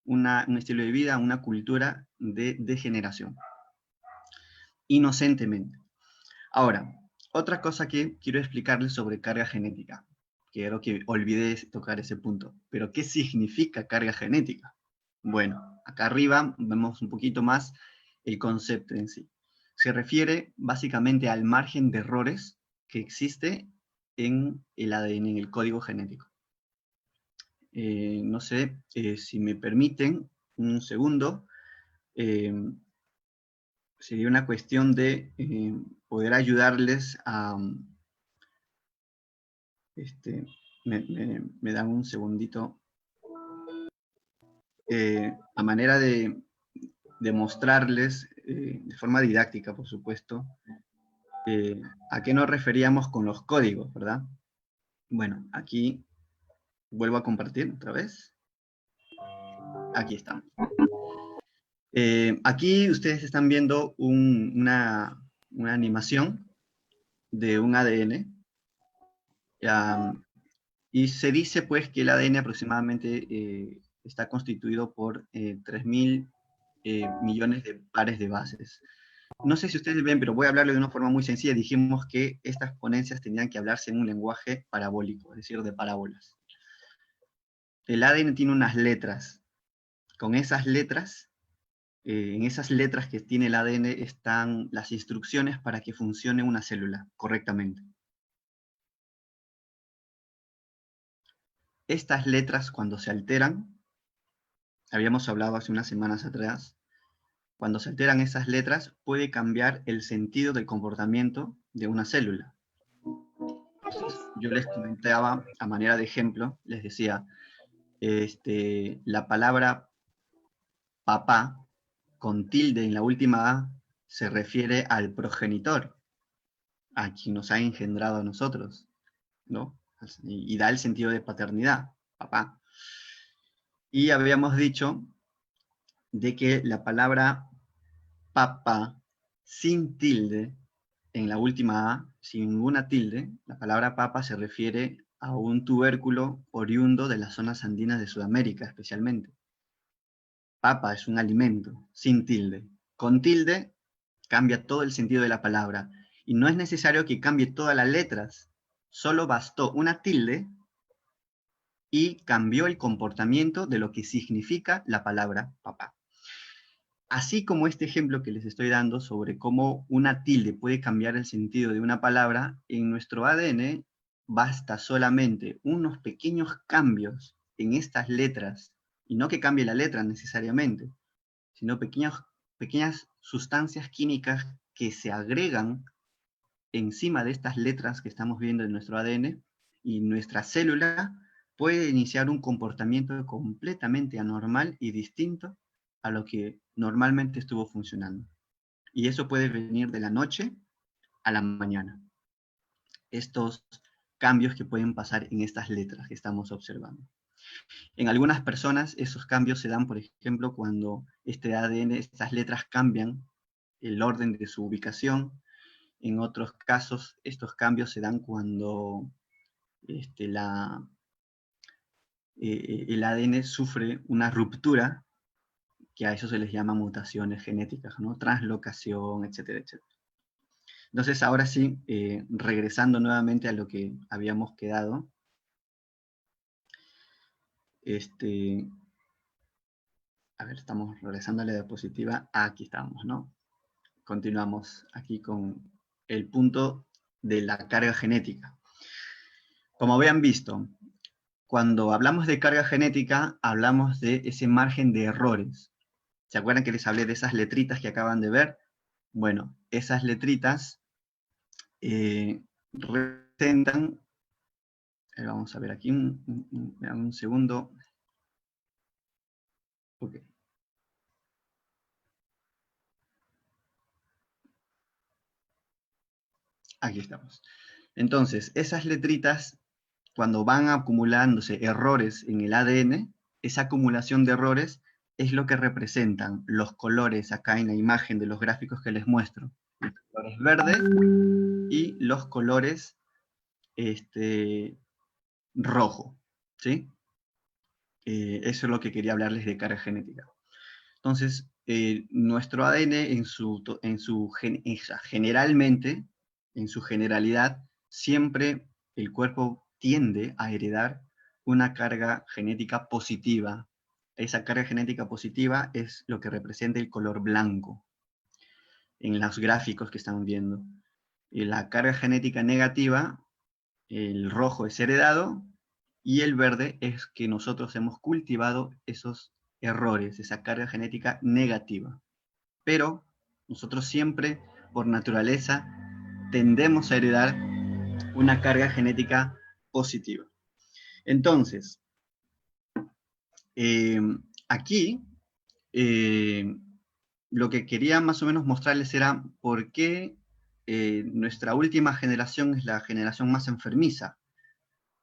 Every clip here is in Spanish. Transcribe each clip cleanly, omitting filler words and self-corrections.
un estilo de vida, una cultura de degeneración, inocentemente. Ahora, otra cosa que quiero explicarles sobre carga genética. Creo que olvidé tocar ese punto. Pero, ¿qué significa carga genética? Bueno, acá arriba vemos un poquito más el concepto en sí. Se refiere básicamente al margen de errores que existe en el ADN, en el código genético. No sé si me permiten un segundo. Sería una cuestión de poder ayudarles a... me dan un segundito. A manera de mostrarles, de forma didáctica, por supuesto, a qué nos referíamos con los códigos, ¿verdad? Bueno, aquí vuelvo a compartir otra vez. Aquí estamos. Aquí ustedes están viendo una animación de un ADN. Y se dice pues que el ADN aproximadamente está constituido por 3.000 millones de pares de bases. No sé si ustedes ven, pero voy a hablarlo de una forma muy sencilla. Dijimos que estas ponencias tenían que hablarse en un lenguaje parabólico, es decir, de parábolas. El ADN tiene unas letras. Con esas letras, en esas letras que tiene el ADN están las instrucciones para que funcione una célula correctamente. Estas letras, cuando se alteran, habíamos hablado hace unas semanas atrás, cuando se alteran esas letras, puede cambiar el sentido del comportamiento de una célula. Entonces, yo les comentaba, a manera de ejemplo, les decía, la palabra papá, con tilde en la última A, se refiere al progenitor, a quien nos ha engendrado a nosotros, ¿no? Y da el sentido de paternidad, papá. Y habíamos dicho de que la palabra papa sin tilde en la última A, sin ninguna tilde, la palabra papa se refiere a un tubérculo oriundo de las zonas andinas de Sudamérica especialmente. Papa es un alimento, sin tilde. Con tilde cambia todo el sentido de la palabra. Y no es necesario que cambie todas las letras. Solo bastó una tilde y cambió el comportamiento de lo que significa la palabra papá. Así como este ejemplo que les estoy dando sobre cómo una tilde puede cambiar el sentido de una palabra, en nuestro ADN basta solamente unos pequeños cambios en estas letras, y no que cambie la letra necesariamente, sino pequeñas sustancias químicas que se agregan encima de estas letras que estamos viendo en nuestro ADN, y nuestra célula puede iniciar un comportamiento completamente anormal y distinto a lo que normalmente estuvo funcionando. Y eso puede venir de la noche a la mañana. Estos cambios que pueden pasar en estas letras que estamos observando. En algunas personas esos cambios se dan, por ejemplo, cuando este ADN, estas letras cambian el orden de su ubicación. En otros casos, estos cambios se dan cuando el ADN sufre una ruptura, que a eso se les llama mutaciones genéticas, ¿no? Translocación, etcétera, etcétera. Entonces, ahora sí, regresando nuevamente a lo que habíamos quedado, a ver, estamos regresando a la diapositiva. Aquí estamos, ¿no? Continuamos aquí con el punto de la carga genética. Como habían visto, cuando hablamos de carga genética, hablamos de ese margen de errores. ¿Se acuerdan que les hablé de esas letritas que acaban de ver? Bueno, esas letritas representan, vamos a ver aquí, un segundo. Ok. Aquí estamos. Entonces, esas letritas, cuando van acumulándose errores en el ADN, esa acumulación de errores es lo que representan los colores acá en la imagen de los gráficos que les muestro. Los colores verdes y los colores rojo, ¿sí? Eso es lo que quería hablarles de carga genética. Entonces, nuestro ADN generalmente, en su generalidad, siempre el cuerpo tiende a heredar una carga genética positiva. Esa carga genética positiva es lo que representa el color blanco en los gráficos que están viendo. Y la carga genética negativa, el rojo es heredado y el verde es que nosotros hemos cultivado esos errores, esa carga genética negativa. Pero nosotros siempre, por naturaleza, tendemos a heredar una carga genética positiva. Entonces, eh, aquí lo que quería más o menos mostrarles era por qué nuestra última generación es la generación más enfermiza.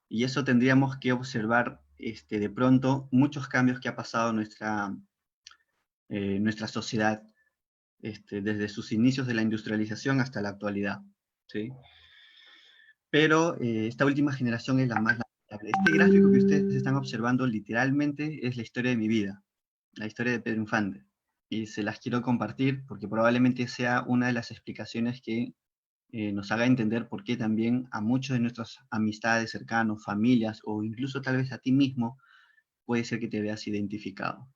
Y eso tendríamos que observar de pronto muchos cambios que ha pasado en nuestra sociedad desde sus inicios de la industrialización hasta la actualidad. ¿Sí? Pero esta última generación es la más lamentable. Este gráfico que ustedes están observando literalmente es la historia de mi vida, la historia de Pedro Infante. Y se las quiero compartir porque probablemente sea una de las explicaciones que nos haga entender por qué también a muchos de nuestras amistades cercanos, familias o incluso tal vez a ti mismo puede ser que te veas identificado.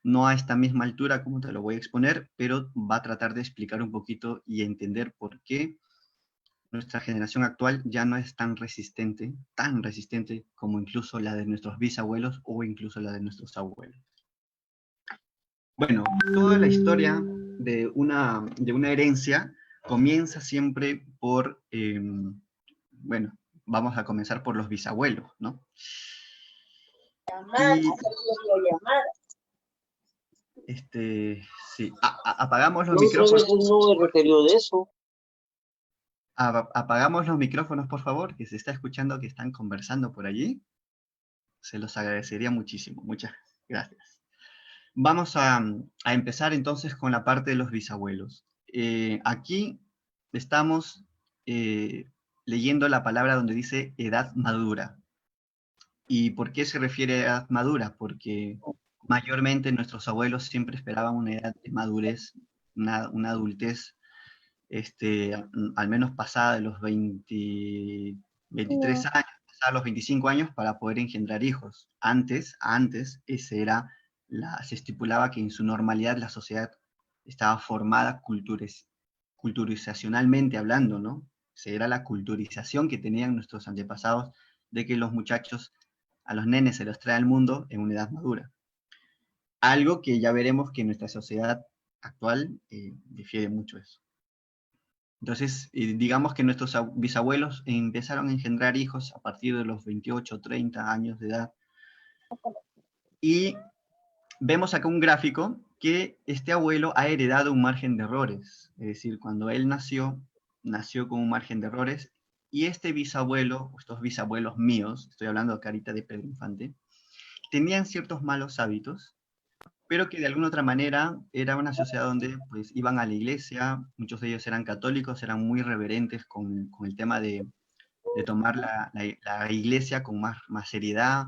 No a esta misma altura como te lo voy a exponer, pero va a tratar de explicar un poquito y entender por qué nuestra generación actual ya no es tan resistente como incluso la de nuestros bisabuelos o incluso la de nuestros abuelos. Bueno, toda la historia de una herencia comienza siempre por, bueno, vamos a comenzar por los bisabuelos, ¿no? Y, sí, apagamos los micrófonos. No me refirió de eso. Apagamos los micrófonos, por favor, que se está escuchando que están conversando por allí. Se los agradecería muchísimo. Muchas gracias. Vamos a empezar entonces con la parte de los bisabuelos. Aquí estamos leyendo la palabra donde dice edad madura. ¿Y por qué se refiere a edad madura? Porque mayormente nuestros abuelos siempre esperaban una edad de madurez, una adultez, al menos pasada de los 23 años, pasada los 25 años para poder engendrar hijos. Antes, se estipulaba que en su normalidad la sociedad estaba formada culturizacionalmente hablando, ¿no? Era la culturización que tenían nuestros antepasados de que los muchachos, a los nenes se los trae al mundo en una edad madura. Algo que ya veremos que nuestra sociedad actual difiere mucho eso. Entonces, digamos que nuestros bisabuelos empezaron a engendrar hijos a partir de los 28 o 30 años de edad. Y vemos acá un gráfico que este abuelo ha heredado un margen de errores. Es decir, cuando él nació con un margen de errores. Y este bisabuelo, estos bisabuelos míos, estoy hablando acá ahorita de Pedro Infante, tenían ciertos malos hábitos, pero que de alguna otra manera era una sociedad donde pues iban a la iglesia, muchos de ellos eran católicos, eran muy reverentes con el tema de tomar la iglesia con más seriedad.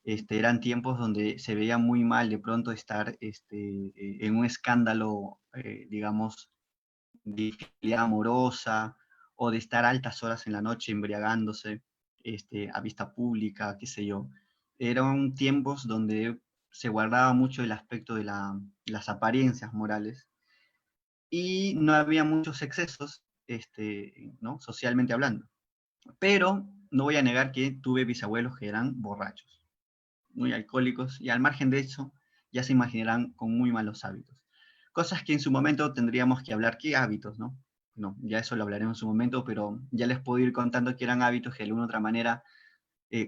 Eran tiempos donde se veía muy mal de pronto estar en un escándalo, digamos, de infidelidad amorosa, o de estar altas horas en la noche embriagándose a vista pública, qué sé yo. Eran tiempos donde se guardaba mucho el aspecto de las apariencias morales y no había muchos excesos, ¿no? Socialmente hablando. Pero no voy a negar que tuve bisabuelos que eran borrachos, muy alcohólicos, y al margen de eso, ya se imaginarán con muy malos hábitos. Cosas que en su momento tendríamos que hablar, ¿qué hábitos, no? No, ya eso lo hablaremos en su momento, pero ya les puedo ir contando que eran hábitos que de alguna otra manera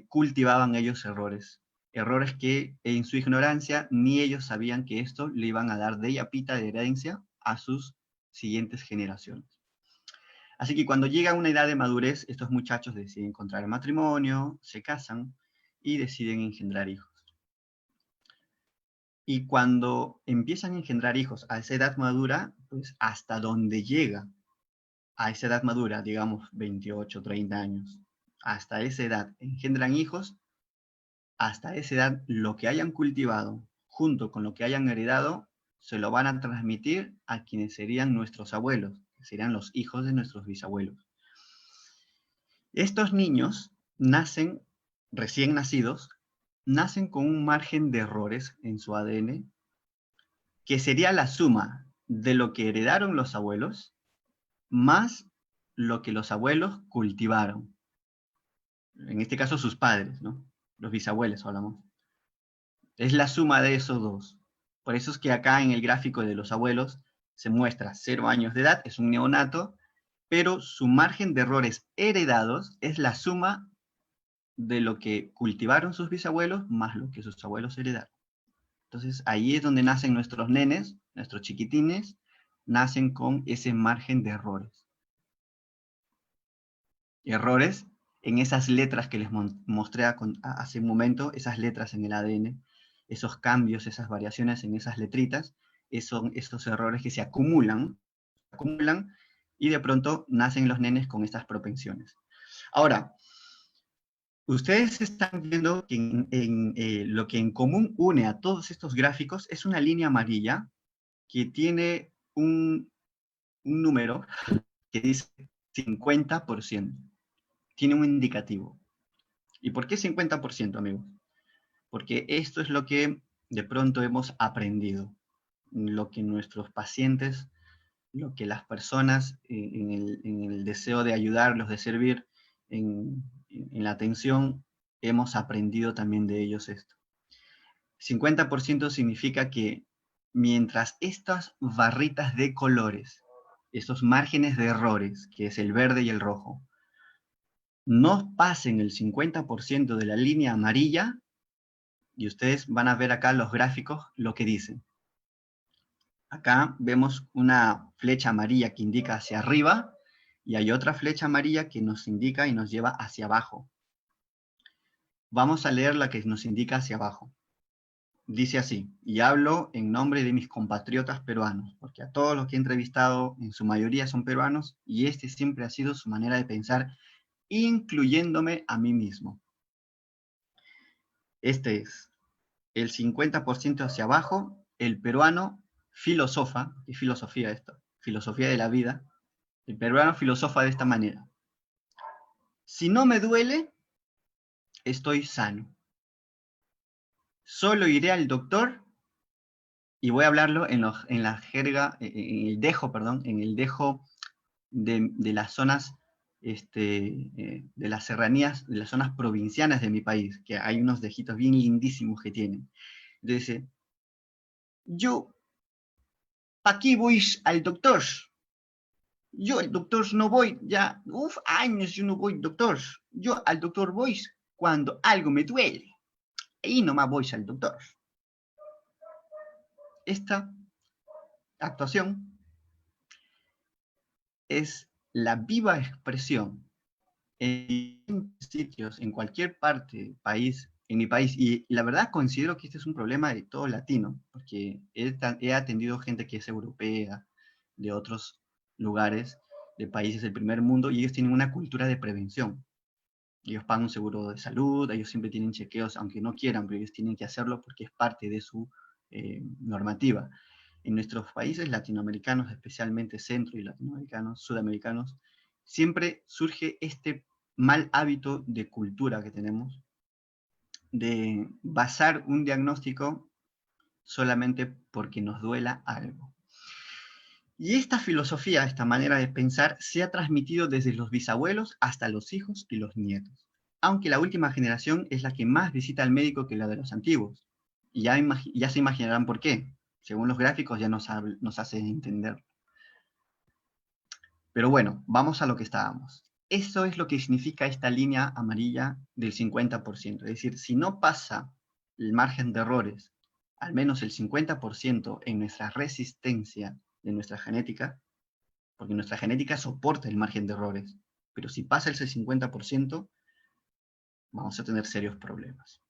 cultivaban ellos errores. Errores que en su ignorancia ni ellos sabían que esto le iban a dar de yapita de herencia a sus siguientes generaciones. Así que cuando llega una edad de madurez, estos muchachos deciden contraer matrimonio, se casan y deciden engendrar hijos. Y cuando empiezan a engendrar hijos a esa edad madura, pues hasta donde llega a esa edad madura, digamos 28, 30 años, hasta esa edad engendran hijos, hasta esa edad, lo que hayan cultivado, junto con lo que hayan heredado, se lo van a transmitir a quienes serían nuestros abuelos, que serían los hijos de nuestros bisabuelos. Estos niños nacen, recién nacidos, nacen con un margen de errores en su ADN, que sería la suma de lo que heredaron los abuelos, más lo que los abuelos cultivaron. En este caso, sus padres, ¿no? Los bisabuelos hablamos. Es la suma de esos dos. Por eso es que acá en el gráfico de los abuelos se muestra 0 años de edad, es un neonato, pero su margen de errores heredados es la suma de lo que cultivaron sus bisabuelos más lo que sus abuelos heredaron. Entonces ahí es donde nacen nuestros nenes, nuestros chiquitines, nacen con ese margen de errores. Errores en esas letras que les mostré hace un momento, esas letras en el ADN, esos cambios, esas variaciones en esas letritas, son estos errores que se acumulan y de pronto nacen los nenes con estas propensiones. Ahora, ustedes están viendo que lo que en común une a todos estos gráficos es una línea amarilla que tiene un número que dice 50%. Tiene un indicativo. ¿Y por qué 50%, amigos? Porque esto es lo que de pronto hemos aprendido, lo que nuestros pacientes, lo que las personas en el deseo de ayudarlos, de servir, en la atención, hemos aprendido también de ellos esto. 50% significa que mientras estas barritas de colores, estos márgenes de errores, que es el verde y el rojo, no pasen el 50% de la línea amarilla, y ustedes van a ver acá los gráficos lo que dicen. Acá vemos una flecha amarilla que indica hacia arriba, y hay otra flecha amarilla que nos indica y nos lleva hacia abajo. Vamos a leer la que nos indica hacia abajo. Dice así, y hablo en nombre de mis compatriotas peruanos, porque a todos los que he entrevistado, en su mayoría son peruanos, y este siempre ha sido su manera de pensar, incluyéndome a mí mismo. Este es el 50% hacia abajo, el peruano filosofa, ¿qué filosofía esto? Filosofía de la vida. El peruano filosofa de esta manera. Si no me duele, estoy sano. Solo iré al doctor, y voy a hablarlo en la jerga, en el dejo de las zonas, de las serranías, de las zonas provincianas de mi país, que hay unos dejitos bien lindísimos que tienen. Entonces, yo, ¿para qué voy al doctor? Yo al doctor no voy, ya, años yo no voy al doctor. Yo al doctor voy cuando algo me duele. Ahí nomás voy al doctor. Esta actuación es la viva expresión en sitios, en cualquier parte del país, en mi país, y la verdad considero que este es un problema de todo latino, porque he atendido gente que es europea, de otros lugares, de países del primer mundo, y ellos tienen una cultura de prevención. Ellos pagan un seguro de salud, ellos siempre tienen chequeos, aunque no quieran, pero ellos tienen que hacerlo porque es parte de su normativa. En nuestros países latinoamericanos, especialmente centro y latinoamericanos, sudamericanos, siempre surge este mal hábito de cultura que tenemos, de basar un diagnóstico solamente porque nos duela algo. Y esta filosofía, esta manera de pensar, se ha transmitido desde los bisabuelos hasta los hijos y los nietos. Aunque la última generación es la que más visita al médico que la de los antiguos. Y ya se imaginarán por qué. Según los gráficos ya nos hace entender. Pero bueno, vamos a lo que estábamos. Eso es lo que significa esta línea amarilla del 50%. Es decir, si no pasa el margen de errores, al menos el 50% en nuestra resistencia de nuestra genética, porque nuestra genética soporta el margen de errores, pero si pasa ese 50%, vamos a tener serios problemas.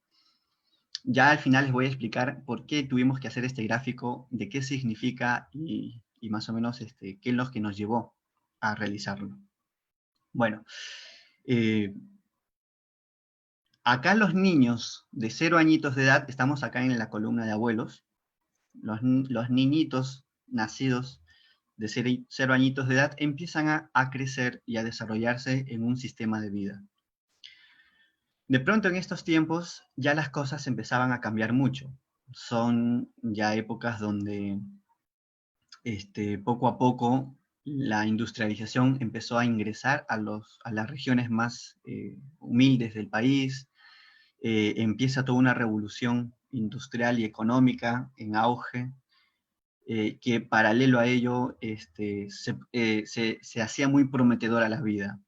Ya al final les voy a explicar por qué tuvimos que hacer este gráfico, de qué significa y más o menos qué es lo que nos llevó a realizarlo. Bueno, Acá los niños de 0 añitos de edad, estamos acá en la columna de abuelos, los niñitos nacidos de 0 añitos de edad empiezan a crecer y a desarrollarse en un sistema de vida. De pronto en estos tiempos ya las cosas empezaban a cambiar mucho. Son ya épocas donde poco a poco la industrialización empezó a ingresar a las regiones más humildes del país. Empieza toda una revolución industrial y económica en auge, que paralelo a ello se hacía muy prometedora la vida.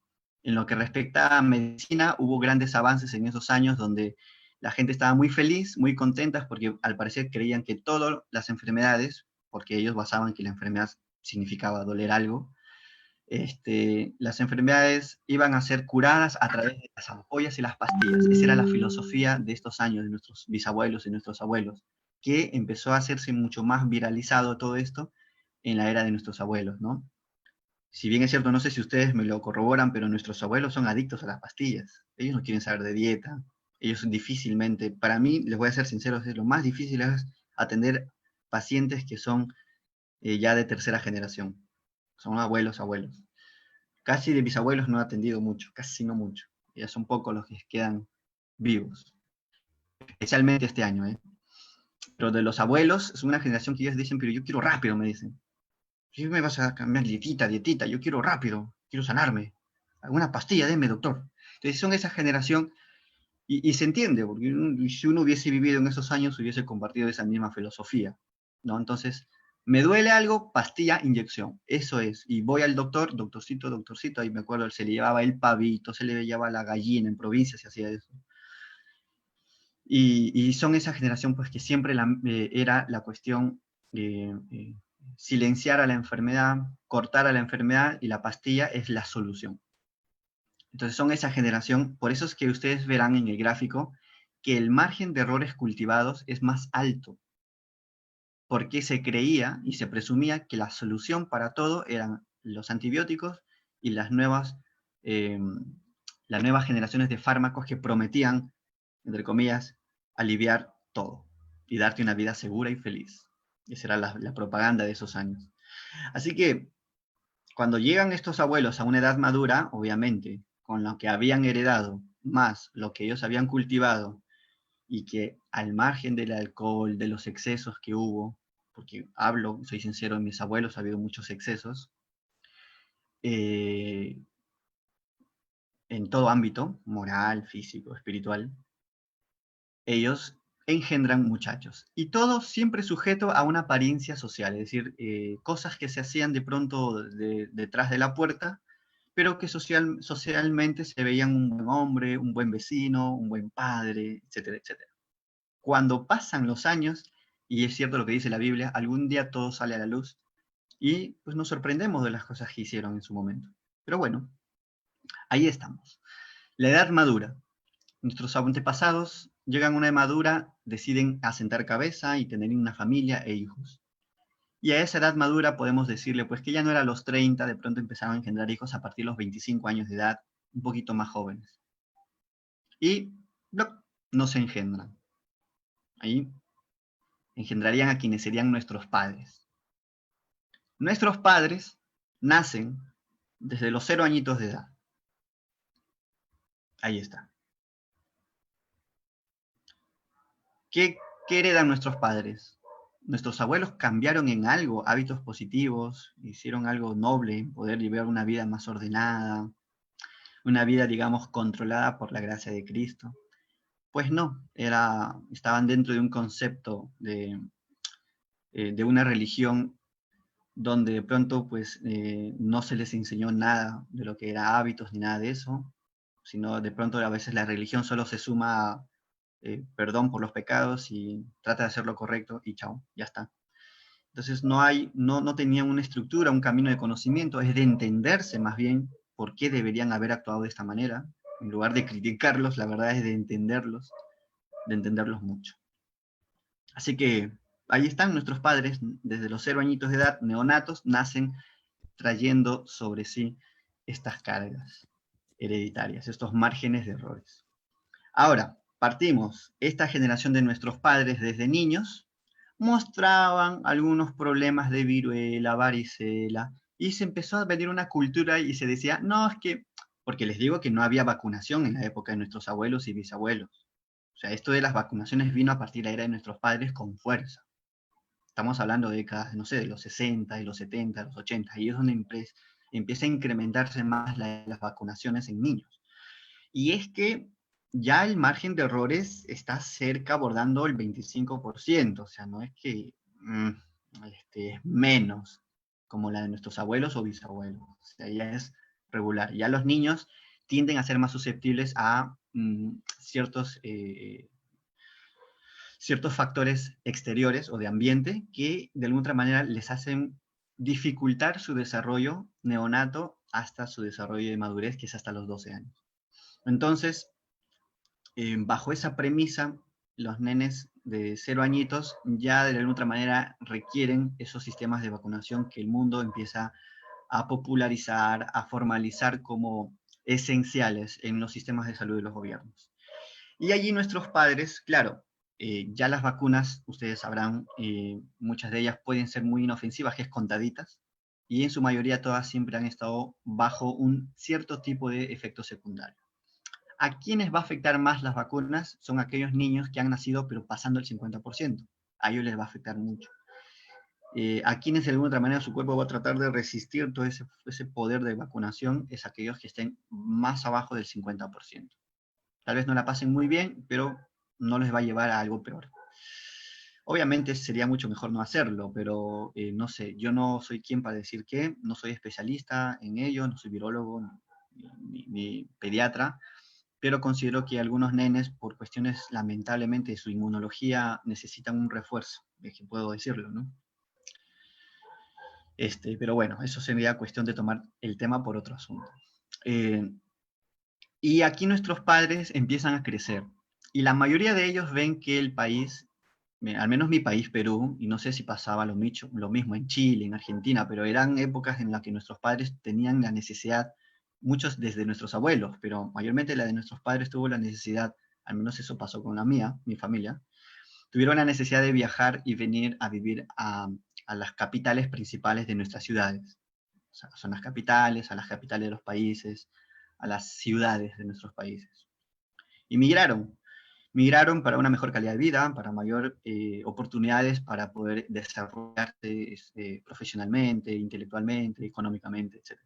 En lo que respecta a medicina, hubo grandes avances en esos años donde la gente estaba muy feliz, muy contenta, porque al parecer creían que todas las enfermedades, porque ellos basaban que la enfermedad significaba doler algo, las enfermedades iban a ser curadas a través de las ampollas y las pastillas. Esa era la filosofía de estos años, de nuestros bisabuelos y nuestros abuelos, que empezó a hacerse mucho más viralizado todo esto en la era de nuestros abuelos, ¿no? Si bien es cierto, no sé si ustedes me lo corroboran, pero nuestros abuelos son adictos a las pastillas. Ellos no quieren saber de dieta. Ellos difícilmente, para mí, les voy a ser sinceros, es lo más difícil es atender pacientes que son ya de tercera generación. Son abuelos, abuelos. Casi de mis abuelos no he atendido mucho, casi no mucho. Ya son pocos los que quedan vivos, especialmente este año, ¿eh? Pero de los abuelos, es una generación que ellos dicen, pero yo quiero rápido, me dicen. Si me vas a cambiar dietita, dietita, yo quiero rápido, quiero sanarme. Alguna pastilla, deme, doctor. Entonces son esa generación, y se entiende, porque si uno hubiese vivido en esos años, hubiese compartido esa misma filosofía, ¿no? Entonces, me duele algo, pastilla, inyección, eso es. Y voy al doctor, doctorcito, doctorcito, ahí me acuerdo, se le llevaba el pavito, se le llevaba la gallina, en provincia se hacía eso. Y son esa generación pues que siempre era la cuestión silenciar a la enfermedad, cortar a la enfermedad, y la pastilla es la solución. Entonces son esa generación, por eso es que ustedes verán en el gráfico que el margen de errores cultivados es más alto, porque se creía y se presumía que la solución para todo eran los antibióticos y eh, las nuevas generaciones de fármacos que prometían, entre comillas, aliviar todo y darte una vida segura y feliz. Esa era la propaganda de esos años. Así que cuando llegan estos abuelos a una edad madura, obviamente, con lo que habían heredado, más lo que ellos habían cultivado, y que al margen del alcohol, de los excesos que hubo, porque hablo, soy sincero, en mis abuelos ha habido muchos excesos, eh, en todo ámbito, moral, físico, espiritual, ellos engendran muchachos. Y todo siempre sujeto a una apariencia social, es decir, cosas que se hacían de pronto detrás de la puerta, pero que socialmente se veían un buen hombre, un buen vecino, un buen padre, etcétera, etcétera. Cuando pasan los años, y es cierto lo que dice la Biblia, algún día todo sale a la luz y pues nos sorprendemos de las cosas que hicieron en su momento. Pero bueno, ahí estamos. La edad madura. Nuestros antepasados llegan a una edad madura, deciden asentar cabeza y tener una familia e hijos. Y a esa edad madura podemos decirle pues que ya no era a los 30, de pronto empezaron a engendrar hijos a partir de los 25 años de edad, un poquito más jóvenes. Y no se engendran. Ahí engendrarían a quienes serían nuestros padres. Nuestros padres nacen desde los 0 añitos de edad. Ahí está. ¿Qué heredan nuestros padres? Nuestros abuelos cambiaron en algo, hábitos positivos, hicieron algo noble, poder llevar una vida más ordenada, una vida, digamos, controlada por la gracia de Cristo. Pues no, estaban dentro de un concepto de una religión donde de pronto pues no se les enseñó nada de lo que era hábitos ni nada de eso, sino de pronto a veces la religión solo se suma a perdón por los pecados y trata de hacer lo correcto y chao, ya está. Entonces no tenían una estructura, un camino de conocimiento, es de entenderse más bien por qué deberían haber actuado de esta manera. En lugar de criticarlos, la verdad es de entenderlos mucho. Así que ahí están nuestros padres, desde los 0 añitos de edad, neonatos, nacen trayendo sobre sí estas cargas hereditarias, estos márgenes de errores. Ahora, partimos. Esta generación de nuestros padres desde niños mostraban algunos problemas de viruela, varicela, y se empezó a venir una cultura y se decía, no, es que, porque les digo que no había vacunación en la época de nuestros abuelos y bisabuelos. O sea, esto de las vacunaciones vino a partir de la era de nuestros padres con fuerza. Estamos hablando de décadas, no sé, de los 60, de los 70, de los 80, y es donde empieza a incrementarse más las vacunaciones en niños. Y es que ya el margen de errores está cerca abordando el 25%, o sea, no es que es menos como la de nuestros abuelos o bisabuelos, o sea, ya es regular. Ya los niños tienden a ser más susceptibles a ciertos factores exteriores o de ambiente que de alguna otra manera les hacen dificultar su desarrollo neonato hasta su desarrollo de madurez, que es hasta los 12 años. Entonces, bajo esa premisa, los nenes de 0 añitos ya de alguna otra manera requieren esos sistemas de vacunación que el mundo empieza a popularizar, a formalizar como esenciales en los sistemas de salud de los gobiernos. Y allí nuestros padres, claro, ya las vacunas, ustedes sabrán, muchas de ellas pueden ser muy inofensivas, que es contaditas, y en su mayoría todas siempre han estado bajo un cierto tipo de efecto secundario. ¿A quiénes va a afectar más las vacunas? Son aquellos niños que han nacido pero pasando el 50%. A ellos les va a afectar mucho. A quienes de alguna otra manera su cuerpo va a tratar de resistir todo ese poder de vacunación es aquellos que estén más abajo del 50%. Tal vez no la pasen muy bien, pero no les va a llevar a algo peor. Obviamente sería mucho mejor no hacerlo, pero no sé, yo no soy quien para decir qué, no soy especialista en ello, no soy virólogo ni pediatra, pero considero que algunos nenes, por cuestiones lamentablemente de su inmunología, necesitan un refuerzo, es que puedo decirlo, ¿no? Pero bueno, eso sería cuestión de tomar el tema por otro asunto. Y aquí nuestros padres empiezan a crecer, y la mayoría de ellos ven que el país, al menos mi país, Perú, y no sé si pasaba lo mismo en Chile, en Argentina, pero eran épocas en las que nuestros padres tenían la necesidad, muchos desde nuestros abuelos, pero mayormente la de nuestros padres tuvo la necesidad, al menos eso pasó con la mía, mi familia, tuvieron la necesidad de viajar y venir a vivir a las capitales principales de nuestras ciudades. O sea, son las capitales, a las capitales de los países, a las ciudades de nuestros países. Y migraron para una mejor calidad de vida, para mayor oportunidades para poder desarrollarse profesionalmente, intelectualmente, económicamente, etc.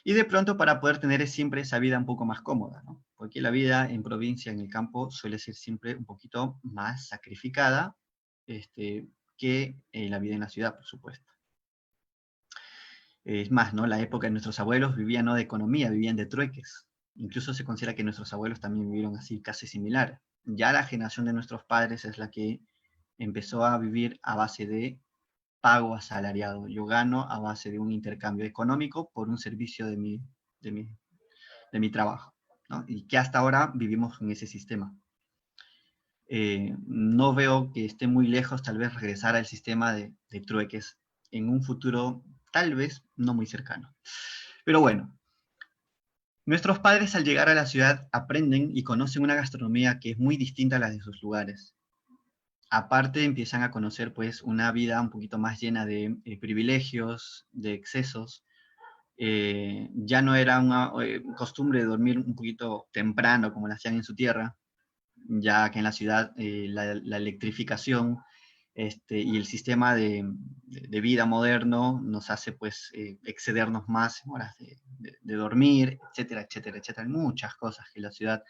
Y de pronto para poder tener siempre esa vida un poco más cómoda, ¿no? Porque la vida en provincia, en el campo, suele ser siempre un poquito más sacrificada que la vida en la ciudad, por supuesto. Es más, ¿no? La época de nuestros abuelos vivían no de economía, vivían de trueques. Incluso se considera que nuestros abuelos también vivieron así, casi similar. Ya la generación de nuestros padres es la que empezó a vivir a base de pago asalariado. Yo gano a base de un intercambio económico por un servicio de mi, de mi trabajo, ¿no? Y que hasta ahora vivimos en ese sistema. No veo que esté muy lejos tal vez regresar al sistema de trueques en un futuro tal vez no muy cercano. Pero bueno, nuestros padres al llegar a la ciudad aprenden y conocen una gastronomía que es muy distinta a la de sus lugares. Aparte empiezan a conocer pues una vida un poquito más llena de privilegios, de excesos. Ya no era una costumbre de dormir un poquito temprano como lo hacían en su tierra, ya que en la ciudad la electrificación y el sistema de vida moderno nos hace pues excedernos más en horas de dormir, etcétera, etcétera, etcétera. Hay muchas cosas que la ciudad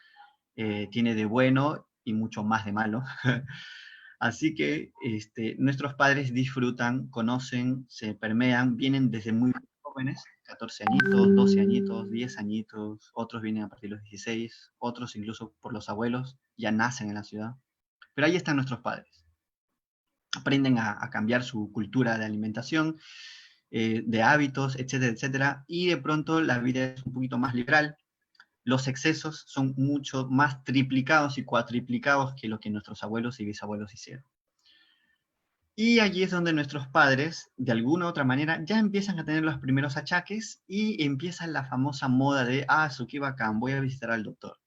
tiene de bueno y mucho más de malo. Así que nuestros padres disfrutan, conocen, se permean, vienen desde muy jóvenes, 14 añitos, 12 añitos, 10 añitos, otros vienen a partir de los 16, otros incluso por los abuelos, ya nacen en la ciudad. Pero ahí están nuestros padres. Aprenden a cambiar su cultura de alimentación, de hábitos, etcétera, etcétera, y de pronto la vida es un poquito más liberal. Los excesos son mucho más triplicados y cuatriplicados que lo que nuestros abuelos y bisabuelos hicieron. Y allí es donde nuestros padres, de alguna u otra manera, ya empiezan a tener los primeros achaques y empieza la famosa moda de, qué bacán, voy a visitar al doctor.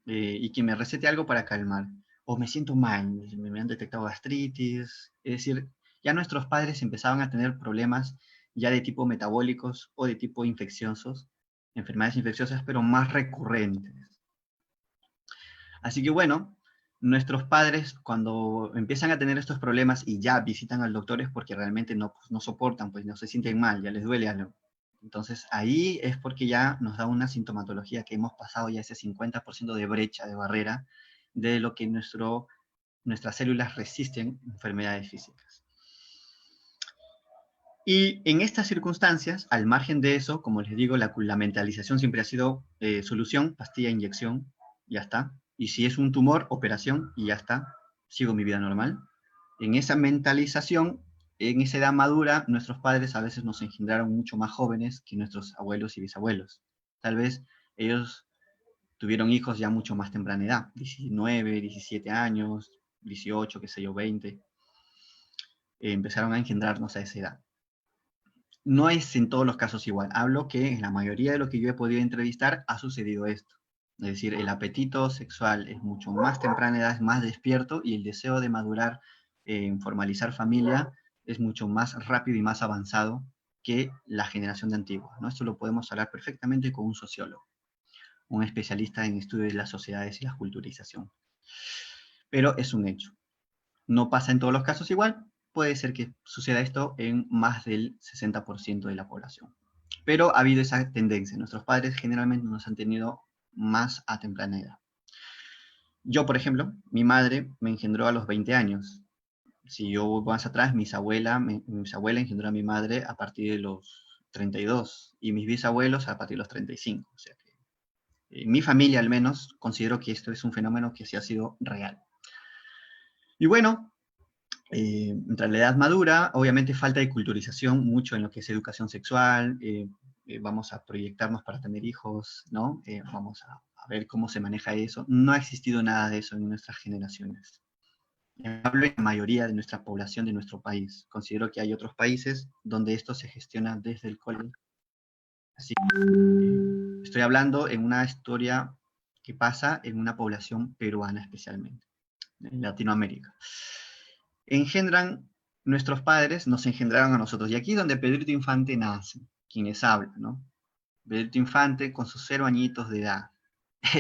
y que me recete algo para calmar. O me siento mal, me han detectado gastritis. Es decir, ya nuestros padres empezaban a tener problemas ya de tipo metabólicos o de tipo infecciosos, enfermedades infecciosas, pero más recurrentes. Así que bueno, nuestros padres cuando empiezan a tener estos problemas y ya visitan al doctor es porque realmente no soportan, pues no se sienten mal, ya les duele algo. Entonces ahí es porque ya nos da una sintomatología que hemos pasado ya ese 50% de brecha, de barrera, de lo que nuestras células resisten enfermedades físicas. Y en estas circunstancias, al margen de eso, como les digo, la mentalización siempre ha sido solución, pastilla, inyección, ya está. Y si es un tumor, operación, y ya está. Sigo mi vida normal. En esa mentalización, en esa edad madura, nuestros padres a veces nos engendraron mucho más jóvenes que nuestros abuelos y bisabuelos. Tal vez ellos tuvieron hijos ya mucho más temprana edad, 19, 17 años, 18, qué sé yo, 20. Empezaron a engendrarnos a esa edad. No es en todos los casos igual. Hablo que en la mayoría de lo que yo he podido entrevistar ha sucedido esto. Es decir, el apetito sexual es mucho más temprana edad, es más despierto, y el deseo de madurar, formalizar familia, es mucho más rápido y más avanzado que la generación de antiguos, ¿no? Esto lo podemos hablar perfectamente con un sociólogo, un especialista en estudios de las sociedades y la culturización. Pero es un hecho. No pasa en todos los casos igual, puede ser que suceda esto en más del 60% de la población. Pero ha habido esa tendencia. Nuestros padres generalmente nos han tenido más a temprana edad. Yo, por ejemplo, mi madre me engendró a los 20 años. Si yo voy más atrás, mi abuela engendró a mi madre a partir de los 32 y mis bisabuelos a partir de los 35. O sea que en mi familia al menos considero que esto es un fenómeno que sí ha sido real. Y bueno, entre la edad madura, obviamente falta de culturización mucho en lo que es educación sexual, vamos a proyectarnos para tener hijos, ¿no? Vamos a ver cómo se maneja eso. No ha existido nada de eso en nuestras generaciones. Hablo en la mayoría de nuestra población de nuestro país. Considero que hay otros países donde esto se gestiona desde el colegio. Así que estoy hablando en una historia que pasa en una población peruana especialmente, en Latinoamérica. Engendran, nuestros padres nos engendraron a nosotros. Y aquí es donde Pedrito Infante nace, quienes hablan, ¿no? Pedrito Infante con sus 0 añitos de edad.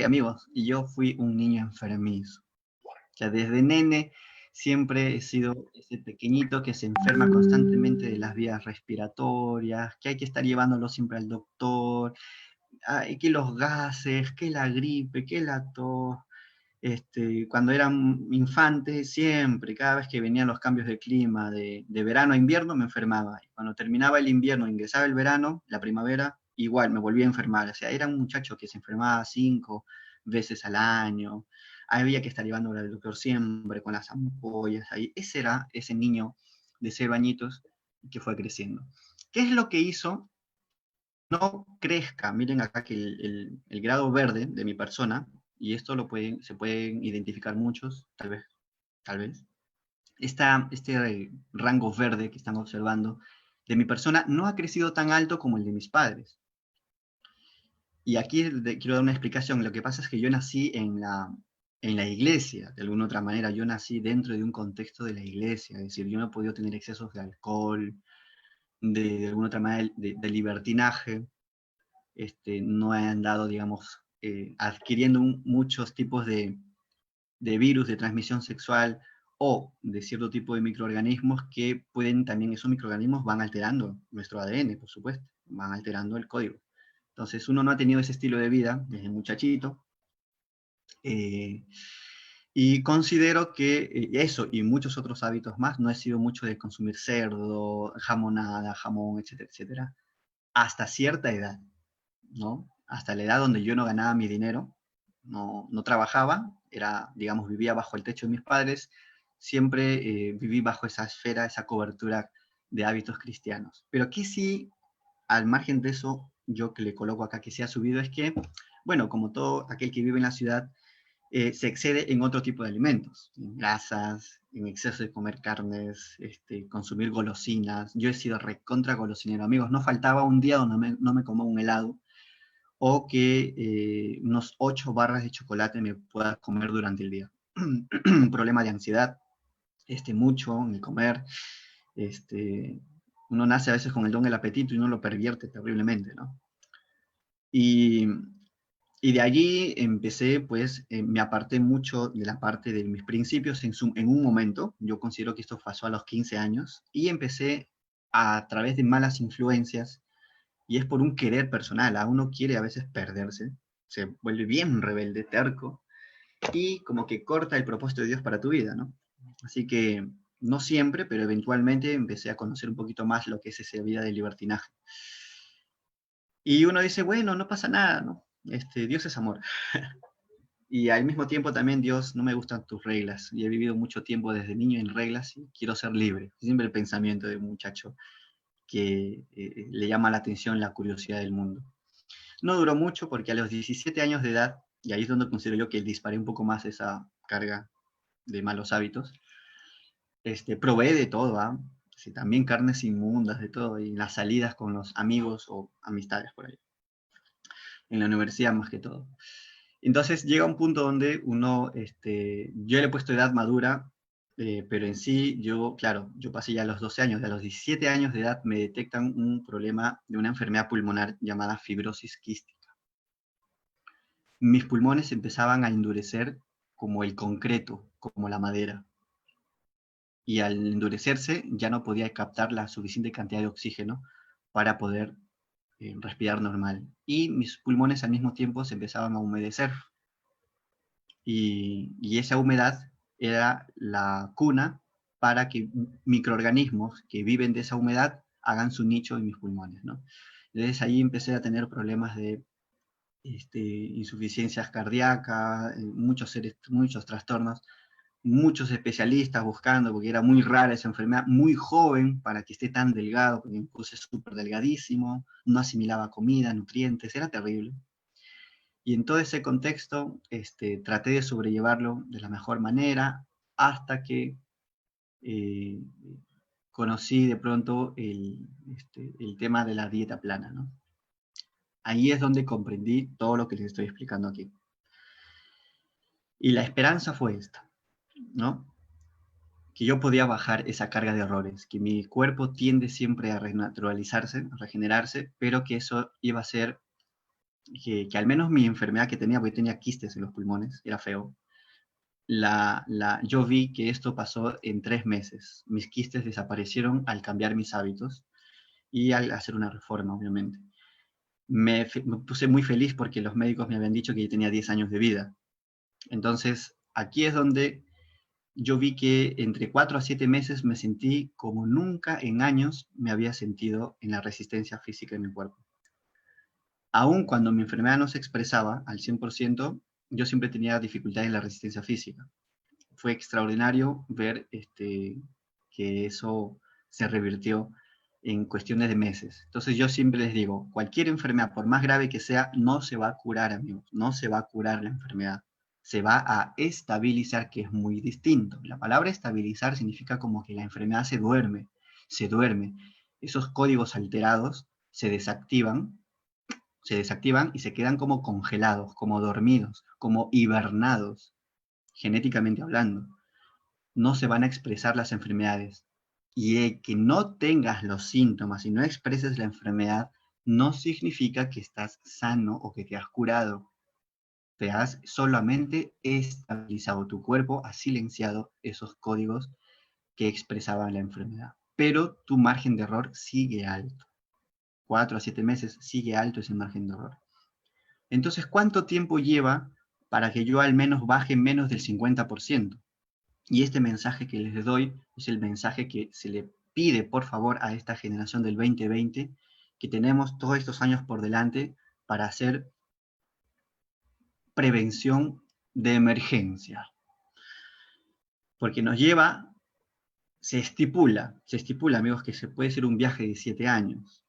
Amigos, y yo fui un niño enfermizo. O sea, desde nene siempre he sido ese pequeñito que se enferma constantemente de las vías respiratorias, que hay que estar llevándolo siempre al doctor, que los gases, que la gripe, que la tos. Cuando era infante, siempre, cada vez que venían los cambios de clima, de verano a invierno, me enfermaba. Y cuando terminaba el invierno, ingresaba el verano, la primavera, igual me volvía a enfermar. O sea, era un muchacho que se enfermaba 5 veces al año. Había que estar llevándolo al doctor siempre con las ampollas ahí. Ese era ese niño de 0 añitos que fue creciendo. ¿Qué es lo que hizo? No crezca. Miren acá que el grado verde de mi persona, y esto se pueden identificar muchos, tal vez. Este rango verde que están observando de mi persona no ha crecido tan alto como el de mis padres. Y aquí quiero dar una explicación. Lo que pasa es que yo nací en la iglesia, de alguna otra manera. Yo nací dentro de un contexto de la iglesia, es decir, yo no he podido tener excesos de alcohol, de alguna otra manera de libertinaje. No he andado, digamos, adquiriendo muchos tipos de virus de transmisión sexual o de cierto tipo de microorganismos que pueden también, esos microorganismos van alterando nuestro ADN, por supuesto, van alterando el código. Entonces uno no ha tenido ese estilo de vida desde muchachito, eh, y considero que eso y muchos otros hábitos más, no he sido mucho de consumir cerdo, jamonada, jamón, etcétera, etcétera, hasta cierta edad, ¿no? Hasta la edad donde yo no ganaba mi dinero, no trabajaba, digamos, vivía bajo el techo de mis padres, siempre viví bajo esa esfera, esa cobertura de hábitos cristianos. Pero aquí sí, al margen de eso, yo que le coloco acá que se ha subido es que, bueno, como todo aquel que vive en la ciudad, se excede en otro tipo de alimentos, en grasas, en exceso de comer carnes, consumir golosinas. Yo he sido recontra golosinero, amigos, no faltaba un día donde no me como un helado o que unos 8 barras de chocolate me pueda comer durante el día. Problema de ansiedad, mucho en el comer, uno nace a veces con el don del apetito y uno lo pervierte terriblemente, ¿no? Y, y de allí empecé, pues, me aparté mucho de la parte de mis principios en un momento. Yo considero que esto pasó a los 15 años, y empecé a través de malas influencias, y es por un querer personal. A uno quiere a veces perderse, se vuelve bien rebelde, terco, y como que corta el propósito de Dios para tu vida, ¿no? Así que no siempre, pero eventualmente empecé a conocer un poquito más lo que es esa vida de libertinaje. Y uno dice, bueno, no pasa nada, ¿no? Dios es amor. Y al mismo tiempo también, Dios, no me gustan tus reglas. Y he vivido mucho tiempo desde niño en reglas y quiero ser libre. Siempre el pensamiento de un muchacho que le llama la atención la curiosidad del mundo. No duró mucho porque a los 17 años de edad, y ahí es donde considero yo que disparé un poco más esa carga de malos hábitos, probé de todo, ¿ah? Sí, también carnes inmundas, de todo, y las salidas con los amigos o amistades por ahí, en la universidad más que todo. Entonces llega un punto donde uno, yo le he puesto edad madura, pero en sí, yo, claro, yo pasé ya los 12 años, de a los 17 años de edad me detectan un problema de una enfermedad pulmonar llamada fibrosis quística. Mis pulmones empezaban a endurecer como el concreto, como la madera, y al endurecerse ya no podía captar la suficiente cantidad de oxígeno para poder respirar normal. Y mis pulmones al mismo tiempo se empezaban a humedecer. Y esa humedad era la cuna para que microorganismos que viven de esa humedad hagan su nicho en mis pulmones, ¿no? Entonces ahí empecé a tener problemas de insuficiencias cardíacas, muchos trastornos, muchos especialistas buscando, porque era muy rara esa enfermedad, muy joven para que esté tan delgado, porque me puse súper delgadísimo, no asimilaba comida, nutrientes, era terrible. Y en todo ese contexto, traté de sobrellevarlo de la mejor manera hasta que eh, conocí de pronto el tema de la dieta plana, ¿no? Ahí es donde comprendí todo lo que les estoy explicando aquí. Y la esperanza fue esta, ¿no? Que yo podía bajar esa carga de errores, que mi cuerpo tiende siempre a renaturalizarse, a regenerarse, pero que eso iba a ser que al menos mi enfermedad que tenía, porque tenía quistes en los pulmones, era feo, yo vi que esto pasó en 3 meses. Mis quistes desaparecieron al cambiar mis hábitos y al hacer una reforma, obviamente. Me puse muy feliz porque los médicos me habían dicho que yo tenía 10 años de vida. Entonces, aquí es donde yo vi que entre 4 a 7 meses me sentí como nunca en años me había sentido en la resistencia física de mi cuerpo. Aún cuando mi enfermedad no se expresaba al 100%, yo siempre tenía dificultades en la resistencia física. Fue extraordinario ver que eso se revirtió en cuestiones de meses. Entonces yo siempre les digo, cualquier enfermedad, por más grave que sea, no se va a curar, amigos, no se va a curar la enfermedad. Se va a estabilizar, que es muy distinto. La palabra estabilizar significa como que la enfermedad se duerme, se duerme. Esos códigos alterados se desactivan y se quedan como congelados, como dormidos, como hibernados, genéticamente hablando. No se van a expresar las enfermedades. Y que no tengas los síntomas y no expreses la enfermedad no significa que estás sano o que te has curado. Te has solamente estabilizado. Tu cuerpo ha silenciado esos códigos que expresaban la enfermedad. Pero tu margen de error sigue alto. 4 a 7 meses sigue alto ese margen de error. Entonces, ¿cuánto tiempo lleva para que yo al menos baje menos del 50%? Y este mensaje que les doy es el mensaje que se le pide, por favor, a esta generación del 2020, que tenemos todos estos años por delante para hacer prevención de emergencia. Porque nos lleva, se estipula, amigos, que se puede ser un viaje de 7 años.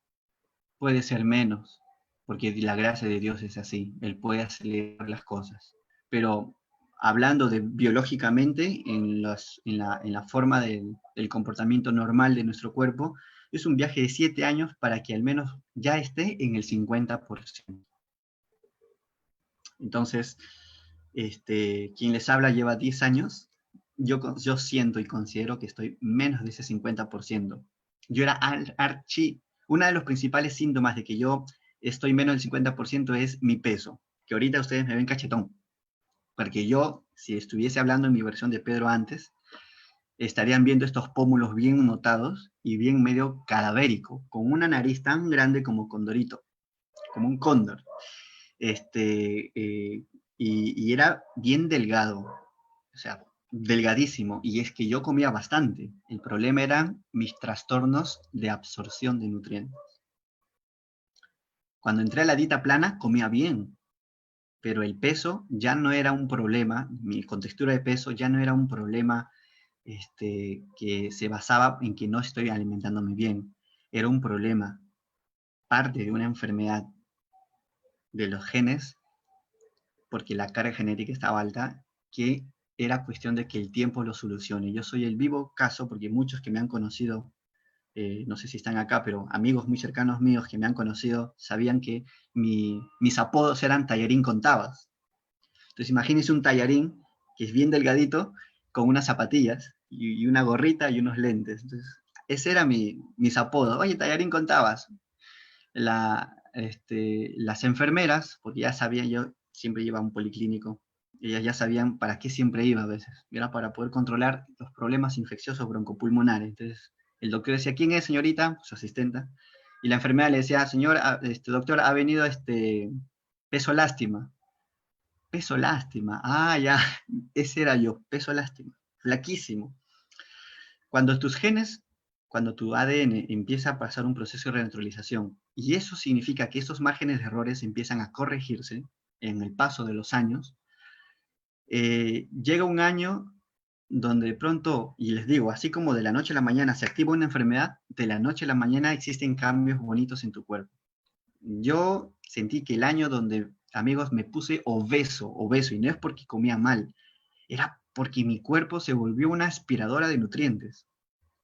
Puede ser menos, porque la gracia de Dios es así, Él puede acelerar las cosas. Pero hablando de biológicamente, en la forma del comportamiento normal de nuestro cuerpo, es un viaje de 7 años para que al menos ya esté en el 50%. Entonces, quien les habla lleva 10 años, yo siento y considero que estoy menos de ese 50%. Yo era uno de los principales síntomas de que yo estoy menos del 50% es mi peso, que ahorita ustedes me ven cachetón, porque yo, si estuviese hablando en mi versión de Pedro antes, estarían viendo estos pómulos bien notados y bien medio cadavérico, con una nariz tan grande como condorito, como un cóndor. Y era bien delgado, o sea, delgadísimo, y es que yo comía bastante. El problema eran mis trastornos de absorción de nutrientes. Cuando entré a la dieta plana, comía bien, pero el peso ya no era un problema, mi contextura de peso ya no era un problema que se basaba en que no estoy alimentándome bien. Era un problema, parte de una enfermedad de los genes, porque la carga genética estaba alta, que era cuestión de que el tiempo lo solucione. Yo soy el vivo caso, porque muchos que me han conocido, no sé si están acá, pero amigos muy cercanos míos que me han conocido, sabían que mis apodos eran tallarín con tabas. Entonces imagínense un tallarín que es bien delgadito, con unas zapatillas y una gorrita y unos lentes. Entonces, ese era mis apodos. Oye, tallarín con tabas. Las enfermeras, porque ya sabían, yo siempre iba a un policlínico, ellas ya sabían para qué siempre iba a veces. Era para poder controlar los problemas infecciosos broncopulmonares. Entonces, el doctor decía, ¿quién es, señorita? Su asistenta. Y la enfermera le decía, señor, doctor, ha venido peso lástima. Peso lástima. Ah, ya, ese era yo, peso lástima. Flaquísimo. Cuando tus genes, cuando tu ADN empieza a pasar un proceso de renaturalización, y eso significa que esos márgenes de errores empiezan a corregirse en el paso de los años, llega un año donde de pronto, y les digo, así como de la noche a la mañana se activa una enfermedad, de la noche a la mañana existen cambios bonitos en tu cuerpo. Yo sentí que el año donde, amigos, me puse obeso, y no es porque comía mal, era porque mi cuerpo se volvió una aspiradora de nutrientes.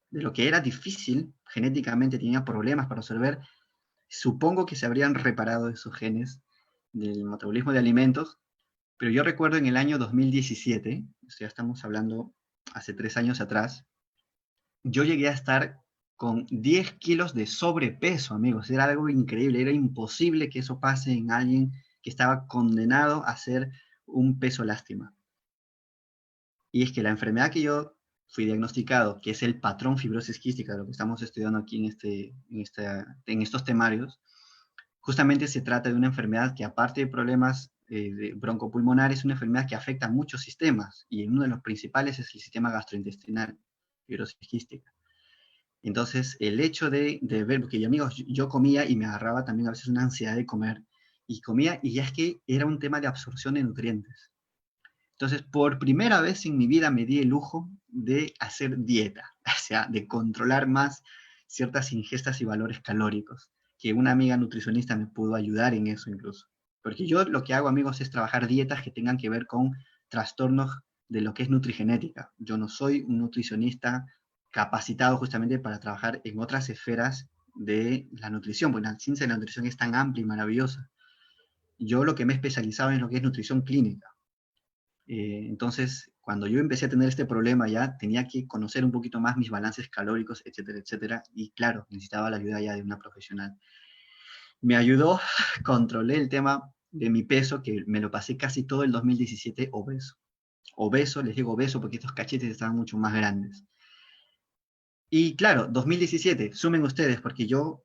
De lo que era difícil, genéticamente tenía problemas para absorber, supongo que se habrían reparado esos genes del metabolismo de alimentos, pero yo recuerdo en el año 2017, ya estamos hablando hace 3 años atrás, yo llegué a estar con 10 kilos de sobrepeso, amigos. Era algo increíble, era imposible que eso pase en alguien que estaba condenado a ser un peso lástima. Y es que la enfermedad que yo fui diagnosticado, que es el patrón fibrosis quística, lo que estamos estudiando aquí en estos temarios, justamente se trata de una enfermedad que, aparte de problemas de broncopulmonares, es una enfermedad que afecta a muchos sistemas, y uno de los principales es el sistema gastrointestinal, fibrosis quística. Entonces, el hecho de ver, porque yo, amigos, yo comía y me agarraba también a veces una ansiedad de comer, y comía, y ya es que era un tema de absorción de nutrientes. Entonces, por primera vez en mi vida me di el lujo de hacer dieta, o sea, de controlar más ciertas ingestas y valores calóricos, que una amiga nutricionista me pudo ayudar en eso incluso. Porque yo lo que hago, amigos, es trabajar dietas que tengan que ver con trastornos de lo que es nutrigenética. Yo no soy un nutricionista capacitado justamente para trabajar en otras esferas de la nutrición, porque la ciencia de la nutrición es tan amplia y maravillosa. Yo lo que me he especializado en lo que es nutrición clínica. Entonces, cuando yo empecé a tener este problema ya, tenía que conocer un poquito más mis balances calóricos, etcétera, etcétera, y claro, necesitaba la ayuda ya de una profesional. Me ayudó, controlé el tema de mi peso, que me lo pasé casi todo el 2017 obeso. Obeso, les digo obeso porque estos cachetes estaban mucho más grandes. Y claro, 2017, sumen ustedes, porque yo,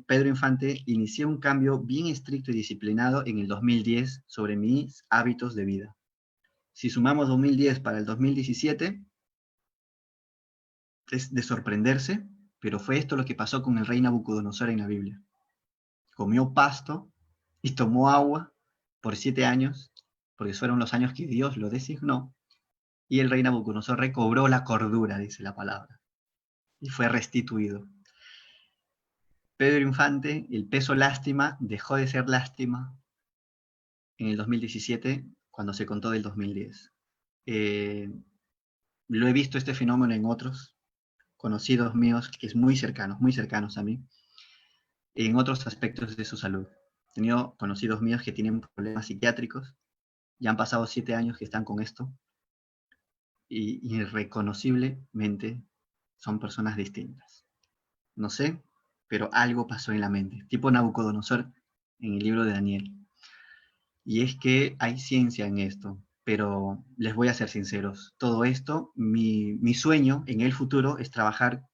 Pedro Infante, inicié un cambio bien estricto y disciplinado en el 2010 sobre mis hábitos de vida. Si sumamos 2010 para el 2017, es de sorprenderse, pero fue esto lo que pasó con el rey Nabucodonosor en la Biblia. Comió pasto y tomó agua por 7 años, porque fueron los años que Dios lo designó, y el rey Nabucodonosor recobró la cordura, dice la palabra, y fue restituido. Pedro Infante, el peso lástima, dejó de ser lástima en el 2017 cuando se contó del 2010. Lo he visto este fenómeno en otros conocidos míos, que es muy cercanos a mí, en otros aspectos de su salud. He tenido conocidos míos que tienen problemas psiquiátricos Ya han pasado 7 años que están con esto y irreconociblemente son personas distintas. No sé, pero algo pasó en la mente, tipo Nabucodonosor en el libro de Daniel. Y es que hay ciencia en esto, pero les voy a ser sinceros, todo esto, mi sueño en el futuro es trabajar,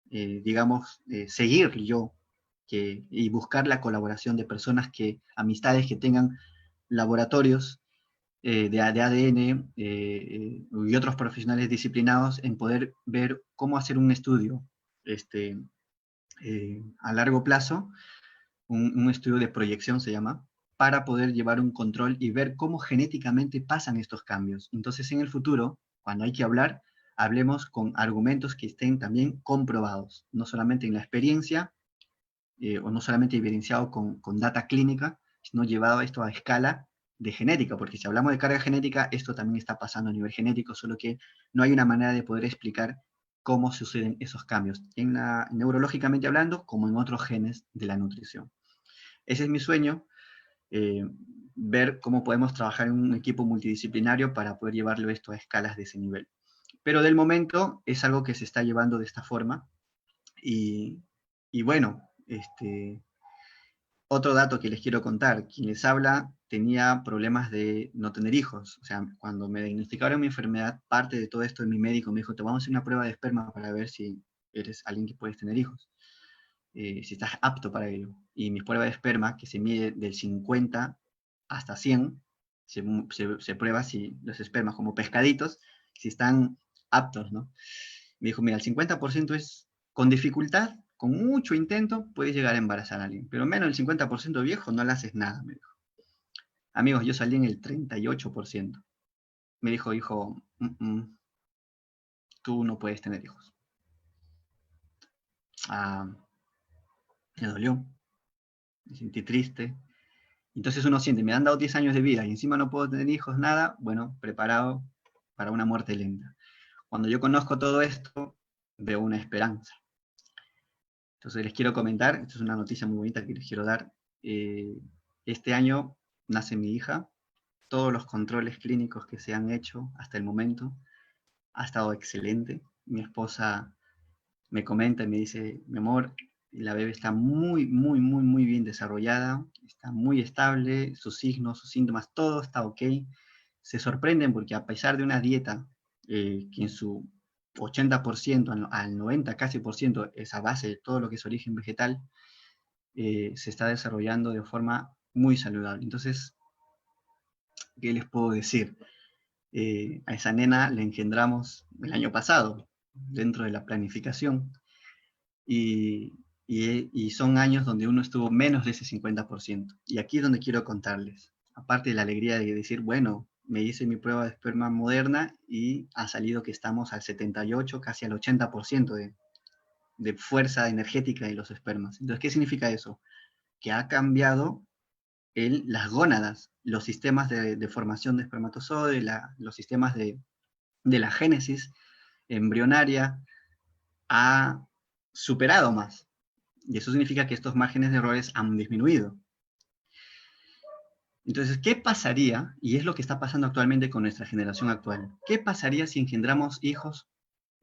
digamos, seguir yo y buscar la colaboración de personas amistades que tengan laboratorios de ADN y otros profesionales disciplinados en poder ver cómo hacer un estudio este, a largo plazo, un estudio de proyección se llama, para poder llevar un control y ver cómo genéticamente pasan estos cambios. Entonces, en el futuro, cuando hay que hablar, hablemos con argumentos que estén también comprobados, no solamente en la experiencia, o no solamente evidenciado con data clínica, sino llevado esto a escala de genética, porque si hablamos de carga genética, esto también está pasando a nivel genético, solo que no hay una manera de poder explicar cómo suceden esos cambios, neurológicamente hablando, como en otros genes de la nutrición. Ese es mi sueño, eh, ver cómo podemos trabajar en un equipo multidisciplinario para poder llevarlo esto a escalas de ese nivel. Pero del momento es algo que se está llevando de esta forma y bueno, otro dato que les quiero contar, quien les habla tenía problemas de no tener hijos, o sea, cuando me diagnosticaron mi enfermedad, parte de todo esto, mi médico me dijo, te vamos a hacer una prueba de esperma para ver si eres alguien que puedes tener hijos, si estás apto para ello. Y mi prueba de esperma, que se mide del 50 hasta 100, se prueba si los espermas como pescaditos, si están aptos, ¿no? Me dijo, mira, el 50% es con dificultad, con mucho intento, puedes llegar a embarazar a alguien, pero menos del 50% viejo no le haces nada, me dijo. Amigos, yo salí en el 38%. Me dijo, hijo, tú no puedes tener hijos. Ah, me dolió, me sentí triste. Entonces uno siente, me han dado 10 años de vida y encima no puedo tener hijos, nada, bueno, preparado para una muerte lenta. Cuando yo conozco todo esto, veo una esperanza. Entonces les quiero comentar, esto es una noticia muy bonita que les quiero dar. Eh, este año nace mi hija, todos los controles clínicos que se han hecho hasta el momento ha estado excelente. Mi esposa me comenta y me dice, mi amor, la bebé está muy, muy, muy, muy bien desarrollada, está muy estable, sus signos, sus síntomas, todo está ok. Se sorprenden porque a pesar de una dieta que en su 80% al 90 casi por ciento es a base de todo lo que es origen vegetal, se está desarrollando de forma muy saludable. Entonces, ¿qué les puedo decir? A esa nena la engendramos el año pasado, dentro de la planificación, y, y son años donde uno estuvo menos de ese 50%. Y aquí es donde quiero contarles, aparte de la alegría de decir, bueno, me hice mi prueba de esperma moderna y ha salido que estamos al 78, casi al 80% de fuerza energética de los espermas. Entonces, ¿qué significa eso? Que ha cambiado las gónadas, los sistemas de formación de espermatozoide, los sistemas de la génesis embrionaria, ha superado más. Y eso significa que estos márgenes de errores han disminuido. Entonces, ¿qué pasaría? Y es lo que está pasando actualmente con nuestra generación actual. ¿Qué pasaría si engendramos hijos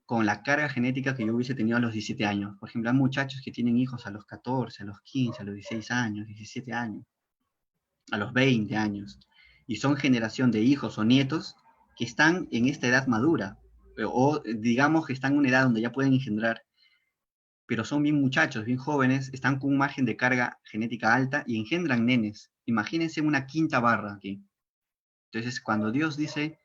con la carga genética que yo hubiese tenido a los 17 años? Por ejemplo, hay muchachos que tienen hijos a los 14, a los 15, a los 16 años, 17 años, a los 20 años. Y son generación de hijos o nietos que están en esta edad madura, o digamos que están en una edad donde ya pueden engendrar, pero son bien muchachos, bien jóvenes, están con un margen de carga genética alta y engendran nenes. Imagínense una quinta barra aquí. Entonces, cuando Dios dice,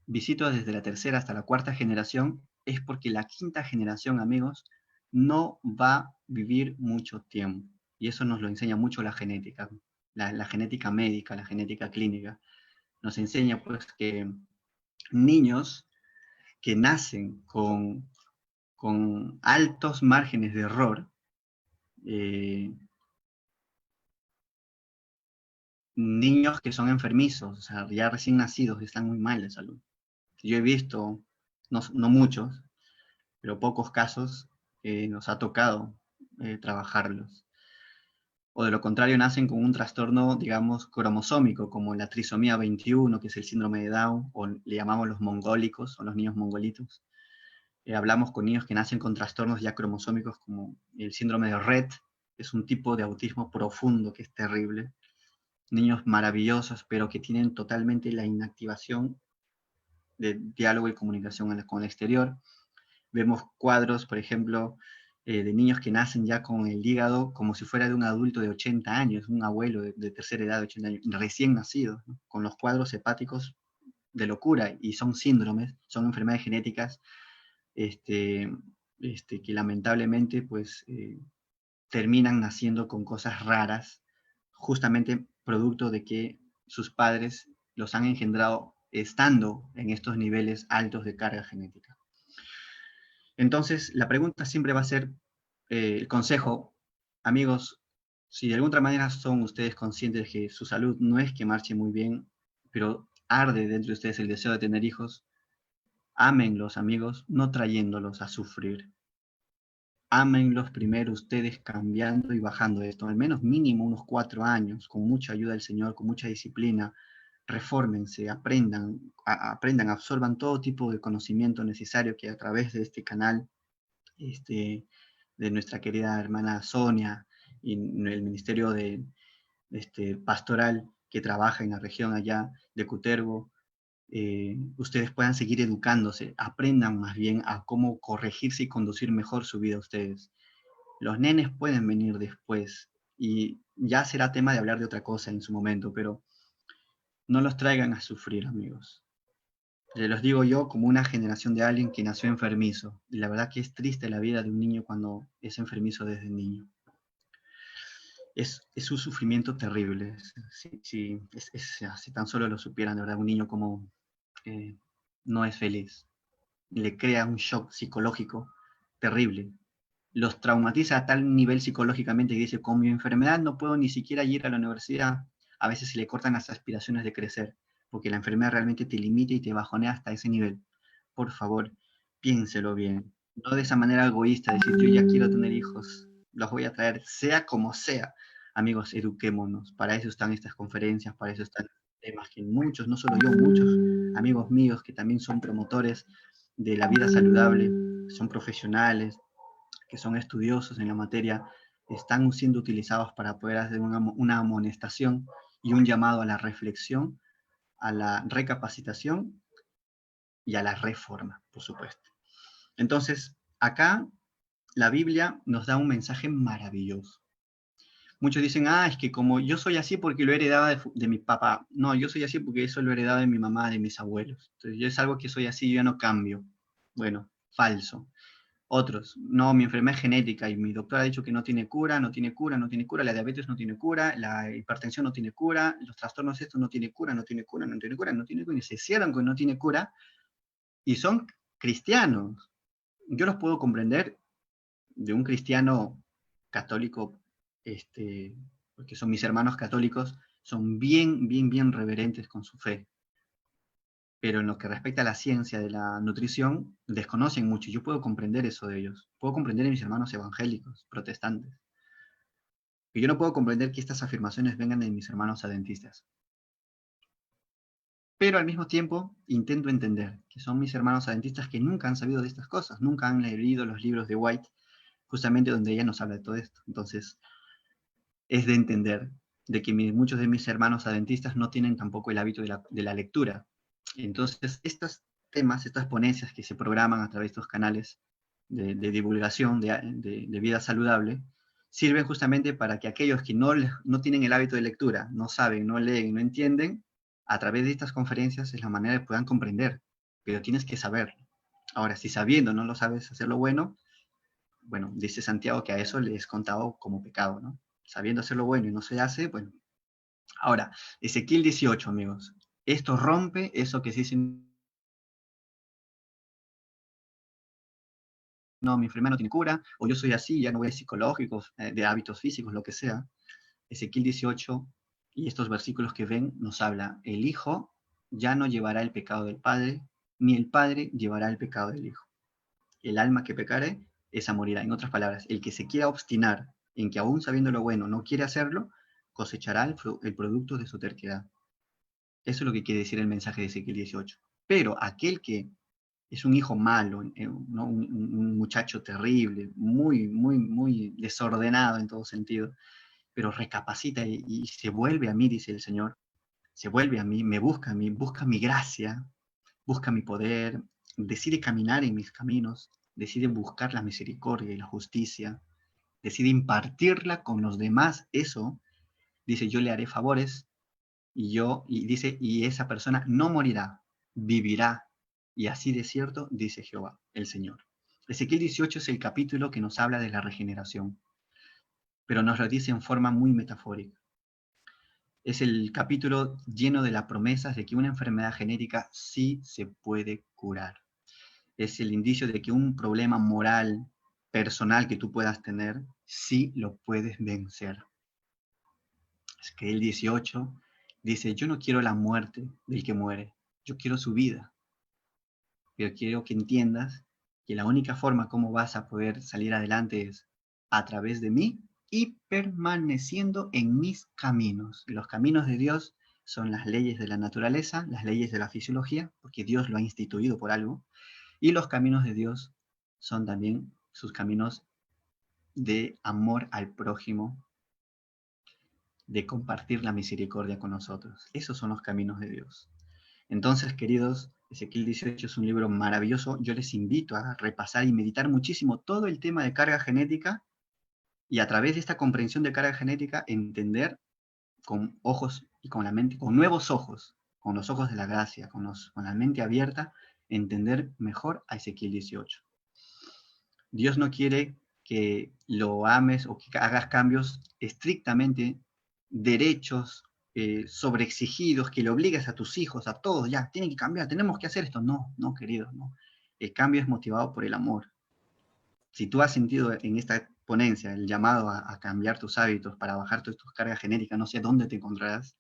visito desde la tercera hasta la cuarta generación, es porque la quinta generación, amigos, no va a vivir mucho tiempo. Y eso nos lo enseña mucho la genética, la genética médica, la genética clínica. Nos enseña pues que niños que nacen con altos márgenes de error, eh, niños que son enfermizos, o sea, ya recién nacidos, están muy mal de salud. Yo he visto, no muchos, pero pocos casos nos ha tocado trabajarlos. o de lo contrario nacen con un trastorno, digamos, cromosómico, como la trisomía 21, que es el síndrome de Down, o le llamamos los mongólicos, o los niños mongolitos. Hablamos con niños que nacen con trastornos ya cromosómicos, como el síndrome de Rett, que es un tipo de autismo profundo que es terrible. Niños maravillosos, pero que tienen totalmente la inactivación de diálogo y comunicación con el exterior. Vemos cuadros, por ejemplo, de niños que nacen ya con el hígado como si fuera de un adulto de 80 años, un abuelo de tercera edad de 80 años, recién nacido, ¿no? Con los cuadros hepáticos de locura, y son síndromes, son enfermedades genéticas que lamentablemente pues terminan naciendo con cosas raras, justamente producto de que sus padres los han engendrado estando en estos niveles altos de carga genética. Entonces, la pregunta siempre va a ser, el consejo, amigos, si de alguna otra manera son ustedes conscientes de que su salud no es que marche muy bien, pero arde dentro de ustedes el deseo de tener hijos, ámenlos, amigos, no trayéndolos a sufrir. Ámenlos primero ustedes cambiando y bajando esto, al menos mínimo unos 4 años, con mucha ayuda del Señor, con mucha disciplina. Refórmense, aprendan, absorban todo tipo de conocimiento necesario que a través de este canal, de nuestra querida hermana Sonia y el ministerio pastoral que trabaja en la región allá de Cutervo, ustedes puedan seguir educándose, aprendan más bien a cómo corregirse y conducir mejor su vida ustedes. Los nenes pueden venir después y ya será tema de hablar de otra cosa en su momento, pero no los traigan a sufrir, amigos. Les los digo yo como una generación de alguien que nació enfermizo. Y la verdad que es triste la vida de un niño cuando es enfermizo desde niño. Es un sufrimiento terrible. Si tan solo lo supieran, de verdad, un niño como no es feliz. Le crea un shock psicológico terrible. Los traumatiza a tal nivel psicológicamente que dice, con mi enfermedad no puedo ni siquiera ir a la universidad. A veces se le cortan las aspiraciones de crecer, porque la enfermedad realmente te limita y te bajonea hasta ese nivel. Por favor, piénselo bien. No de esa manera egoísta, decir, yo ya quiero tener hijos, los voy a traer, sea como sea. Amigos, eduquémonos. Para eso están estas conferencias, para eso están temas que muchos, no solo yo, muchos amigos míos que también son promotores de la vida saludable, son profesionales, que son estudiosos en la materia, están siendo utilizados para poder hacer una amonestación y un llamado a la reflexión, a la recapacitación y a la reforma, por supuesto. Entonces, acá la Biblia nos da un mensaje maravilloso. Muchos dicen, es que como yo soy así porque lo he heredado de mi papá. No, yo soy así porque eso lo he heredado de mi mamá, de mis abuelos. Entonces, yo es algo que soy así, yo ya no cambio. Bueno, falso. Otros, no, mi enfermedad es genética y mi doctor ha dicho que no tiene cura, no tiene cura, no tiene cura, la diabetes no tiene cura, la hipertensión no tiene cura, los trastornos estos no tiene cura, no tiene cura, no tiene cura, no tiene cura, y se cierran con no tiene cura, y son cristianos. Yo los puedo comprender de un cristiano católico, porque son mis hermanos católicos, son bien, bien, bien reverentes con su fe. Pero en lo que respecta a la ciencia de la nutrición, desconocen mucho. Yo puedo comprender eso de ellos. Puedo comprender a mis hermanos evangélicos, protestantes. Pero yo no puedo comprender que estas afirmaciones vengan de mis hermanos adventistas. Pero al mismo tiempo intento entender que son mis hermanos adventistas que nunca han sabido de estas cosas, nunca han leído los libros de White, justamente donde ella nos habla de todo esto. Entonces, es de entender de que muchos de mis hermanos adventistas no tienen tampoco el hábito de la lectura. Entonces, estos temas, estas ponencias que se programan a través de estos canales de divulgación de vida saludable, sirven justamente para que aquellos que no tienen el hábito de lectura, no saben, no leen, no entienden, a través de estas conferencias es la manera de que puedan comprender, pero tienes que saber. Ahora, si sabiendo no lo sabes hacer lo bueno, dice Santiago que a eso le es contado como pecado, ¿no? Sabiendo hacer lo bueno y no se hace, bueno. Ahora, Ezequiel 18, amigos. Esto rompe eso que se dice, no, mi enfermedad no tiene cura, o yo soy así, ya no voy a psicológicos, de hábitos físicos, lo que sea. Ezequiel 18 y estos versículos que ven nos habla, el Hijo ya no llevará el pecado del Padre, ni el Padre llevará el pecado del Hijo. El alma que pecare, esa morirá. En otras palabras, el que se quiera obstinar en que aún sabiendo lo bueno no quiere hacerlo, cosechará el producto de su terquedad. Eso es lo que quiere decir el mensaje de Ezequiel 18. Pero aquel que es un hijo malo, ¿no? un muchacho terrible, muy desordenado en todo sentido, pero recapacita y se vuelve a mí, dice el Señor, se vuelve a mí, me busca a mí, busca mi gracia, busca mi poder, decide caminar en mis caminos, decide buscar la misericordia y la justicia, decide impartirla con los demás, eso, dice, yo le haré favores, y dice, y esa persona no morirá, vivirá, y así de cierto, dice Jehová, el Señor. Ezequiel 18 es el capítulo que nos habla de la regeneración, pero nos lo dice en forma muy metafórica. Es el capítulo lleno de las promesas de que una enfermedad genética sí se puede curar. Es el indicio de que un problema moral, personal que tú puedas tener, sí lo puedes vencer. Es que el 18 dice, yo no quiero la muerte del que muere, yo quiero su vida. Pero quiero que entiendas que la única forma como vas a poder salir adelante es a través de mí y permaneciendo en mis caminos. Y los caminos de Dios son las leyes de la naturaleza, las leyes de la fisiología, porque Dios lo ha instituido por algo, y los caminos de Dios son también sus caminos de amor al prójimo, de compartir la misericordia con nosotros. Esos son los caminos de Dios. Entonces, queridos, Ezequiel 18 es un libro maravilloso. Yo les invito a repasar y meditar muchísimo todo el tema de carga genética y a través de esta comprensión de carga genética entender con ojos y con la mente, con nuevos ojos, con los ojos de la gracia, con la mente abierta, entender mejor a Ezequiel 18. Dios no quiere que lo ames o que hagas cambios estrictamente derechos, sobreexigidos, que le obligues a tus hijos, a todos, ya, tienen que cambiar, tenemos que hacer esto. No, no, querido, no. El cambio es motivado por el amor. Si tú has sentido en esta ponencia el llamado a cambiar tus hábitos para bajar tus cargas genéticas, no sé dónde te encontrarás,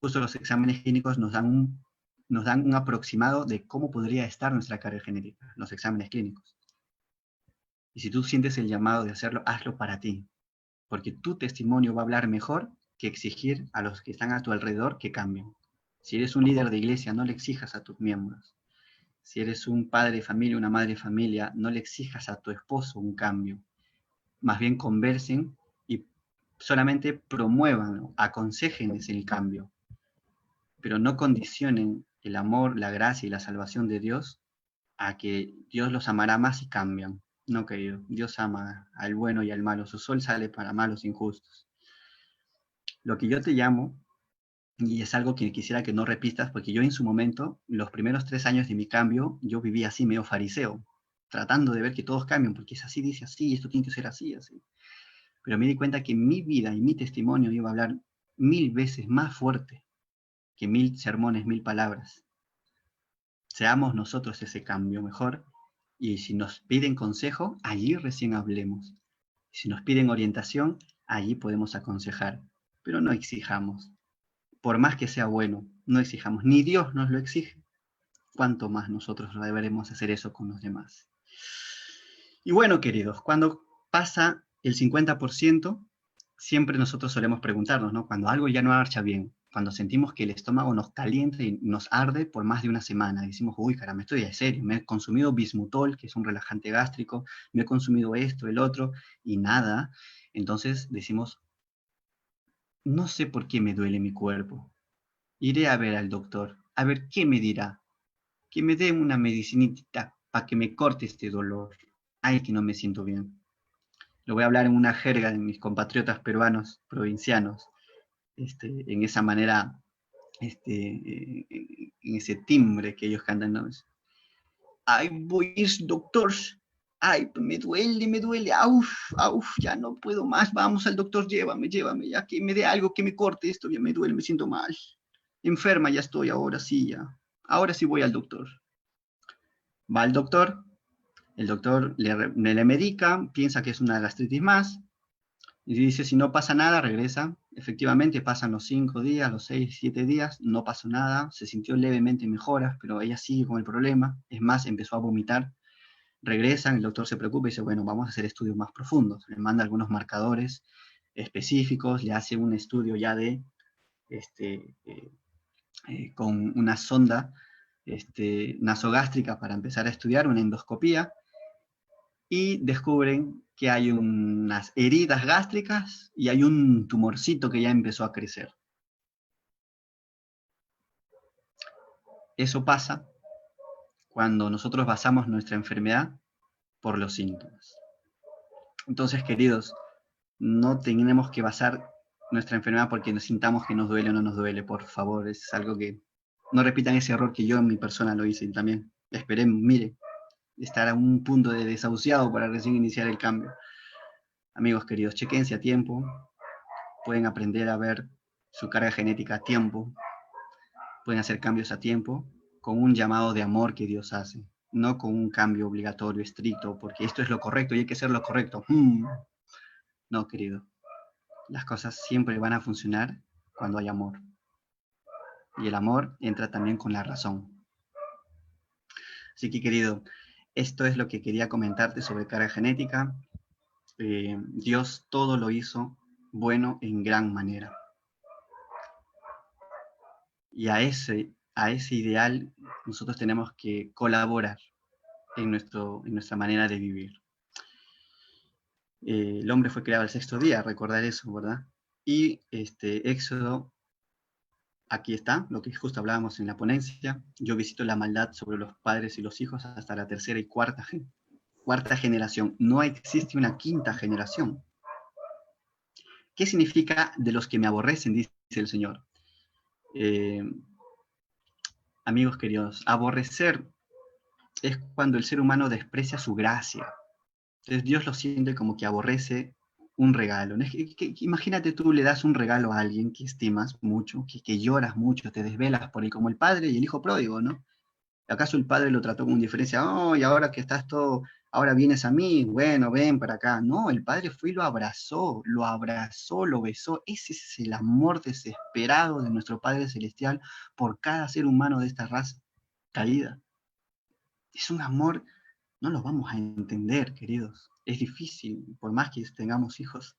justo los exámenes clínicos nos dan un aproximado de cómo podría estar nuestra carga genética, los exámenes clínicos. Y si tú sientes el llamado de hacerlo, hazlo para ti, porque tu testimonio va a hablar mejor que exigir a los que están a tu alrededor que cambien. Si eres un líder de iglesia, no le exijas a tus miembros. Si eres un padre de familia, una madre de familia, no le exijas a tu esposo un cambio. Más bien conversen y solamente promuevan, aconsejen el cambio, pero no condicionen el amor, la gracia y la salvación de Dios a que Dios los amará más si cambian. No, querido, Dios ama al bueno y al malo, su sol sale para malos e injustos. Lo que yo te llamo, y es algo que quisiera que no repitas, porque yo en su momento, los primeros 3 años de mi cambio, yo vivía así, medio fariseo, tratando de ver que todos cambian, porque es así, dice así, esto tiene que ser así, así. Pero me di cuenta que mi vida y mi testimonio iba a hablar 1000 veces más fuerte que 1000 sermones, 1000 palabras. Seamos nosotros ese cambio mejor, y si nos piden consejo, allí recién hablemos. Si nos piden orientación, allí podemos aconsejar, pero no exijamos. Por más que sea bueno, no exijamos. Ni Dios nos lo exige. ¿Cuánto más nosotros deberemos hacer eso con los demás? Y bueno, queridos, cuando pasa el 50%, siempre nosotros solemos preguntarnos, ¿no? Cuando algo ya no marcha bien, cuando sentimos que el estómago nos calienta y nos arde por más de una semana, decimos, uy, caramba, estoy de serio, me he consumido bismutol, que es un relajante gástrico, me he consumido esto, el otro, y nada. Entonces decimos, no sé por qué me duele mi cuerpo. Iré a ver al doctor, a ver qué me dirá. Que me dé una medicinita para que me corte este dolor. Ay, que no me siento bien. Lo voy a hablar en una jerga de mis compatriotas peruanos, provincianos, en esa manera, en ese timbre que ellos cantan, ¿no? Ay, voy, doctor. Ay, me duele, auf, auf, ya no puedo más, vamos al doctor, llévame, ya que me dé algo que me corte esto, ya me duele, me siento mal. Enferma ya estoy, ahora sí voy al doctor. Va al doctor, el doctor le medica, piensa que es una gastritis más, y dice, si no pasa nada, regresa. Efectivamente, pasan los 5 días, los 6, 7 días, no pasó nada, se sintió levemente mejoras, pero ella sigue con el problema. Es más, empezó a vomitar. Regresan, el doctor se preocupa y dice, bueno, vamos a hacer estudios más profundos. Le manda algunos marcadores específicos, le hace un estudio ya de, con una sonda nasogástrica para empezar a estudiar, una endoscopía, y descubren que hay unas heridas gástricas y hay un tumorcito que ya empezó a crecer. Eso pasa cuando nosotros basamos nuestra enfermedad por los síntomas. Entonces, queridos, no tenemos que basar nuestra enfermedad porque nos sintamos que nos duele o no nos duele, por favor. Es algo que no repitan ese error que yo en mi persona lo hice también. Esperemos, mire, estar a un punto de desahuciado para recién iniciar el cambio. Amigos queridos, chequense a tiempo, pueden aprender a ver su carga genética a tiempo, pueden hacer cambios a tiempo, con un llamado de amor que Dios hace, no con un cambio obligatorio, estricto, porque esto es lo correcto y hay que hacer lo correcto. No, querido, las cosas siempre van a funcionar cuando hay amor. Y el amor entra también con la razón. Así que, querido, esto es lo que quería comentarte sobre carga genética. Dios todo lo hizo bueno en gran manera. Y a ese ideal nosotros tenemos que colaborar en nuestra manera de vivir. El hombre fue creado el sexto día, recordar eso, ¿verdad? Y Éxodo, aquí está, lo que justo hablábamos en la ponencia. Yo visito la maldad sobre los padres y los hijos hasta la tercera y cuarta generación. No existe una quinta generación. ¿Qué significa de los que me aborrecen? Dice el Señor. Amigos queridos, aborrecer es cuando el ser humano desprecia su gracia. Entonces Dios lo siente como que aborrece un regalo. Imagínate tú le das un regalo a alguien que estimas mucho, que lloras mucho, te desvelas por él, como el padre y el hijo pródigo, ¿no? ¿Acaso el padre lo trató con indiferencia? Oh, y ahora que estás todo, ahora vienes a mí, bueno, ven para acá. No, el padre fue y lo abrazó, lo besó. Ese es el amor desesperado de nuestro Padre Celestial por cada ser humano de esta raza caída. Es un amor, no lo vamos a entender, queridos. Es difícil, por más que tengamos hijos.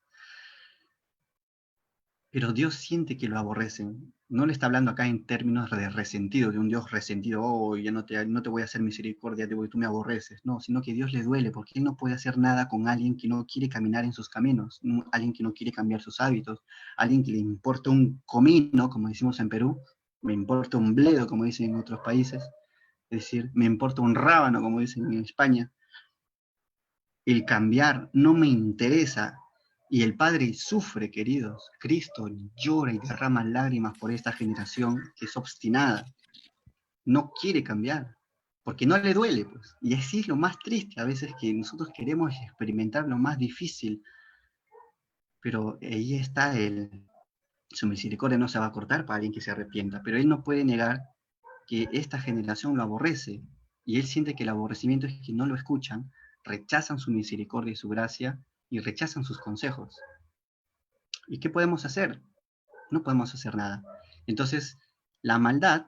Pero Dios siente que lo aborrecen. No le está hablando acá en términos de resentido, de un Dios resentido, oh, ya no te voy a hacer misericordia porque tú me aborreces. No, sino que Dios le duele porque Él no puede hacer nada con alguien que no quiere caminar en sus caminos, alguien que no quiere cambiar sus hábitos, alguien que le importa un comino, como decimos en Perú, me importa un bledo, como dicen en otros países, es decir, me importa un rábano, como dicen en España. El cambiar no me interesa. Y el Padre sufre, queridos. Cristo llora y derrama lágrimas por esta generación que es obstinada. No quiere cambiar, porque no le duele, pues. Y así es lo más triste a veces, que nosotros queremos experimentar lo más difícil, pero ahí está Él. Su misericordia no se va a cortar para alguien que se arrepienta, pero Él no puede negar que esta generación lo aborrece, y Él siente que el aborrecimiento es que no lo escuchan, rechazan su misericordia y su gracia, y rechazan sus consejos. ¿Y qué podemos hacer? No podemos hacer nada. Entonces, la maldad,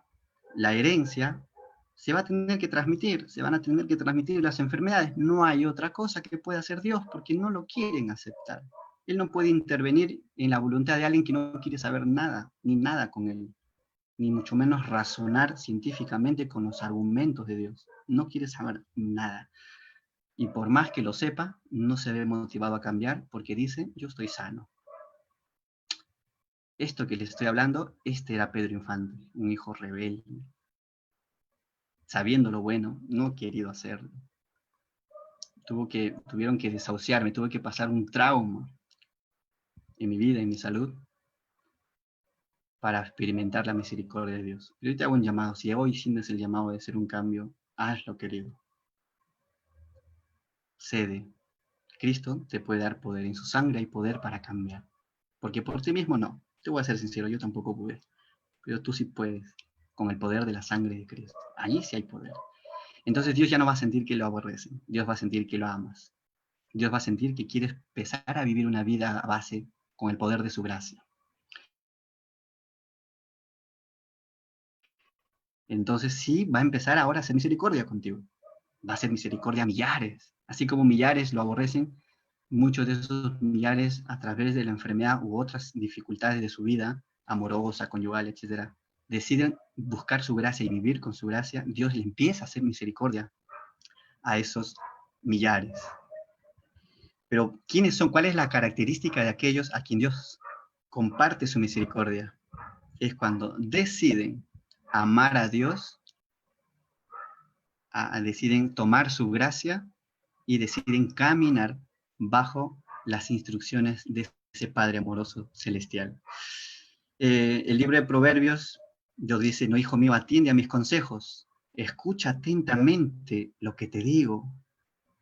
la herencia, se va a tener que transmitir, se van a tener que transmitir las enfermedades. No hay otra cosa que pueda hacer Dios porque no lo quieren aceptar. Él no puede intervenir en la voluntad de alguien que no quiere saber nada, ni nada con él, ni mucho menos razonar científicamente con los argumentos de Dios. No quiere saber nada. Y por más que lo sepa, no se ve motivado a cambiar porque dice, yo estoy sano. Esto que les estoy hablando, este era Pedro Infante, un hijo rebelde, sabiendo lo bueno, no querido hacerlo. Tuvieron que desahuciarme, tuve que pasar un trauma en mi vida, en mi salud, para experimentar la misericordia de Dios. Yo te hago un llamado, si hoy sientes el llamado de hacer un cambio, hazlo, querido. Cede. Cristo te puede dar poder, en su sangre hay poder para cambiar. Porque por ti mismo no. Te voy a ser sincero, yo tampoco pude. Pero tú sí puedes, con el poder de la sangre de Cristo. Allí sí hay poder. Entonces Dios ya no va a sentir que lo aborrecen, Dios va a sentir que lo amas. Dios va a sentir que quieres empezar a vivir una vida a base con el poder de su gracia. Entonces sí, va a empezar ahora a hacer misericordia contigo. va a hacer misericordia a millares. Así como millares lo aborrecen, muchos de esos millares, a través de la enfermedad u otras dificultades de su vida, amorosa, conyugal, etcétera, deciden buscar su gracia y vivir con su gracia. Dios le empieza a hacer misericordia a esos millares. Pero, ¿quiénes son? ¿Cuál es la característica de aquellos a quien Dios comparte su misericordia? Es cuando deciden amar a Dios, deciden tomar su gracia y deciden caminar bajo las instrucciones de ese Padre amoroso celestial. El libro de Proverbios, Dios dice: no, hijo mío, atiende a mis consejos, escucha atentamente lo que te digo,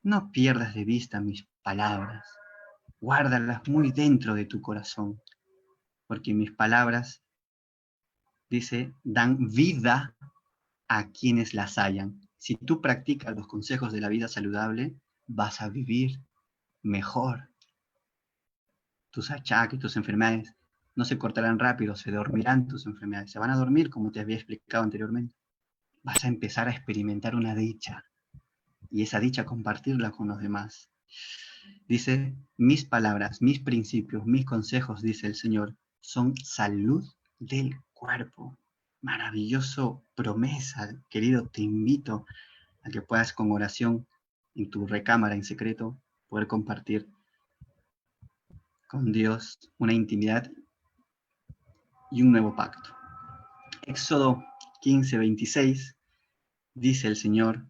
no pierdas de vista mis palabras, guárdalas muy dentro de tu corazón, porque mis palabras, dice, dan vida a quienes las hallan. Si tú practicas los consejos de la vida saludable, vas a vivir mejor. Tus achaques, tus enfermedades no se cortarán rápido, se dormirán tus enfermedades, se van a dormir, como te había explicado anteriormente. Vas a empezar a experimentar una dicha, y esa dicha compartirla con los demás. Dice: mis palabras, mis principios, mis consejos, dice el Señor, son salud del cuerpo. Maravilloso promesa, querido. Te invito a que puedas, con oración en tu recámara en secreto, poder compartir con Dios una intimidad y un nuevo pacto. Éxodo 15:26 dice el Señor: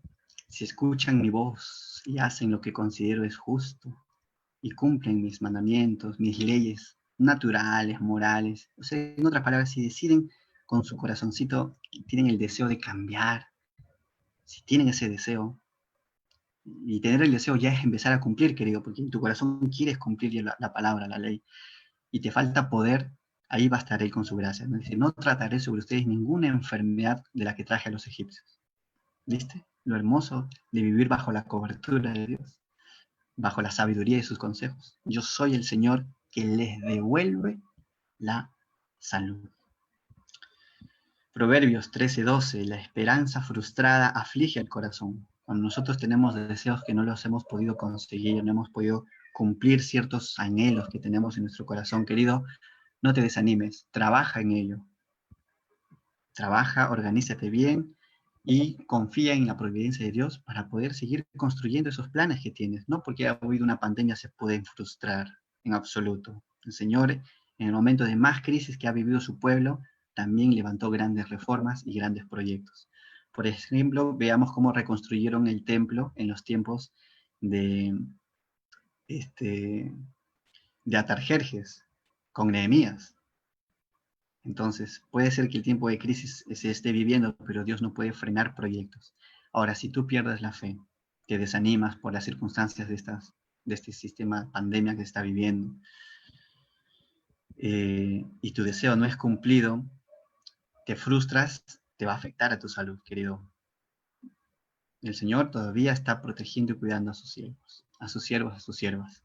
si escuchan mi voz y hacen lo que considero es justo, y cumplen mis mandamientos, mis leyes naturales, morales, o sea, en otras palabras, si deciden con su corazoncito, tienen el deseo de cambiar, si tienen ese deseo, y tener el deseo ya es empezar a cumplir, querido, porque en tu corazón quieres cumplir la palabra, la ley, y te falta poder, ahí va a estar Él con su gracia. ¿No? Dice: no trataré sobre ustedes ninguna enfermedad de la que traje a los egipcios. ¿Viste? Lo hermoso de vivir bajo la cobertura de Dios, bajo la sabiduría de sus consejos. Yo soy el Señor que les devuelve la salud. Proverbios 13:12, la esperanza frustrada aflige el corazón. Cuando nosotros tenemos deseos que no los hemos podido conseguir, no hemos podido cumplir ciertos anhelos que tenemos en nuestro corazón, querido, no te desanimes, trabaja en ello. Trabaja, organízate bien y confía en la providencia de Dios para poder seguir construyendo esos planes que tienes. No porque ha habido una pandemia se pueden frustrar en absoluto. El Señor, en el momento de más crisis que ha vivido su pueblo, también levantó grandes reformas y grandes proyectos. Por ejemplo, veamos cómo reconstruyeron el templo en los tiempos de, de Atarjerjes, con Nehemías. Entonces, puede ser que el tiempo de crisis se esté viviendo, pero Dios no puede frenar proyectos. Ahora, si tú pierdes la fe, te desanimas por las circunstancias de este sistema pandemia que se está viviendo, y tu deseo no es cumplido, te frustras, te va a afectar a tu salud, querido. El Señor todavía está protegiendo y cuidando a sus siervos, a sus siervos, a sus siervas.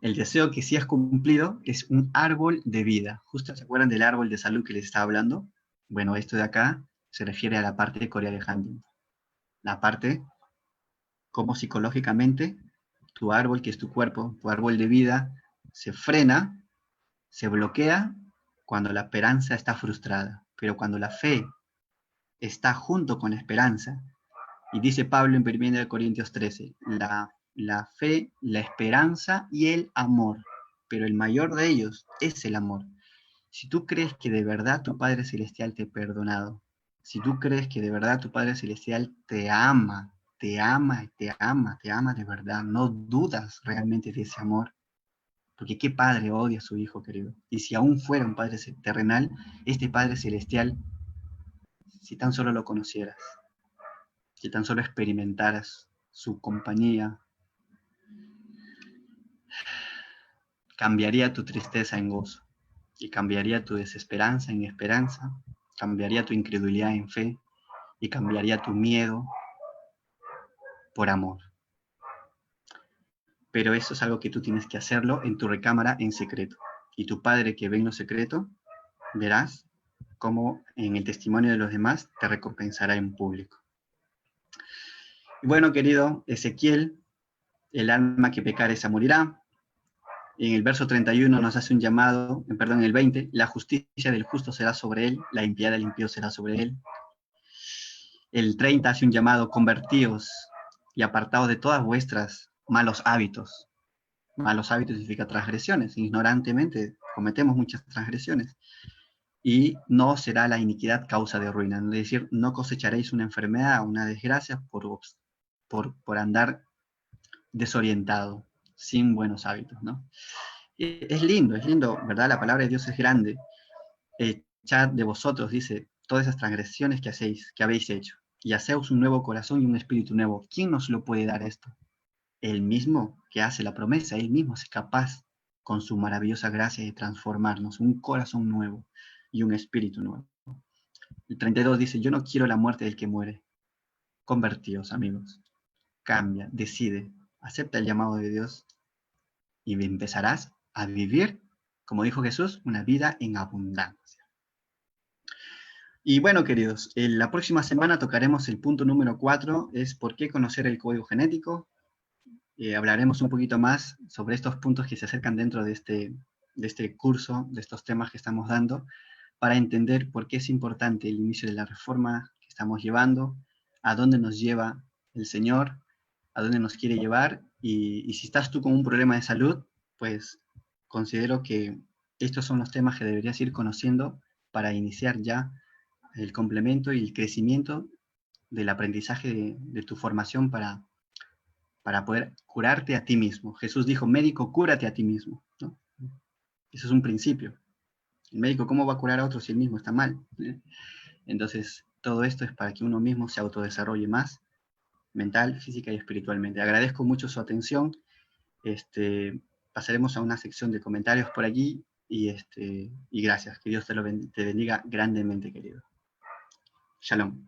El deseo que sí has cumplido es un árbol de vida. ¿Justo se acuerdan del árbol de salud que les estaba hablando? Bueno, esto de acá se refiere a la parte de Corea de Huntington. La parte como psicológicamente tu árbol, que es tu cuerpo, tu árbol de vida, se frena, se bloquea cuando la esperanza está frustrada. Pero cuando la fe está junto con la esperanza, y dice Pablo en 1 Corintios 13, la fe, la esperanza y el amor, pero el mayor de ellos es el amor. Si tú crees que de verdad tu Padre Celestial te ha perdonado, si tú crees que de verdad tu Padre Celestial te ama, te ama, te ama, te ama de verdad, no dudas realmente de ese amor, porque ¿qué padre odia a su hijo, querido? Y si aún fuera un Padre terrenal, este Padre Celestial, si tan solo lo conocieras, si tan solo experimentaras su compañía, cambiaría tu tristeza en gozo, y cambiaría tu desesperanza en esperanza, cambiaría tu incredulidad en fe, y cambiaría tu miedo por amor. Pero eso es algo que tú tienes que hacerlo en tu recámara en secreto. Y tu Padre que ve en lo secreto, verás cómo en el testimonio de los demás te recompensará en público. Bueno, querido Ezequiel, el alma que pecare esa morirá. En el verso 31 nos hace un llamado, perdón, en el 20, la justicia del justo será sobre él, la impiedad del impío será sobre él. El 30 hace un llamado, convertíos y apartaos de todas vuestras malos hábitos. Malos hábitos significa transgresiones. Ignorantemente cometemos muchas transgresiones. Y no será la iniquidad causa de ruina. Es decir, no cosecharéis una enfermedad, una desgracia por andar desorientado, sin buenos hábitos, ¿no? Es lindo, ¿verdad? La palabra de Dios es grande. Echad de vosotros, dice, todas esas transgresiones que hacéis, que habéis hecho, y haceos un nuevo corazón y un espíritu nuevo. ¿Quién nos lo puede dar esto? Él mismo que hace la promesa, él mismo es capaz, con su maravillosa gracia, de transformarnos, un corazón nuevo y un espíritu nuevo. El 32 dice, yo no quiero la muerte del que muere. Convertíos, amigos. Cambia, decide, acepta el llamado de Dios y empezarás a vivir, como dijo Jesús, una vida en abundancia. Y bueno, queridos, la próxima semana tocaremos el punto número 4, es por qué conocer el código genético. Hablaremos un poquito más sobre estos puntos que se acercan dentro de este curso, de estos temas que estamos dando, para entender por qué es importante el inicio de la reforma que estamos llevando, a dónde nos lleva el Señor, a dónde nos quiere llevar, y si estás tú con un problema de salud, pues considero que estos son los temas que deberías ir conociendo para iniciar ya el complemento y el crecimiento del aprendizaje de tu formación para poder curarte a ti mismo. Jesús dijo, médico, cúrate a ti mismo, ¿no? Eso es un principio. El médico, ¿cómo va a curar a otro si él mismo está mal? Entonces, todo esto es para que uno mismo se autodesarrolle más, mental, física y espiritualmente. Agradezco mucho su atención. Pasaremos a una sección de comentarios por allí y gracias. Que Dios te bendiga grandemente, querido. Shalom.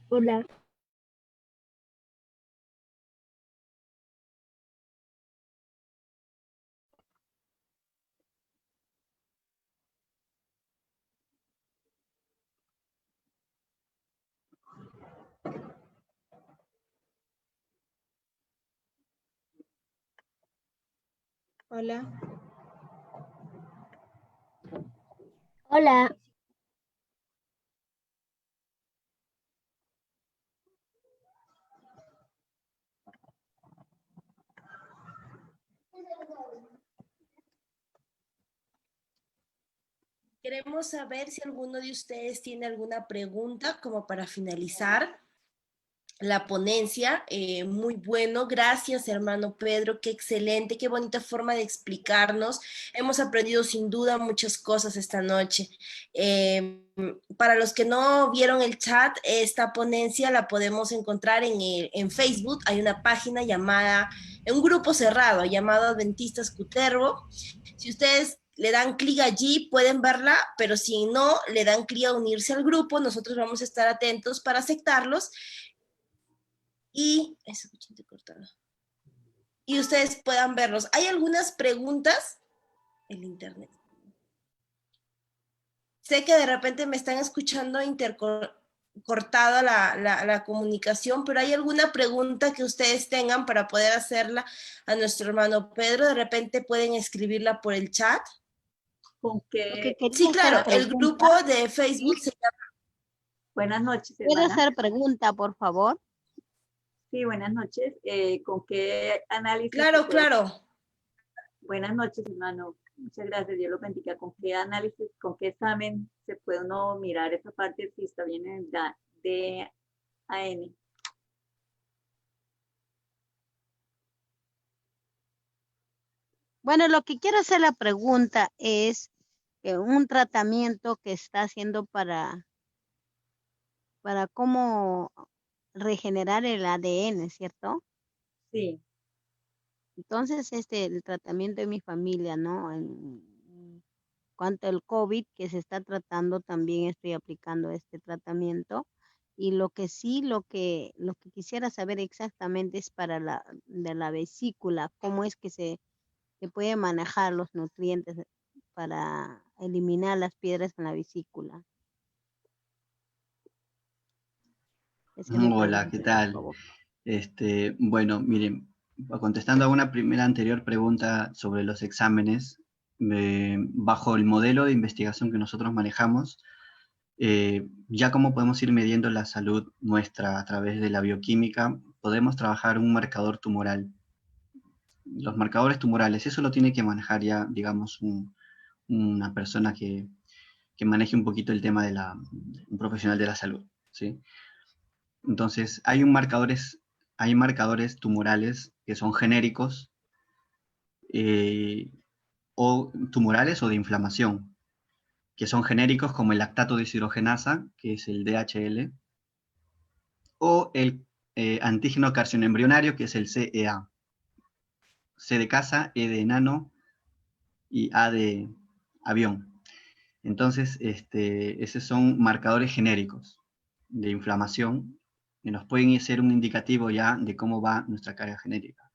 Hola. Hola. Hola. Queremos saber si alguno de ustedes tiene alguna pregunta como para finalizar la ponencia. Muy bueno, gracias hermano Pedro, qué excelente, qué bonita forma de explicarnos. Hemos aprendido sin duda muchas cosas esta noche. Para los que no vieron el chat, esta ponencia la podemos encontrar en Facebook. Hay una página llamada, un grupo cerrado llamado Adventistas Cutervo. Si ustedes le dan clic allí, pueden verla, pero si no, le dan clic a unirse al grupo, nosotros vamos a estar atentos para aceptarlos y ustedes puedan verlos. ¿Hay algunas preguntas? El internet. Sé que de repente me están escuchando cortada la comunicación, pero ¿hay alguna pregunta que ustedes tengan para poder hacerla a nuestro hermano Pedro? De repente pueden escribirla por el chat. ¿Con qué? Sí, claro, el grupo de Facebook se llama... Buenas noches, ¿Puedo hermana. hacer pregunta, por favor? Sí, buenas noches. ¿Con qué análisis? Claro, claro. Buenas noches, hermano. Muchas gracias. Dios lo bendiga. ¿Con qué análisis, con qué examen se puede uno mirar esa parte si está bien en el DAN? Bueno, lo que quiero hacer la pregunta es un tratamiento que está haciendo para para cómo regenerar el ADN, ¿cierto? Sí. Entonces, el tratamiento de mi familia, ¿no? En cuanto al COVID, que se está tratando, también estoy aplicando este tratamiento. Y lo que sí, lo que quisiera saber exactamente es para de la vesícula, cómo es que se puede manejar los nutrientes para eliminar las piedras en la vesícula. Esa es mi Hola, ¿qué pregunta, por tal? favor. Bueno, miren, contestando a una primera anterior pregunta sobre los exámenes, bajo el modelo de investigación que nosotros manejamos, ya como podemos ir midiendo la salud nuestra a través de la bioquímica, podemos trabajar un marcador tumoral. Los marcadores tumorales, eso lo tiene que manejar ya, digamos, una persona que maneje un poquito el tema de un profesional de la salud, ¿sí? Entonces, hay marcadores tumorales que son genéricos, eh, o tumorales o de inflamación, que son genéricos como el lactato deshidrogenasa, que es el DHL, o el antígeno carcinoembrionario, que es el CEA. C de casa, E de enano y A de avión. Entonces, esos son marcadores genéricos de inflamación que nos pueden ser un indicativo ya de cómo va nuestra carga genética.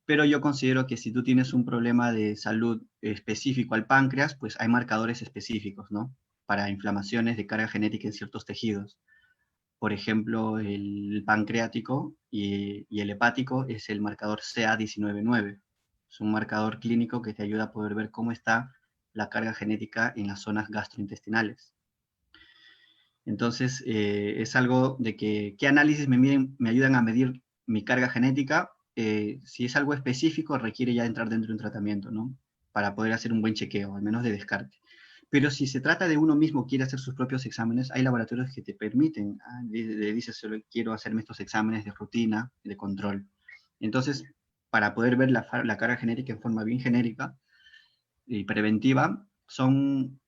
Pero yo considero que si tú tienes un problema de salud específico al páncreas, pues hay marcadores específicos, ¿no? Para inflamaciones de carga genética en ciertos tejidos. Por ejemplo, el pancreático y el hepático es el marcador CA199. Es un marcador clínico que te ayuda a poder ver cómo está la carga genética en las zonas gastrointestinales. Entonces, es algo de qué análisis me ayudan a medir mi carga genética. Si es algo específico, requiere ya entrar dentro de un tratamiento, ¿no? Para poder hacer un buen chequeo, al menos de descarte. Pero si se trata de uno mismo, quiere hacer sus propios exámenes, hay laboratorios que te permiten, le dices, solo quiero hacerme estos exámenes de rutina, de control. Entonces, para poder ver la carga genética en forma bien genérica y preventiva, son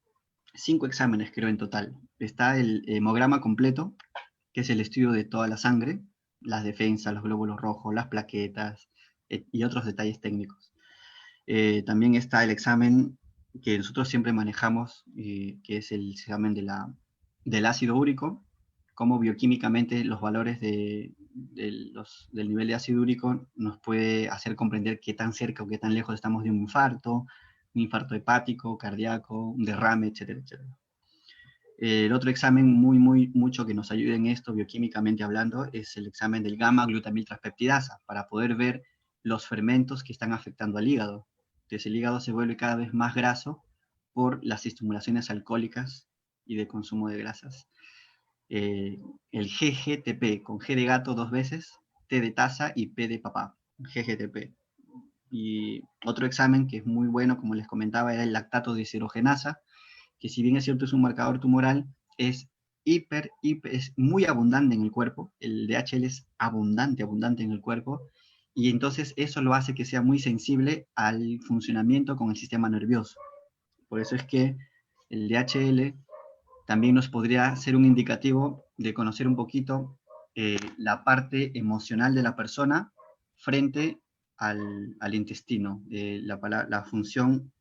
5 exámenes, creo, en total. Está el hemograma completo, que es el estudio de toda la sangre, las defensas, los glóbulos rojos, las plaquetas y otros detalles técnicos. También está el examen que nosotros siempre manejamos, que es el examen del ácido úrico, cómo bioquímicamente los valores del nivel de ácido úrico nos puede hacer comprender qué tan cerca o qué tan lejos estamos de un infarto hepático, cardíaco, un derrame, etcétera, etcétera. El otro examen mucho que nos ayuda en esto, bioquímicamente hablando, es el examen del gamma-glutamiltraspeptidasa, para poder ver los fermentos que están afectando al hígado. Entonces el hígado se vuelve cada vez más graso por las estimulaciones alcohólicas y de consumo de grasas. El GGTP, con G de gato 2 veces, T de taza y P de papá, GGTP. Y otro examen que es muy bueno, como les comentaba, era el lactato deshidrogenasa, que si bien es cierto es un marcador tumoral, es es muy abundante en el cuerpo, el DHL es abundante en el cuerpo, y entonces eso lo hace que sea muy sensible al funcionamiento con el sistema nervioso. Por eso es que el DHL también nos podría ser un indicativo de conocer un poquito la parte emocional de la persona frente al intestino, la función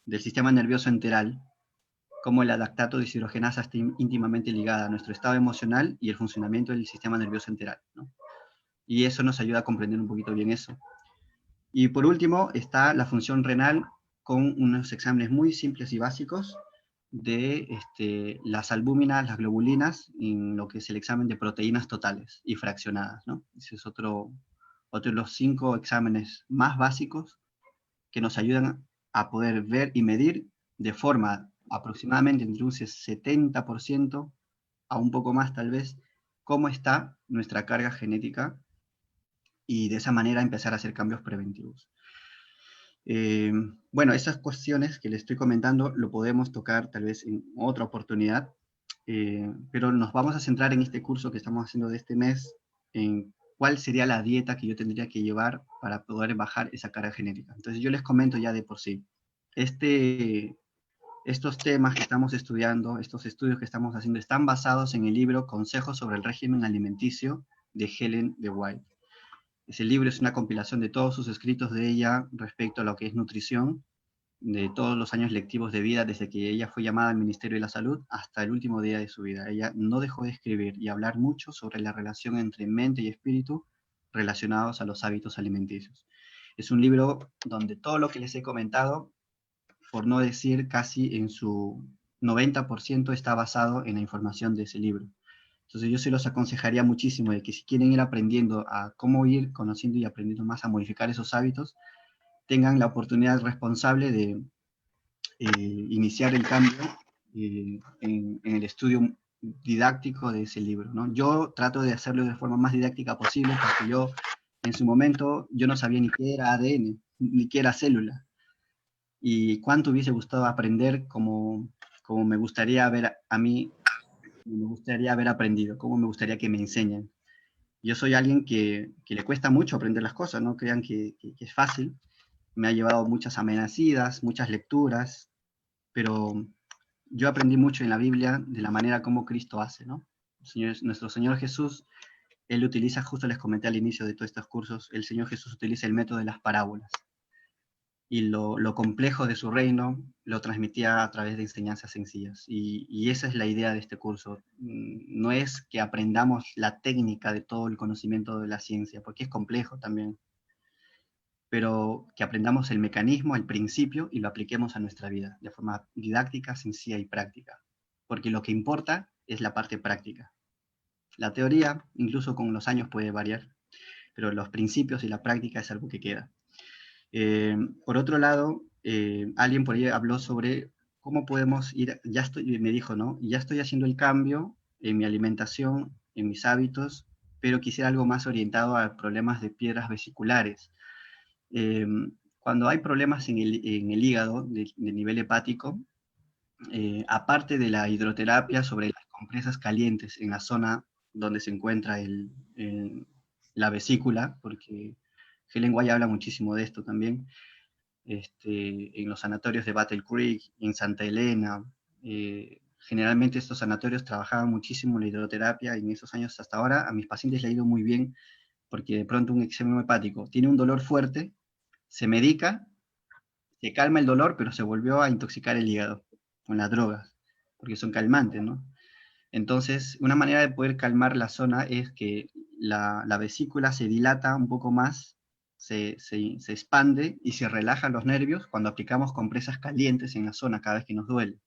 del sistema nervioso enteral, como la lactato deshidrogenasa está íntimamente ligada a nuestro estado emocional y el funcionamiento del sistema nervioso enteral, ¿no? Y eso nos ayuda a comprender un poquito bien eso. Y por último está la función renal, con unos exámenes muy simples y básicos de las albúminas, las globulinas, en lo que es el examen de proteínas totales y fraccionadas, ¿no? Ese es otro de los 5 exámenes más básicos que nos ayudan a poder ver y medir de forma aproximadamente entre un 70% a un poco más tal vez, cómo está nuestra carga genética, y de esa manera empezar a hacer cambios preventivos. Bueno, esas cuestiones que les estoy comentando lo podemos tocar tal vez en otra oportunidad, pero nos vamos a centrar en este curso que estamos haciendo de este mes, en cuál sería la dieta que yo tendría que llevar para poder bajar esa carga genética. Entonces yo les comento ya de por sí. Este estos temas que estamos estudiando, estos estudios que estamos haciendo, están basados en el libro Consejos sobre el régimen alimenticio de Ellen G. White. Ese libro es una compilación de todos sus escritos de ella respecto a lo que es nutrición, de todos los años lectivos de vida, desde que ella fue llamada al Ministerio de la Salud hasta el último día de su vida. Ella no dejó de escribir y hablar mucho sobre la relación entre mente y espíritu relacionados a los hábitos alimenticios. Es un libro donde todo lo que les he comentado, por no decir casi en su 90%, está basado en la información de ese libro. Entonces yo se los aconsejaría muchísimo de que si quieren ir aprendiendo a cómo ir conociendo y aprendiendo más a modificar esos hábitos, tengan la oportunidad responsable de iniciar el cambio en el estudio didáctico de ese libro, ¿no? Yo trato de hacerlo de forma más didáctica posible porque yo, en su momento, yo no sabía ni qué era ADN, ni qué era célula, y cuánto hubiese gustado aprender como me gustaría haber a mí, me gustaría haber aprendido, como me gustaría que me enseñen. Yo soy alguien que le cuesta mucho aprender las cosas, no crean que es fácil. Me ha llevado muchas amenacidas, muchas lecturas, pero yo aprendí mucho en la Biblia de la manera como Cristo hace, ¿no? Nuestro Señor Jesús, Él utiliza, justo les comenté al inicio de todos estos cursos, el Señor Jesús utiliza el método de las parábolas. Y lo complejo de su reino lo transmitía a través de enseñanzas sencillas. Y esa es la idea de este curso. No es que aprendamos la técnica de todo el conocimiento de la ciencia, porque es complejo también, pero que aprendamos el mecanismo, el principio, y lo apliquemos a nuestra vida, de forma didáctica, sencilla y práctica. Porque lo que importa es la parte práctica. La teoría, incluso con los años, puede variar, pero los principios y la práctica es algo que queda. Por otro lado, alguien por ahí habló sobre cómo podemos ir, me dijo, ¿no? Ya estoy haciendo el cambio en mi alimentación, en mis hábitos, pero quisiera algo más orientado a problemas de piedras vesiculares. Cuando hay problemas en el hígado de nivel hepático, aparte de la hidroterapia sobre las compresas calientes en la zona donde se encuentra la vesícula, porque Ellen White habla muchísimo de esto también, en los sanatorios de Battle Creek, en Santa Elena, generalmente estos sanatorios trabajaban muchísimo la hidroterapia, y en esos años hasta ahora a mis pacientes les ha ido muy bien, porque de pronto un eczema hepático tiene un dolor fuerte, se medica, se calma el dolor, pero se volvió a intoxicar el hígado con las drogas, porque son calmantes, ¿no? Entonces, una manera de poder calmar la zona es que la vesícula se dilata un poco más, se expande y se relajan los nervios cuando aplicamos compresas calientes en la zona cada vez que nos duele.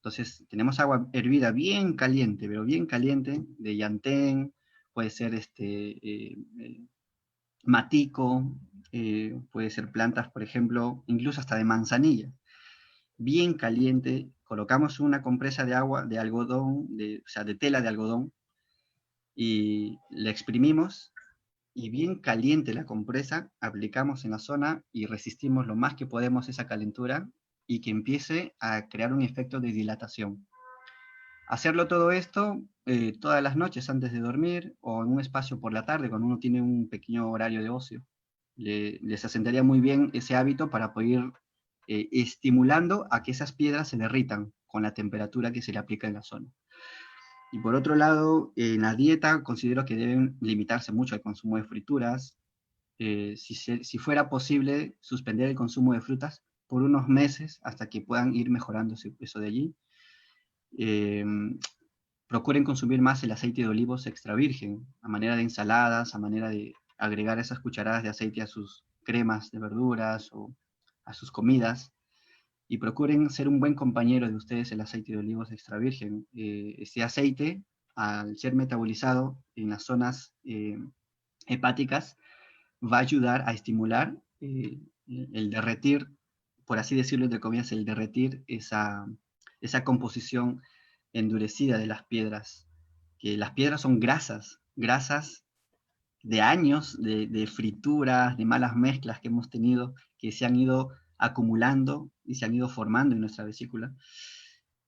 Entonces, tenemos agua hervida bien caliente, pero bien caliente, de llantén, puede ser matico, puede ser plantas, por ejemplo, incluso hasta de manzanilla, bien caliente, colocamos una compresa de agua de algodón, o sea, de tela de algodón, y la exprimimos, y bien caliente la compresa, aplicamos en la zona y resistimos lo más que podemos esa calentura, y que empiece a crear un efecto de dilatación. Hacerlo todo esto todas las noches antes de dormir, o en un espacio por la tarde, cuando uno tiene un pequeño horario de ocio. Les asentaría muy bien ese hábito para poder ir estimulando a que esas piedras se derritan con la temperatura que se le aplica en la zona. Y por otro lado, en la dieta considero que deben limitarse mucho al consumo de frituras. Si fuera posible, suspender el consumo de frutas por unos meses hasta que puedan ir mejorando ese peso de allí. Procuren consumir más el aceite de olivos extra virgen, a manera de ensaladas, a manera de agregar esas cucharadas de aceite a sus cremas de verduras o a sus comidas, y procuren ser un buen compañero de ustedes el aceite de olivos extra virgen. Este aceite, al ser metabolizado en las zonas hepáticas, va a ayudar a estimular el derretir, por así decirlo, entre comillas, el derretir esa composición endurecida de las piedras, que las piedras son grasas de años de frituras, de malas mezclas que hemos tenido, que se han ido acumulando y se han ido formando en nuestra vesícula,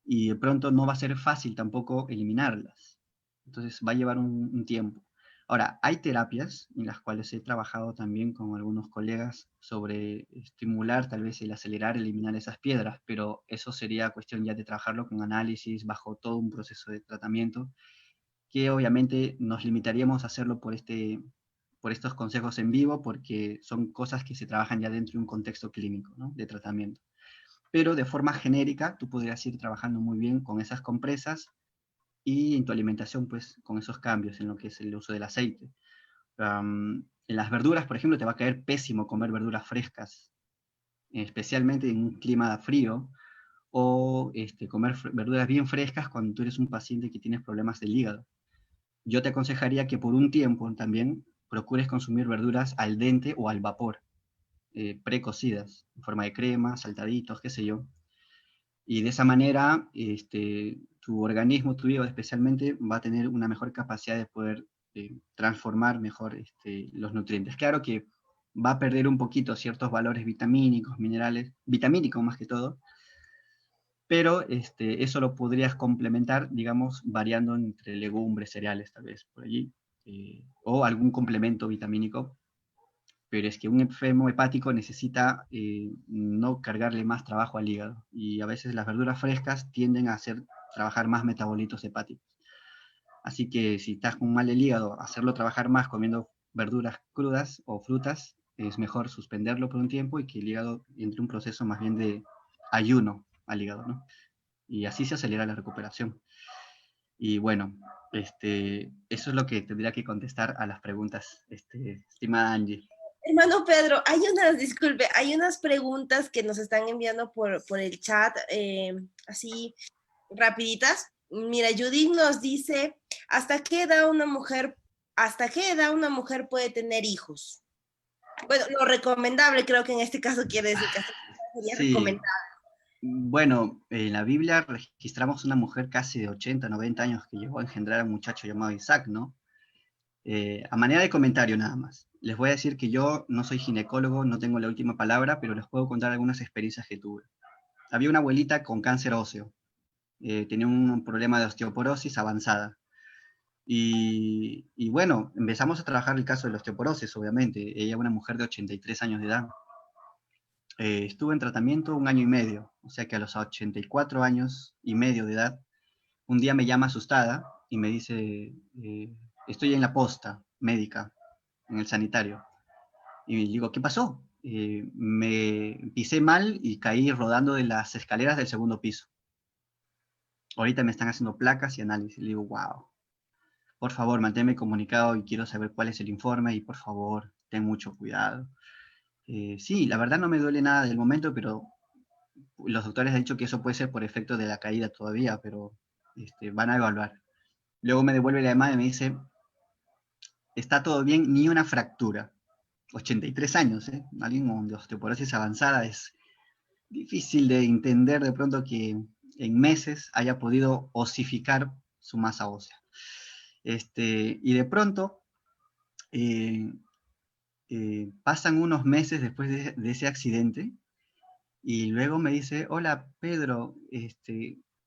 y de pronto no va a ser fácil tampoco eliminarlas. Entonces va a llevar un tiempo. Ahora, hay terapias en las cuales he trabajado también con algunos colegas sobre estimular, tal vez el acelerar, eliminar esas piedras, pero eso sería cuestión ya de trabajarlo con análisis, bajo todo un proceso de tratamiento, que obviamente nos limitaríamos a hacerlo por estos consejos en vivo, porque son cosas que se trabajan ya dentro de un contexto clínico, ¿no? De tratamiento. Pero de forma genérica, tú podrías ir trabajando muy bien con esas compresas y en tu alimentación, pues, con esos cambios en lo que es el uso del aceite. En las verduras, por ejemplo, te va a caer pésimo comer verduras frescas, especialmente en un clima frío, o comer verduras bien frescas cuando tú eres un paciente que tienes problemas del hígado. Yo te aconsejaría que por un tiempo también procures consumir verduras al dente o al vapor, precocidas, en forma de crema, saltaditos, qué sé yo. Y de esa manera, tu organismo, tu hígado especialmente, va a tener una mejor capacidad de poder transformar mejor los nutrientes. Claro que va a perder un poquito ciertos valores vitamínicos, minerales, vitamínicos más que todo, pero eso lo podrías complementar, digamos, variando entre legumbres, cereales, tal vez, por allí, o algún complemento vitamínico, pero es que un enfermo hepático necesita no cargarle más trabajo al hígado, y a veces las verduras frescas tienden a hacer trabajar más metabolitos hepáticos. Así que si estás con mal el hígado, hacerlo trabajar más comiendo verduras crudas o frutas, es mejor suspenderlo por un tiempo y que el hígado entre en un proceso más bien de ayuno al hígado, ¿no? Y así se acelera la recuperación. Y bueno, eso es lo que tendría que contestar a las preguntas, estimada Angie. Hermano Pedro, disculpe, hay unas preguntas que nos están enviando por el chat, así rapiditas. Mira, Judith nos dice, hasta qué edad una mujer puede tener hijos? Bueno, lo recomendable creo que en este caso quiere decir que hasta qué edad sería Sí, recomendable. bueno, en la Biblia registramos una mujer casi de 80, 90 años que llegó a engendrar a un muchacho llamado Isaac, ¿no? A manera de comentario nada más, les voy a decir que yo no soy ginecólogo, no tengo la última palabra, pero les puedo contar algunas experiencias que tuve. Había una abuelita con cáncer óseo, tenía un problema de osteoporosis avanzada. Y bueno, empezamos a trabajar el caso de la osteoporosis, obviamente. Ella es una mujer de 83 años de edad. Estuve en tratamiento 1 año y medio, o sea que a los 84 años y medio de edad, un día me llama asustada y me dice, estoy en la posta médica, en el sanitario. Y le digo, ¿qué pasó? Me pisé mal y caí rodando de las escaleras del segundo piso. Ahorita me están haciendo placas y análisis. Le digo, wow, por favor, manténme comunicado y quiero saber cuál es el informe y por favor, ten mucho cuidado. Sí, la verdad no me duele nada del momento, pero los doctores han dicho que eso puede ser por efecto de la caída todavía, pero van a evaluar. Luego me devuelve la llamada y me dice, está todo bien, ni una fractura. 83 años, ¿eh? Alguien con osteoporosis avanzada es difícil de entender de pronto que en meses haya podido osificar su masa ósea. Y de pronto pasan unos meses después de ese accidente y luego me dice, hola Pedro,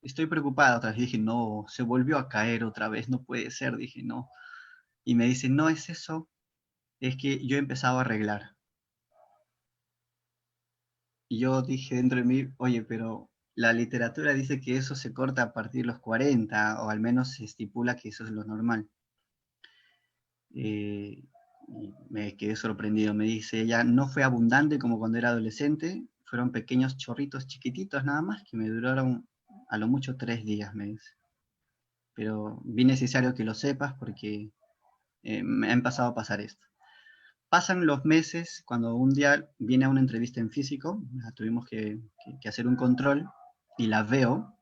estoy preocupada otra vez. Y dije, no, se volvió a caer otra vez, no puede ser, dije, no. Y me dice, no es eso, es que yo he empezado a arreglar. Y yo dije dentro de mí, oye, pero la literatura dice que eso se corta a partir de los 40, o al menos se estipula que eso es lo normal. Y me quedé sorprendido. Me dice, ella no fue abundante como cuando era adolescente, fueron pequeños chorritos chiquititos nada más que me duraron a lo mucho 3 días, me dice. Pero bien necesario que lo sepas porque me ha empezado a pasar esto. Pasan los meses, cuando un día viene a una entrevista en físico, tuvimos que hacer un control y la veo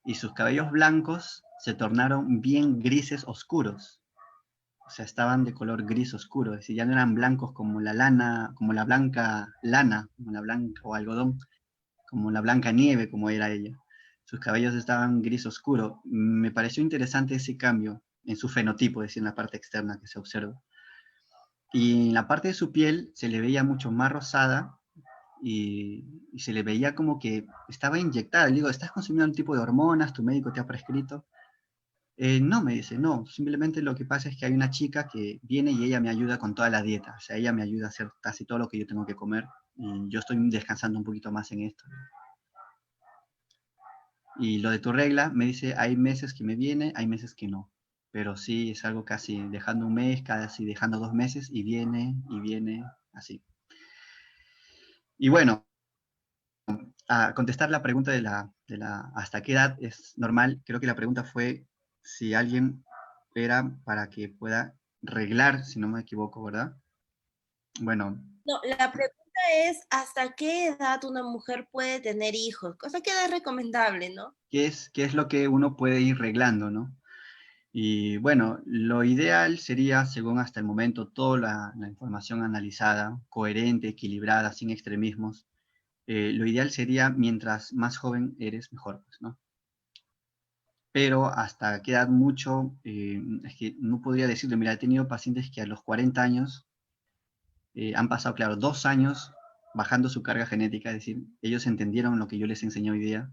y sus cabellos blancos se tornaron bien grises oscuros. O sea, estaban de color gris oscuro, es decir, ya no eran blancos como la lana, como la blanca lana, como la blanca o algodón, como la blanca nieve, como era ella. Sus cabellos estaban gris oscuro. Me pareció interesante ese cambio en su fenotipo, es decir, en la parte externa que se observa. Y en la parte de su piel se le veía mucho más rosada y se le veía como que estaba inyectada. Le digo, ¿estás consumiendo un tipo de hormonas? ¿Tu médico te ha prescrito? No, me dice, no, simplemente lo que pasa es que hay una chica que viene y ella me ayuda con toda la dieta, o sea, ella me ayuda a hacer casi todo lo que yo tengo que comer y yo estoy descansando un poquito más en esto. Y lo de tu regla, me dice, hay meses que me viene, hay meses que no, pero sí es algo casi dejando un mes, casi dejando 2 meses y viene, así. Y bueno, a contestar la pregunta de la hasta qué edad es normal, creo que la pregunta fue si alguien era para que pueda reglar, si no me equivoco, ¿verdad? Bueno, No, la pregunta es, ¿hasta qué edad una mujer puede tener hijos? Cosa que es recomendable, ¿no? ¿qué es lo que uno puede ir reglando, no? Y bueno, lo ideal sería, según hasta el momento, toda la información analizada, coherente, equilibrada, sin extremismos. Lo ideal sería, mientras más joven eres, mejor, pues, ¿no? Pero hasta qué edad mucho, es que no podría decirlo. Mira, he tenido pacientes que a los 40 años han pasado, claro, 2 años bajando su carga genética, es decir, ellos entendieron lo que yo les enseñé hoy día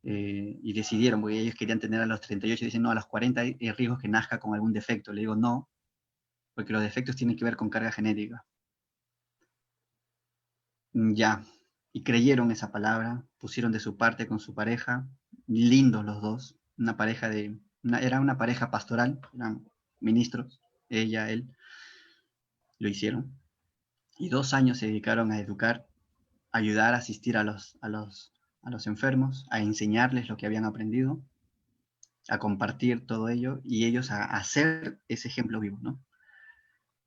y decidieron, porque ellos querían tener a los 38 y dicen, no, a los 40 hay riesgo que nazca con algún defecto. Le digo, no, porque los defectos tienen que ver con carga genética. Ya, y creyeron esa palabra, pusieron de su parte con su pareja, lindos los dos, una pareja era una pareja pastoral, eran ministros, ella, él, lo hicieron, y 2 años se dedicaron a educar, ayudar, a asistir a los enfermos, a enseñarles lo que habían aprendido, a compartir todo ello, y ellos a hacer ese ejemplo vivo, ¿no?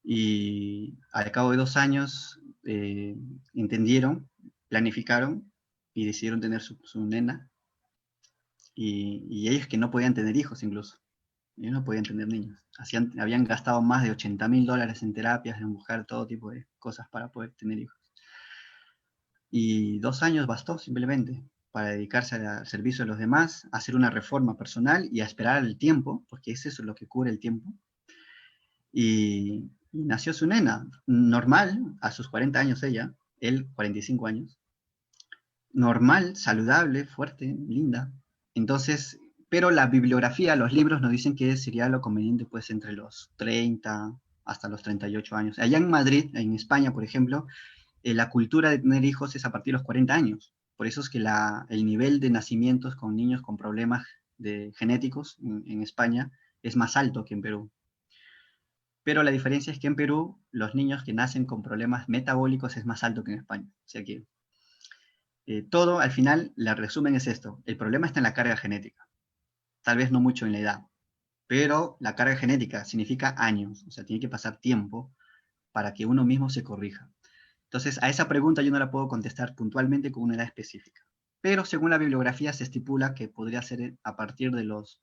Y al cabo de 2 años entendieron, planificaron y decidieron tener su nena. Y ellos que no podían tener hijos incluso. Ellos no podían tener niños. Habían gastado más de $80.000 en terapias, en buscar todo tipo de cosas para poder tener hijos. Y 2 años bastó simplemente para dedicarse al servicio de los demás, a hacer una reforma personal y a esperar el tiempo, porque es eso lo que cubre el tiempo. Y nació su nena, normal, a sus 40 años ella, él 45 años, normal, saludable, fuerte, linda. Entonces, pero la bibliografía, los libros nos dicen que sería lo conveniente pues entre los 30 hasta los 38 años. Allá en Madrid, en España, por ejemplo, la cultura de tener hijos es a partir de los 40 años. Por eso es que el nivel de nacimientos con niños con problemas genéticos en España es más alto que en Perú. Pero la diferencia es que en Perú los niños que nacen con problemas metabólicos es más alto que en España. O sea que todo al final, la resumen es esto. El problema está en la carga genética. Tal vez no mucho en la edad, pero la carga genética significa años. O sea, tiene que pasar tiempo para que uno mismo se corrija. Entonces, a esa pregunta yo no la puedo contestar puntualmente con una edad específica. Pero según la bibliografía se estipula que podría ser a partir de los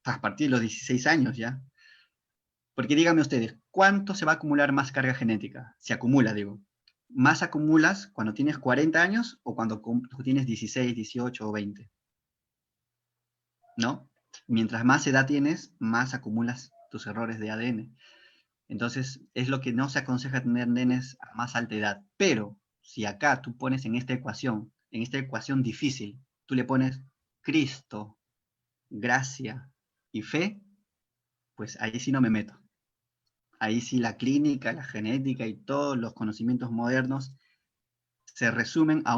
16 años ya. Porque díganme ustedes, ¿cuánto se va a acumular más carga genética? Se acumula, digo. ¿Más acumulas cuando tienes 40 años o cuando tienes 16, 18 o 20? ¿No? Mientras más edad tienes, más acumulas tus errores de ADN. Entonces, es lo que no se aconseja tener nenes a más alta edad. Pero, si acá tú pones en esta ecuación difícil, tú le pones Cristo, gracia y fe, pues ahí sí no me meto. Ahí sí la clínica, la genética y todos los conocimientos modernos se resumen a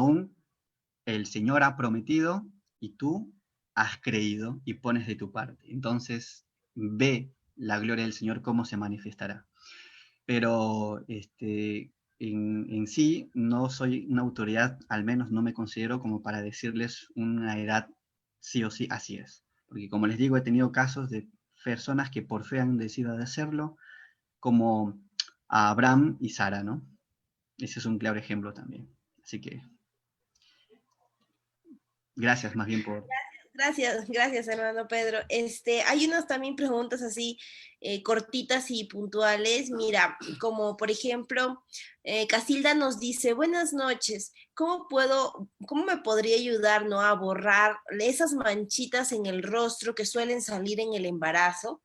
el Señor ha prometido y tú has creído y pones de tu parte. Entonces, ve la gloria del Señor cómo se manifestará. Pero en sí no soy una autoridad, al menos no me considero como para decirles una edad sí o sí, así es. Porque como les digo, he tenido casos de personas que por fe han decidido de hacerlo, como a Abraham y Sara, ¿no? Ese es un claro ejemplo también. Así que, gracias más bien por... Gracias, hermano Pedro. Hay unas también preguntas así cortitas y puntuales. Mira, como por ejemplo, Casilda nos dice, buenas noches, cómo me podría ayudar, ¿no? A borrar esas manchitas en el rostro que suelen salir en el embarazo?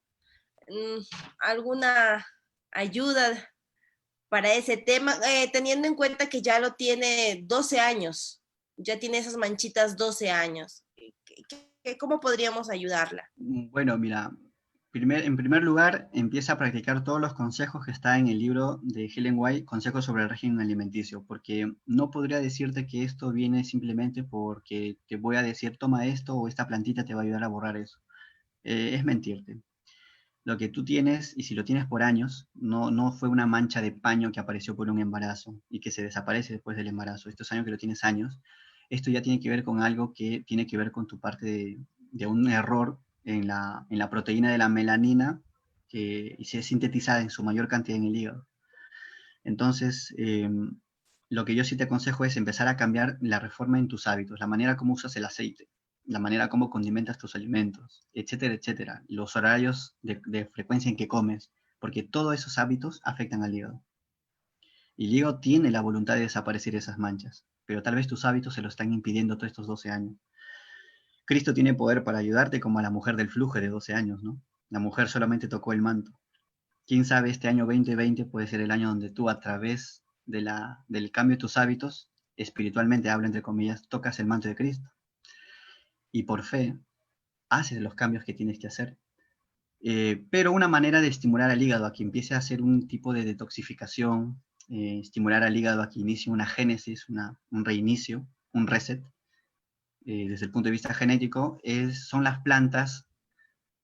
¿Alguna ayuda para ese tema? Teniendo en cuenta que ya lo tiene 12 años, ya tiene esas manchitas 12 años. ¿Cómo podríamos ayudarla? Bueno, mira, en primer lugar, empieza a practicar todos los consejos que está en el libro de Helen White, Consejos sobre el régimen alimenticio, porque no podría decirte que esto viene simplemente porque te voy a decir, toma esto o esta plantita te va a ayudar a borrar eso. Es mentirte. Lo que tú tienes, y si lo tienes por años, no fue una mancha de paño que apareció por un embarazo y que se desaparece después del embarazo. Estos años que lo tienes años, esto ya tiene que ver con algo que tiene que ver con tu parte de un error en la proteína de la melanina y se es sintetizada en su mayor cantidad en el hígado. Entonces, lo que yo sí te aconsejo es empezar a cambiar la reforma en tus hábitos, la manera como usas el aceite, la manera como condimentas tus alimentos, etcétera, etcétera, los horarios de frecuencia en que comes, porque todos esos hábitos afectan al hígado. Y el hígado tiene la voluntad de desaparecer esas manchas, pero tal vez tus hábitos se lo están impidiendo todos estos 12 años. Cristo tiene poder para ayudarte como a la mujer del flujo de 12 años, ¿no? La mujer solamente tocó el manto. Quién sabe, este año 2020 puede ser el año donde tú, a través del cambio de tus hábitos, espiritualmente hablo entre comillas, tocas el manto de Cristo. Y por fe, haces los cambios que tienes que hacer. Pero una manera de estimular al hígado a que empiece a hacer un tipo de detoxificación, estimular al hígado a que inicie una génesis, un reinicio, un reset, desde el punto de vista genético, son las plantas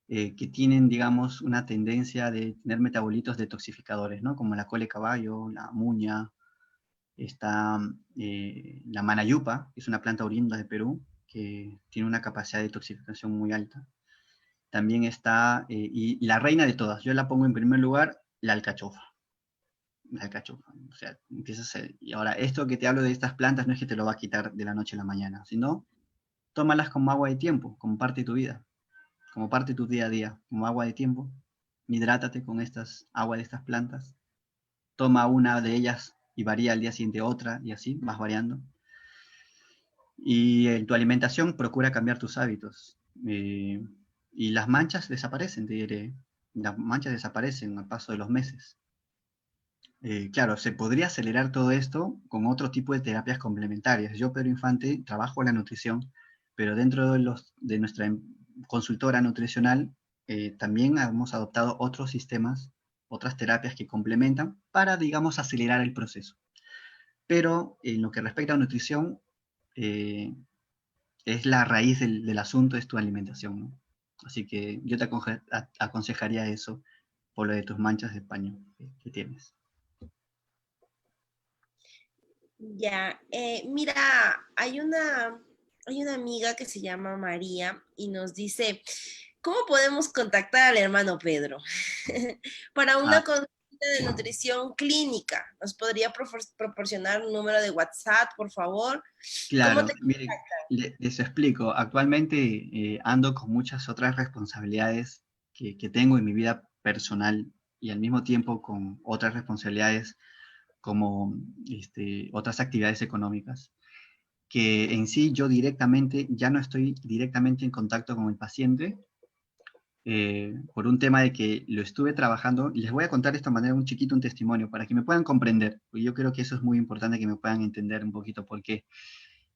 que tienen, digamos, una tendencia de tener metabolitos detoxificadores, ¿no? Como la cole caballo, la muña, está la manayupa, que es una planta oriunda de Perú, que tiene una capacidad de detoxificación muy alta. También está, y la reina de todas, yo la pongo en primer lugar, la alcachofa. La alcachofa, o sea, empiezas a, y ahora, esto que te hablo de estas plantas no es que te lo va a quitar de la noche a la mañana, sino tómalas como agua de tiempo, como parte de tu vida, como parte de tu día a día, como agua de tiempo. Hidrátate con agua de estas plantas. Toma una de ellas y varía al día siguiente otra, y así vas variando. Y en tu alimentación procura cambiar tus hábitos. Y las manchas desaparecen, te diré. Las manchas desaparecen al paso de los meses. Claro, se podría acelerar todo esto con otro tipo de terapias complementarias. Yo, Pedro Infante, trabajo la nutrición, pero dentro de nuestra consultora nutricional también hemos adoptado otros sistemas, otras terapias que complementan para, digamos, acelerar el proceso. Pero en lo que respecta a nutrición, es la raíz del asunto, es tu alimentación, ¿no? Así que yo te aconsejaría eso por lo de tus manchas de paño que tienes. Ya, mira, hay una amiga que se llama María y nos dice, ¿cómo podemos contactar al hermano Pedro para una consulta de nutrición clínica? ¿Nos podría proporcionar un número de WhatsApp, por favor? ¿Cómo Claro, te miren, les explico. Actualmente ando con muchas otras responsabilidades que tengo en mi vida personal y al mismo tiempo con otras responsabilidades como otras actividades económicas, que en sí yo directamente ya no estoy directamente en contacto con el paciente por un tema de que lo estuve trabajando. Les voy a contar de esta manera un chiquito, un testimonio, para que me puedan comprender, porque yo creo que eso es muy importante que me puedan entender un poquito, porque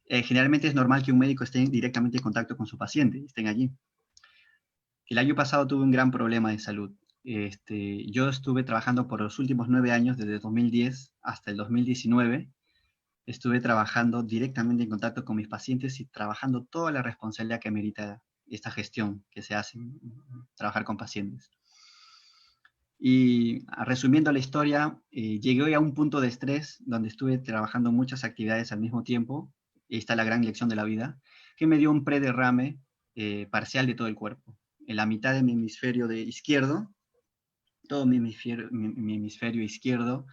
generalmente es normal que un médico esté directamente en contacto con su paciente, estén allí. El año pasado tuve un gran problema de salud. Yo estuve trabajando por los últimos 9 años, desde 2010 hasta el 2019, estuve trabajando directamente en contacto con mis pacientes y trabajando toda la responsabilidad que merita esta gestión que se hace, trabajar con pacientes. Y resumiendo la historia, llegué a un punto de estrés donde estuve trabajando muchas actividades al mismo tiempo, y esta es la gran lección de la vida, que me dio un prederrame parcial de todo el cuerpo. En la mitad de mi hemisferio izquierdo, todo mi hemisferio izquierdo,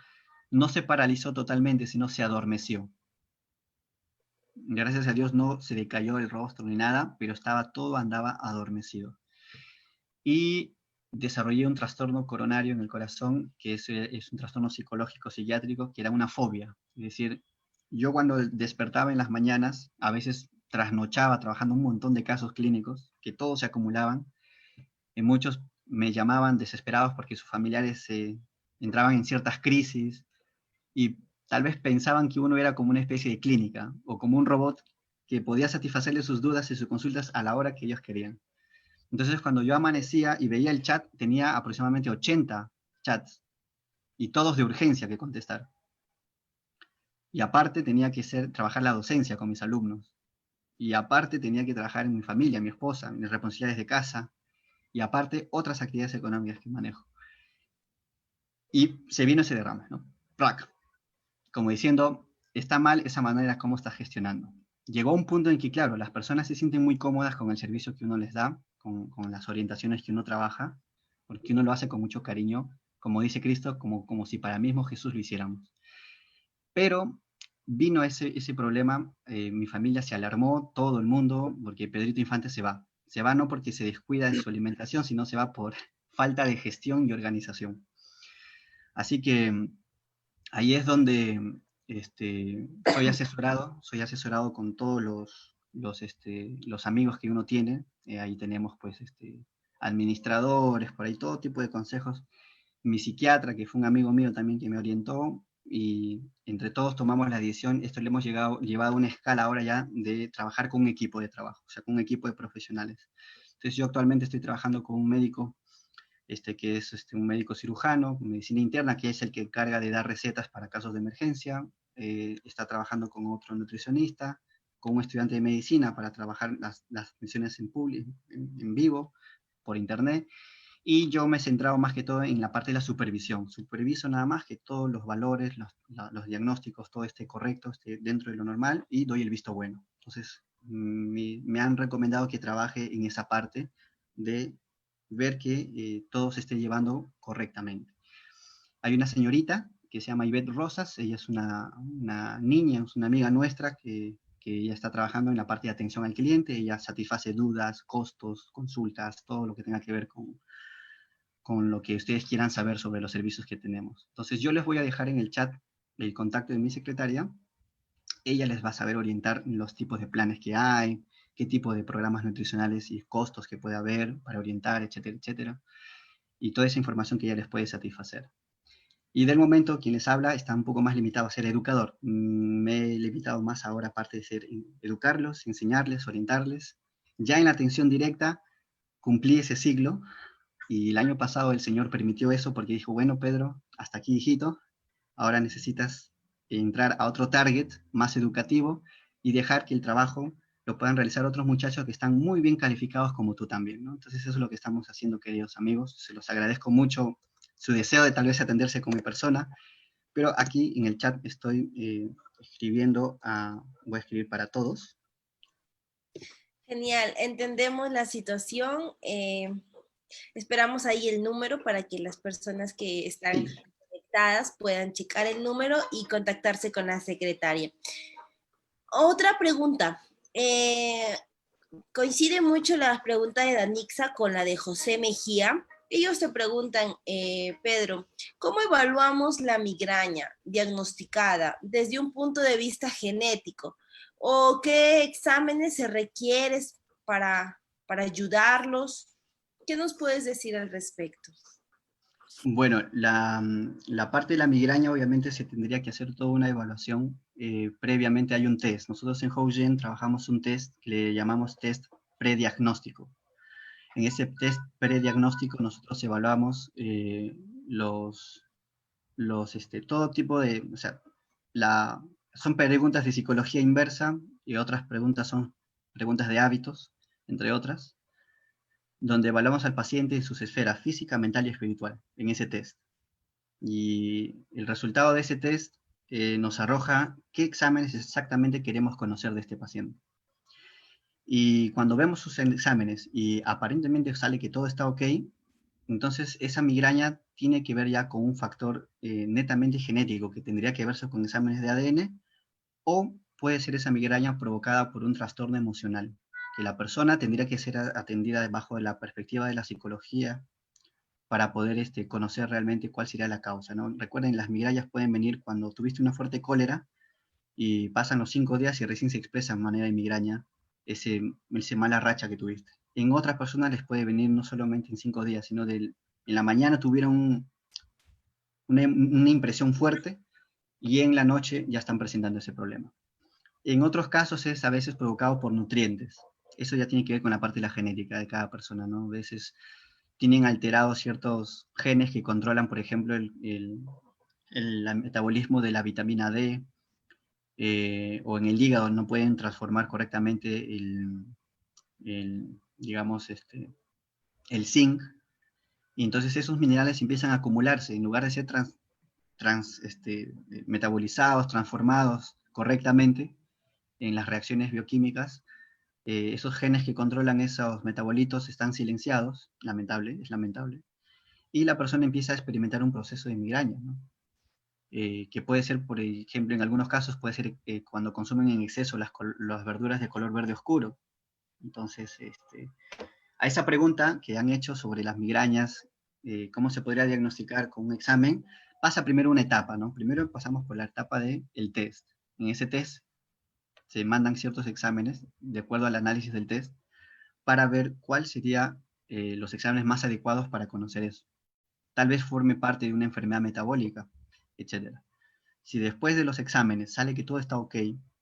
no se paralizó totalmente, sino se adormeció. Gracias a Dios no se decayó el rostro ni nada, pero andaba adormecido. Y desarrollé un trastorno coronario en el corazón, que es un trastorno psicológico psiquiátrico, que era una fobia. Es decir, yo cuando despertaba en las mañanas, a veces trasnochaba trabajando un montón de casos clínicos, que todos se acumulaban, y muchos me llamaban desesperados porque sus familiares entraban en ciertas crisis, y tal vez pensaban que uno era como una especie de clínica, o como un robot que podía satisfacerle sus dudas y sus consultas a la hora que ellos querían. Entonces, cuando yo amanecía y veía el chat, tenía aproximadamente 80 chats, y todos de urgencia que contestar. Y aparte tenía que trabajar la docencia con mis alumnos. Y aparte tenía que trabajar en mi familia, mi esposa, mis responsabilidades de casa. Y aparte otras actividades económicas que manejo. Y se vino ese derrame, ¿no? ¡Prac! Como diciendo, está mal esa manera como estás gestionando. Llegó un punto en que, claro, las personas se sienten muy cómodas con el servicio que uno les da, con las orientaciones que uno trabaja, porque uno lo hace con mucho cariño, como dice Cristo, como si para mismo Jesús lo hiciéramos. Pero vino ese problema, mi familia se alarmó, todo el mundo, porque Pedrito Infante se va. Se va no porque se descuida de su alimentación, sino se va por falta de gestión y organización. Así que ahí es donde soy asesorado con todos los amigos que uno tiene. Ahí tenemos pues administradores, por ahí todo tipo de consejos. Mi psiquiatra, que fue un amigo mío también que me orientó, y entre todos tomamos la decisión. Esto le hemos llevado a una escala ahora ya de trabajar con un equipo de trabajo, o sea, con un equipo de profesionales. Entonces yo actualmente estoy trabajando con un médico, que es un médico cirujano, medicina interna, que es el que encarga de dar recetas para casos de emergencia. Está trabajando con otro nutricionista, con un estudiante de medicina para trabajar las sesiones en vivo, por internet. Y yo me he centrado más que todo en la parte de la supervisión. Superviso nada más que todos los valores, los diagnósticos, todo esté correcto, esté dentro de lo normal, y doy el visto bueno. Entonces, me han recomendado que trabaje en esa parte de ver que todo se esté llevando correctamente. Hay una señorita que se llama Ivette Rosas, ella es una niña, es una amiga nuestra que ella está trabajando en la parte de atención al cliente. Ella satisface dudas, costos, consultas, todo lo que tenga que ver con lo que ustedes quieran saber sobre los servicios que tenemos. Entonces yo les voy a dejar en el chat el contacto de mi secretaria. Ella les va a saber orientar los tipos de planes que hay, qué tipo de programas nutricionales y costos que puede haber para orientar, etcétera, etcétera. Y toda esa información que ella les puede satisfacer. Y del momento, quien les habla está un poco más limitado a ser educador. Me he limitado más ahora, aparte de ser educarlos, enseñarles, orientarles. Ya en la atención directa cumplí ese siglo, y el año pasado el Señor permitió eso porque dijo, bueno, Pedro, hasta aquí, hijito, ahora necesitas entrar a otro target más educativo y dejar que el trabajo lo puedan realizar otros muchachos que están muy bien calificados como tú también, ¿no? Entonces eso es lo que estamos haciendo, queridos amigos. Se los agradezco mucho su deseo de tal vez atenderse con mi persona, pero aquí en el chat estoy voy a escribir para todos. Genial, entendemos la situación. Esperamos ahí el número para que las personas que están conectadas puedan checar el número y contactarse con la secretaria. Otra pregunta. Coincide mucho la pregunta de Danixa con la de José Mejía. Ellos te preguntan, Pedro, ¿cómo evaluamos la migraña diagnosticada desde un punto de vista genético? ¿O qué exámenes se requieren para ayudarlos? ¿Qué nos puedes decir al respecto? Bueno, la parte de la migraña obviamente se tendría que hacer toda una evaluación. Previamente hay un test. Nosotros en Hougen trabajamos un test que le llamamos test prediagnóstico. En ese test prediagnóstico nosotros evaluamos todo tipo de, o sea, son preguntas de psicología inversa, y otras preguntas son preguntas de hábitos, entre otras, donde evaluamos al paciente en sus esferas física, mental y espiritual, en ese test. Y el resultado de ese test nos arroja qué exámenes exactamente queremos conocer de este paciente. Y cuando vemos sus exámenes y aparentemente sale que todo está ok, entonces esa migraña tiene que ver ya con un factor netamente genético, que tendría que verse con exámenes de ADN, o puede ser esa migraña provocada por un trastorno emocional, que la persona tendría que ser atendida bajo la perspectiva de la psicología para poder conocer realmente cuál sería la causa, ¿no? Recuerden, las migrañas pueden venir cuando tuviste una fuerte cólera y pasan los 5 días y recién se expresa en manera de migraña ese mala racha que tuviste. En otras personas les puede venir no solamente en 5 días, sino en la mañana tuvieron una impresión fuerte y en la noche ya están presentando ese problema. En otros casos es a veces provocado por nutrientes. Eso ya tiene que ver con la parte de la genética de cada persona, ¿no? A veces tienen alterados ciertos genes que controlan, por ejemplo, el metabolismo de la vitamina D, o en el hígado no pueden transformar correctamente digamos, el zinc, y entonces esos minerales empiezan a acumularse, en lugar de ser metabolizados, transformados correctamente en las reacciones bioquímicas, esos genes que controlan esos metabolitos están silenciados, es lamentable, y la persona empieza a experimentar un proceso de migraña, ¿no? Que puede ser, por ejemplo, en algunos casos puede ser cuando consumen en exceso las verduras de color verde oscuro. Entonces, a esa pregunta que han hecho sobre las migrañas, cómo se podría diagnosticar con un examen, pasa primero una etapa, ¿no? Primero pasamos por la etapa del test. En ese test se mandan ciertos exámenes de acuerdo al análisis del test para ver cuál sería los exámenes más adecuados para conocer eso. Tal vez forme parte de una enfermedad metabólica, etc. Si después de los exámenes sale que todo está ok,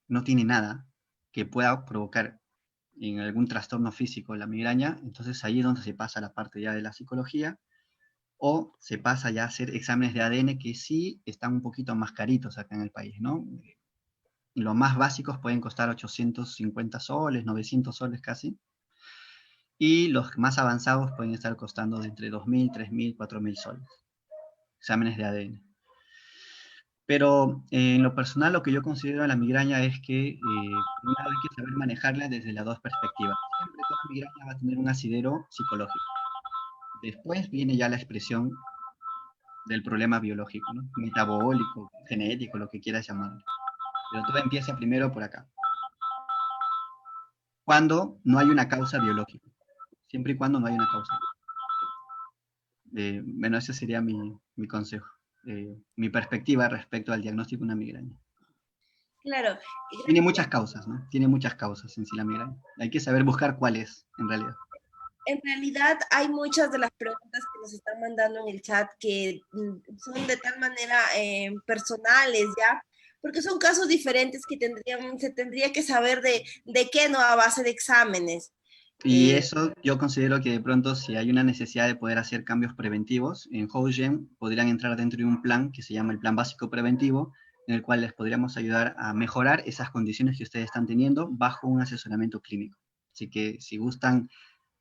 no tiene nada que pueda provocar en algún trastorno físico la migraña, entonces ahí es donde se pasa la parte ya de la psicología, o se pasa ya a hacer exámenes de ADN que sí están un poquito más caritos acá en el país, ¿no? Los más básicos pueden costar 850 soles, 900 soles casi, y los más avanzados pueden estar costando de entre 2.000, 3.000, 4.000 soles. Exámenes de ADN. Pero en lo personal lo que yo considero la migraña es que por un lado hay que saber manejarla desde las dos perspectivas. Siempre toda migraña va a tener un asidero psicológico. Después viene ya la expresión del problema biológico, ¿no? Metabólico, genético, lo que quieras llamarlo. Pero todo empieza primero por acá. Cuando no hay una causa biológica. Siempre y cuando no hay una causa. Bueno, ese sería mi consejo. Mi perspectiva respecto al diagnóstico de una migraña. Claro, Tiene muchas causas, ¿no? Tiene muchas causas en sí la migraña. Hay que saber buscar cuál es, en realidad. en realidad hay muchas de las preguntas que nos están mandando en el chat que son de tal manera personales, ¿ya? Porque son casos diferentes que se tendría que saber de qué, no a base de exámenes. Y eso yo considero que de pronto si hay una necesidad de poder hacer cambios preventivos, en HogeGem podrían entrar dentro de un plan que se llama el Plan Básico Preventivo, en el cual les podríamos ayudar a mejorar esas condiciones que ustedes están teniendo bajo un asesoramiento clínico. Así que si gustan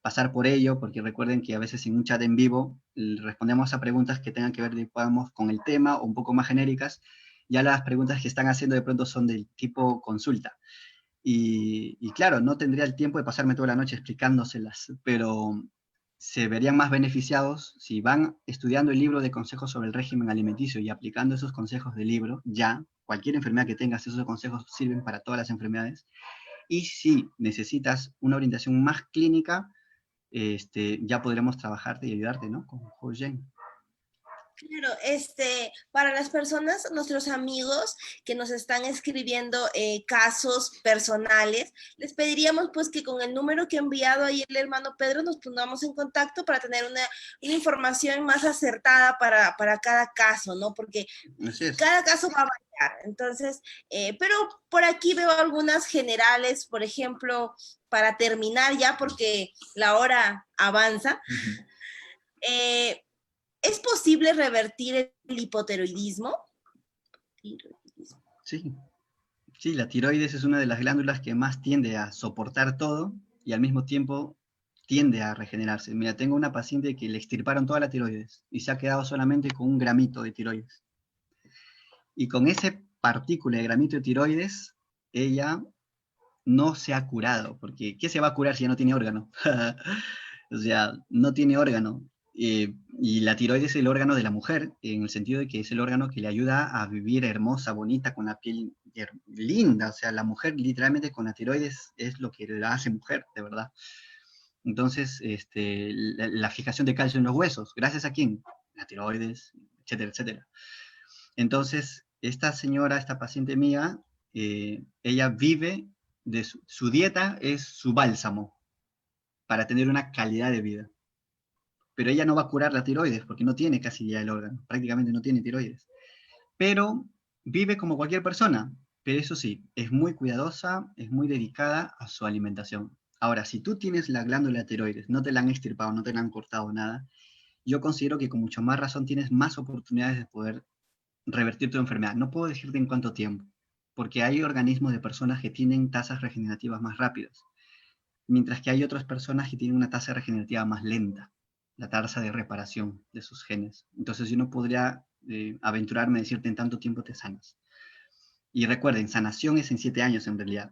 pasar por ello, porque recuerden que a veces en un chat en vivo respondemos a preguntas que tengan que ver, digamos, con el tema o un poco más genéricas. Ya las preguntas que están haciendo de pronto son del tipo consulta. Y claro, no tendría el tiempo de pasarme toda la noche explicándoselas, pero se verían más beneficiados si van estudiando el libro de consejos sobre el régimen alimenticio y aplicando esos consejos del libro ya. Cualquier enfermedad que tengas, esos consejos sirven para todas las enfermedades. Y si necesitas una orientación más clínica, ya podremos trabajarte y ayudarte, ¿no? Con HogeGem. Claro, para las personas, nuestros amigos que nos están escribiendo casos personales, les pediríamos pues que con el número que ha enviado ahí el hermano Pedro nos pongamos en contacto para tener una información más acertada para cada caso, ¿no? Porque cada caso va a variar. Entonces, pero por aquí veo algunas generales, por ejemplo, para terminar ya porque la hora avanza. ¿Es posible revertir el hipotiroidismo? Sí. Sí, la tiroides es una de las glándulas que más tiende a soportar todo y al mismo tiempo tiende a regenerarse. Mira, tengo una paciente que le extirparon toda la tiroides y se ha quedado solamente con un gramito de tiroides. Y con ese partícula de gramito de tiroides, ella no se ha curado, porque ¿qué se va a curar si ya no tiene órgano? O sea, no tiene órgano. Y la tiroides es el órgano de la mujer, en el sentido de que es el órgano que le ayuda a vivir hermosa, bonita, con la piel linda. O sea, la mujer literalmente con la tiroides es lo que la hace mujer, de verdad. Entonces, la fijación de calcio en los huesos, ¿gracias a quién? La tiroides, etcétera, etcétera. Entonces, esta señora, esta paciente mía, ella vive, su dieta es su bálsamo para tener una calidad de vida. Pero ella no va a curar la tiroides porque no tiene casi ya el órgano, prácticamente no tiene tiroides. Pero vive como cualquier persona, pero eso sí, es muy cuidadosa, es muy dedicada a su alimentación. Ahora, si tú tienes la glándula tiroides, no te la han extirpado, no te la han cortado nada, yo considero que con mucho más razón tienes más oportunidades de poder revertir tu enfermedad. No puedo decirte en cuánto tiempo, porque hay organismos de personas que tienen tasas regenerativas más rápidas, mientras que hay otras personas que tienen una tasa regenerativa más lenta, la tasa de reparación de sus genes. Entonces yo no podría aventurarme a decirte en tanto tiempo te sanas. Y recuerden, sanación es en 7 años en realidad.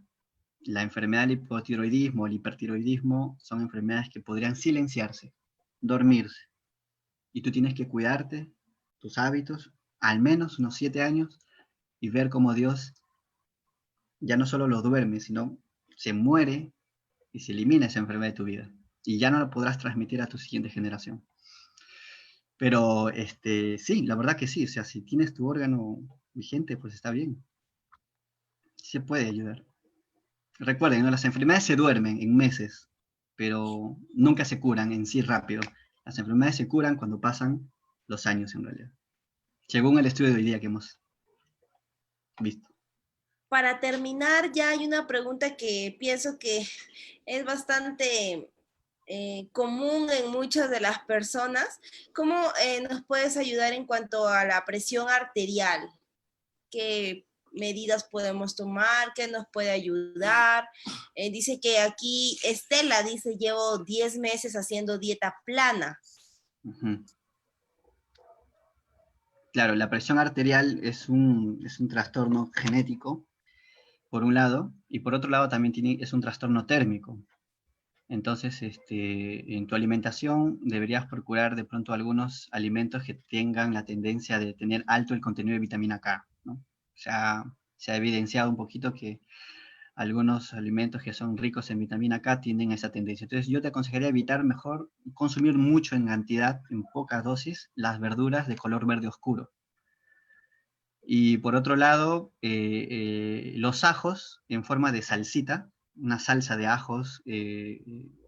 La enfermedad del hipotiroidismo, el hipertiroidismo, son enfermedades que podrían silenciarse, dormirse. Y tú tienes que cuidarte, tus hábitos, al menos unos 7 años, y ver cómo Dios ya no solo lo duerme, sino se muere y se elimina esa enfermedad de tu vida. Y ya no lo podrás transmitir a tu siguiente generación. Pero sí, la verdad que sí. O sea, si tienes tu órgano vigente, pues está bien. Se puede ayudar. Recuerden, ¿no? Las enfermedades se duermen en meses, pero nunca se curan en sí rápido. Las enfermedades se curan cuando pasan los años en realidad. Según el estudio de hoy día que hemos visto. Para terminar, ya hay una pregunta que pienso que es bastante común en muchas de las personas. ¿Cómo nos puedes ayudar en cuanto a la presión arterial? ¿Qué medidas podemos tomar? ¿Qué nos puede ayudar? Dice que aquí Estela dice, llevo 10 meses haciendo dieta plana. Uh-huh. Claro, la presión arterial es un trastorno genético, por un lado, y por otro lado también es un trastorno térmico. Entonces, en tu alimentación deberías procurar de pronto algunos alimentos que tengan la tendencia de tener alto el contenido de vitamina K, ¿no? O sea, se ha evidenciado un poquito que algunos alimentos que son ricos en vitamina K tienen esa tendencia. Entonces, yo te aconsejaría evitar mejor consumir mucho en cantidad, en pocas dosis, las verduras de color verde oscuro. Y por otro lado, los ajos en forma de salsita, una salsa de ajos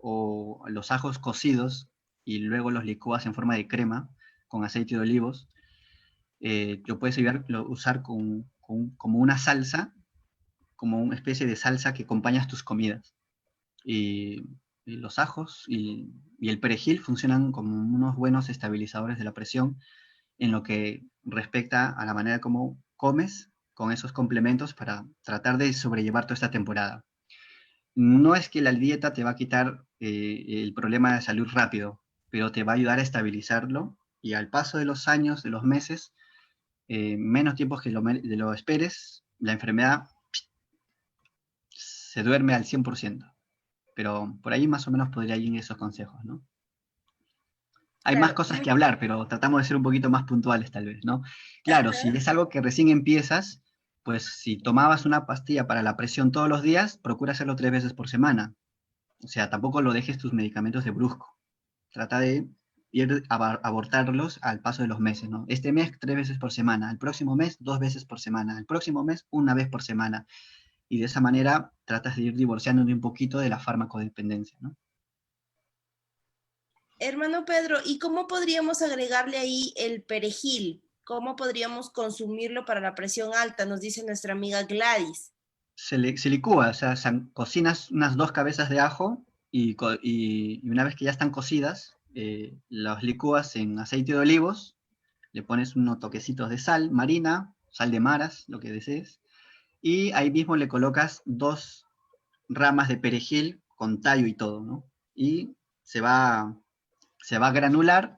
o los ajos cocidos y luego los licúas en forma de crema con aceite de olivos, lo puedes usar como una salsa, como una especie de salsa que acompañas tus comidas. Y los ajos y el perejil funcionan como unos buenos estabilizadores de la presión en lo que respecta a la manera como comes con esos complementos para tratar de sobrellevar toda esta temporada. No es que la dieta te va a quitar el problema de salud rápido, pero te va a ayudar a estabilizarlo y al paso de los años, de los meses, menos tiempo que de lo esperes, la enfermedad se duerme al 100%. Pero por ahí más o menos podría ir esos consejos, ¿no? Hay más Claro, cosas que hablar, pero tratamos de ser un poquito más puntuales tal vez, ¿no? Claro, si es algo que recién empiezas, pues si tomabas una pastilla para la presión todos los días, procura hacerlo 3 veces por semana. O sea, tampoco lo dejes tus medicamentos de brusco. Trata de ir a abortarlos al paso de los meses, ¿no? Este mes 3 veces por semana, el próximo mes 2 veces por semana, el próximo mes 1 vez por semana. Y de esa manera tratas de ir divorciándote un poquito de la farmacodependencia, ¿no? hermano Pedro, ¿y cómo podríamos agregarle ahí el perejil? ¿Cómo podríamos consumirlo para la presión alta? Nos dice nuestra amiga Gladys. Se licúa, o sea, cocinas unas 2 cabezas de ajo y una vez que ya están cocidas, los licúas en aceite de olivos, le pones unos toquecitos de sal marina, sal de maras, lo que desees, y ahí mismo le colocas 2 ramas de perejil con tallo y todo, ¿no? Y se va a granular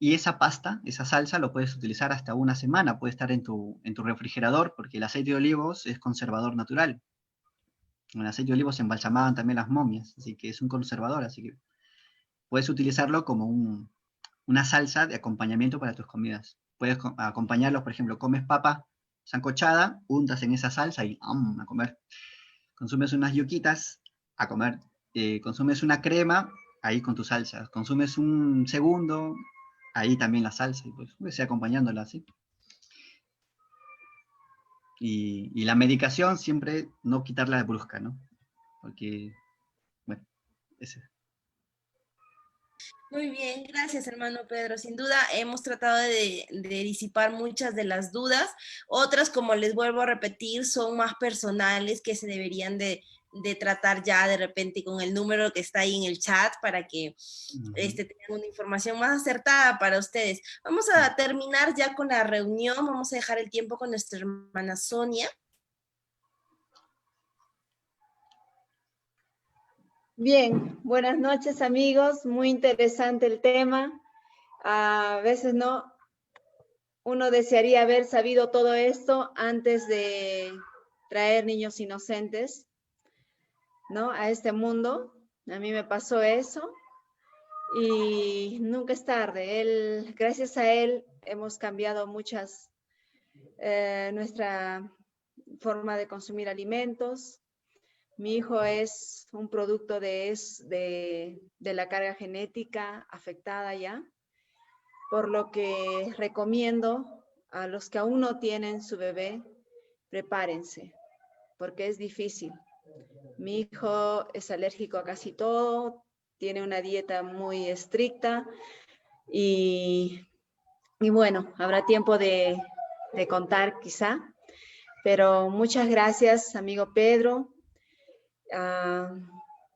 y esa pasta, esa salsa, lo puedes utilizar hasta una semana, puede estar en tu refrigerador porque el aceite de olivos es conservador natural. En el aceite de olivo se embalsamaban también las momias, así que es un conservador, así que puedes utilizarlo como una salsa de acompañamiento para tus comidas. Puedes acompañarlo, por ejemplo, comes papa sancochada, untas en esa salsa y a comer. Consumes unas yuquitas, a comer. Consumes una crema, ahí con tu salsa. Consumes un segundo, ahí también la salsa, y pues acompañándola así. Y la medicación siempre no quitarla de brusca, ¿no? Porque, bueno, ese. Muy bien, gracias hermano Pedro. Sin duda hemos tratado de disipar muchas de las dudas. Otras, como les vuelvo a repetir, son más personales que se deberían de tratar ya de repente con el número que está ahí en el chat para que tengan una información más acertada para ustedes. Vamos a terminar ya con la reunión. Vamos a dejar el tiempo con nuestra hermana Sonia. Bien, buenas noches amigos, muy interesante el tema. A veces uno desearía haber sabido todo esto antes de traer niños inocentes, ¿no? A este mundo. A mí me pasó eso y nunca es tarde. Gracias a él hemos cambiado nuestra forma de consumir alimentos. Mi hijo es un producto de la carga genética afectada ya, por lo que recomiendo a los que aún no tienen su bebé, prepárense, porque es difícil. Mi hijo es alérgico a casi todo, tiene una dieta muy estricta y bueno, habrá tiempo de contar quizá, pero muchas gracias, amigo Pedro.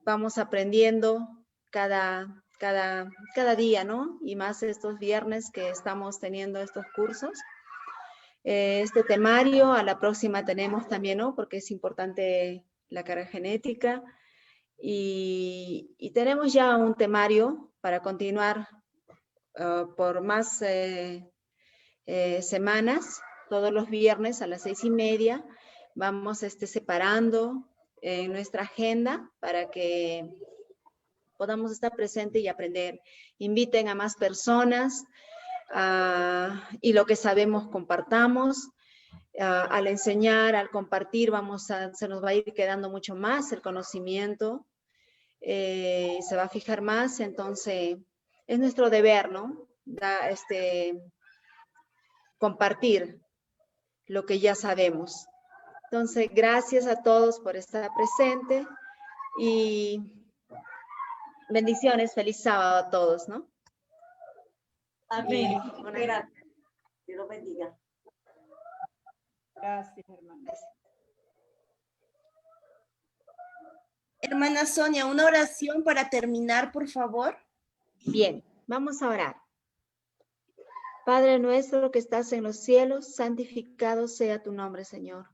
Vamos aprendiendo cada día, ¿no? Y más estos viernes que estamos teniendo estos cursos. Este temario, a la próxima tenemos también, ¿no? Porque es importante la carga genética. Y tenemos ya un temario para continuar por más semanas, todos los viernes a las 6:30. Vamos separando en nuestra agenda para que podamos estar presentes y aprender. Inviten a más personas y lo que sabemos compartamos. Al enseñar, al compartir, se nos va a ir quedando mucho más el conocimiento, se va a fijar más, entonces es nuestro deber, ¿no? Compartir lo que ya sabemos. Entonces, gracias a todos por estar presente y bendiciones, feliz sábado a todos, ¿no? Amén. Gracias. Dios los bendiga. Gracias, hermana. Hermana Sonia, una oración para terminar, por favor. Bien, vamos a orar. Padre nuestro que estás en los cielos, santificado sea tu nombre, Señor.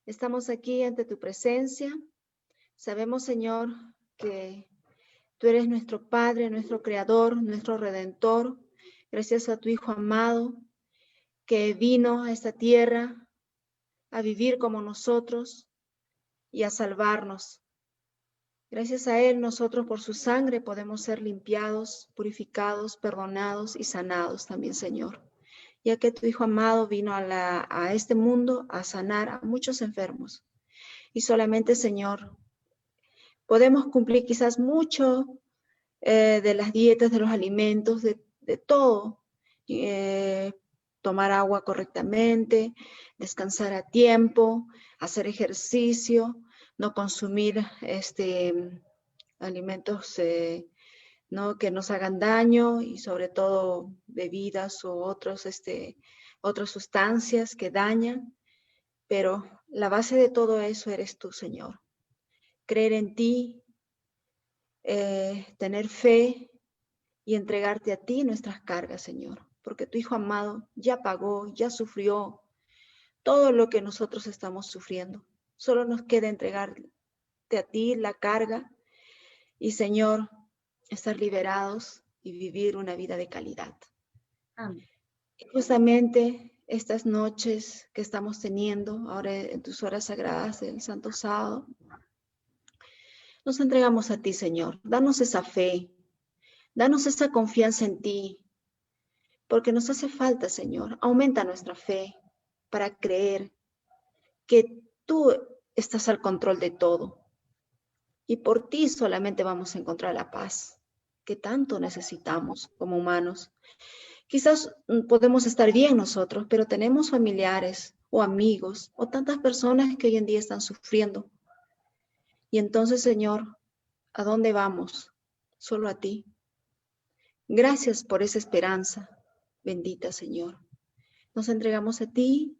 Estamos aquí ante tu presencia. Sabemos, Señor, que tú eres nuestro Padre, nuestro Creador, nuestro Redentor. Gracias a tu Hijo amado, que vino a esta tierra a vivir como nosotros y a salvarnos. Gracias a Él, nosotros por su sangre podemos ser limpiados, purificados, perdonados y sanados también, Señor. Ya que tu Hijo amado vino a este mundo a sanar a muchos enfermos. Y solamente, Señor, podemos cumplir quizás mucho de las dietas, de los alimentos, de todo. Tomar agua correctamente, descansar a tiempo, hacer ejercicio, no consumir alimentos ¿no? que nos hagan daño y sobre todo bebidas u otras sustancias que dañan. Pero la base de todo eso eres tú, Señor. Creer en ti, tener fe y entregarte a ti nuestras cargas, Señor. Porque tu Hijo amado ya pagó, ya sufrió todo lo que nosotros estamos sufriendo. Solo nos queda entregarte a ti la carga y, Señor, estar liberados y vivir una vida de calidad. Amén. Y justamente estas noches que estamos teniendo ahora en tus horas sagradas del Santo Sábado, nos entregamos a ti, Señor. Danos esa fe, danos esa confianza en ti, porque nos hace falta, Señor. Aumenta nuestra fe para creer que tú estás al control de todo. Y por ti solamente vamos a encontrar la paz que tanto necesitamos como humanos. Quizás podemos estar bien nosotros, pero tenemos familiares o amigos o tantas personas que hoy en día están sufriendo. Y entonces, Señor, ¿a dónde vamos? Solo a ti. Gracias por esa esperanza, bendita Señor. Nos entregamos a ti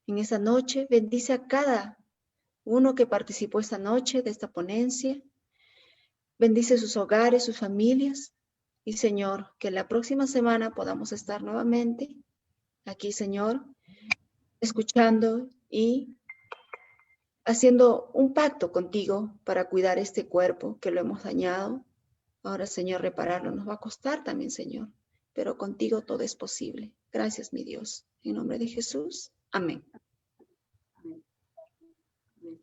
en esa noche. Bendice a cada uno que participó esta noche de esta ponencia. Bendice sus hogares, sus familias. Y Señor, que la próxima semana podamos estar nuevamente aquí, Señor, escuchando y haciendo un pacto contigo para cuidar este cuerpo que lo hemos dañado. Ahora, Señor, repararlo nos va a costar también, Señor, pero contigo todo es posible. Gracias, mi Dios. En nombre de Jesús. Amén.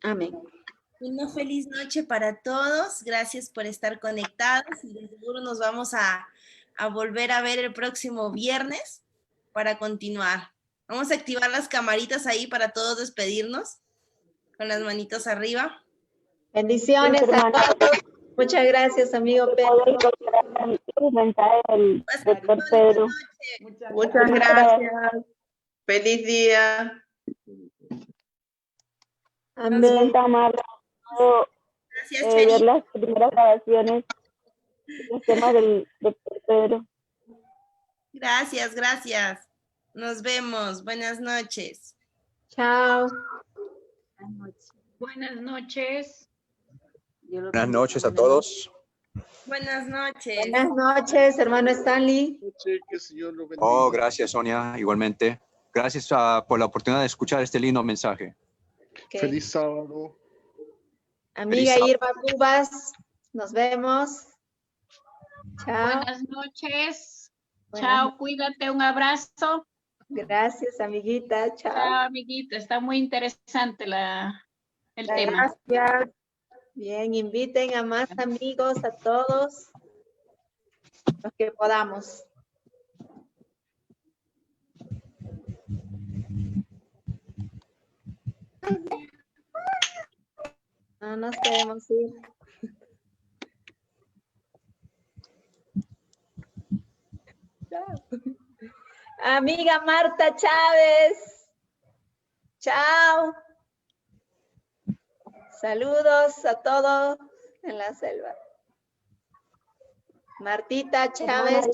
Amén. Una feliz noche para todos. Gracias por estar conectados y de seguro nos vamos a volver a ver el próximo viernes para continuar. Vamos a activar las camaritas ahí para todos despedirnos con las manitos arriba. Bendiciones a todos. Muchas gracias, amigo Pedro. Doctor Pedro. Muchas gracias. Feliz día. Amén. Gracias, Cheri. Ver las primeras grabaciones, los temas del doctor Pedro. Gracias, gracias. Nos vemos. Buenas noches. Chao. Buenas noches. Buenas noches. Dios los Buenas bendiga. noches a todos. Buenas noches. Buenas noches, hermano Stanley. Que el Señor lo bendiga. Oh, gracias, Sonia, igualmente. Gracias por la oportunidad de escuchar este lindo mensaje. Ok. Feliz sábado. Amiga Feliz Irma Cubas, nos vemos. Chao. Buenas noches. Buenas Chao, cuídate, un abrazo. Gracias, amiguita. Chao. Chao, amiguita. Está muy interesante el tema. Gracias. Bien, inviten a más amigos, a todos los que podamos. No nos queremos ir. Chao. Amiga Marta Chávez. Chao. Saludos a todos en la selva. Martita Chávez.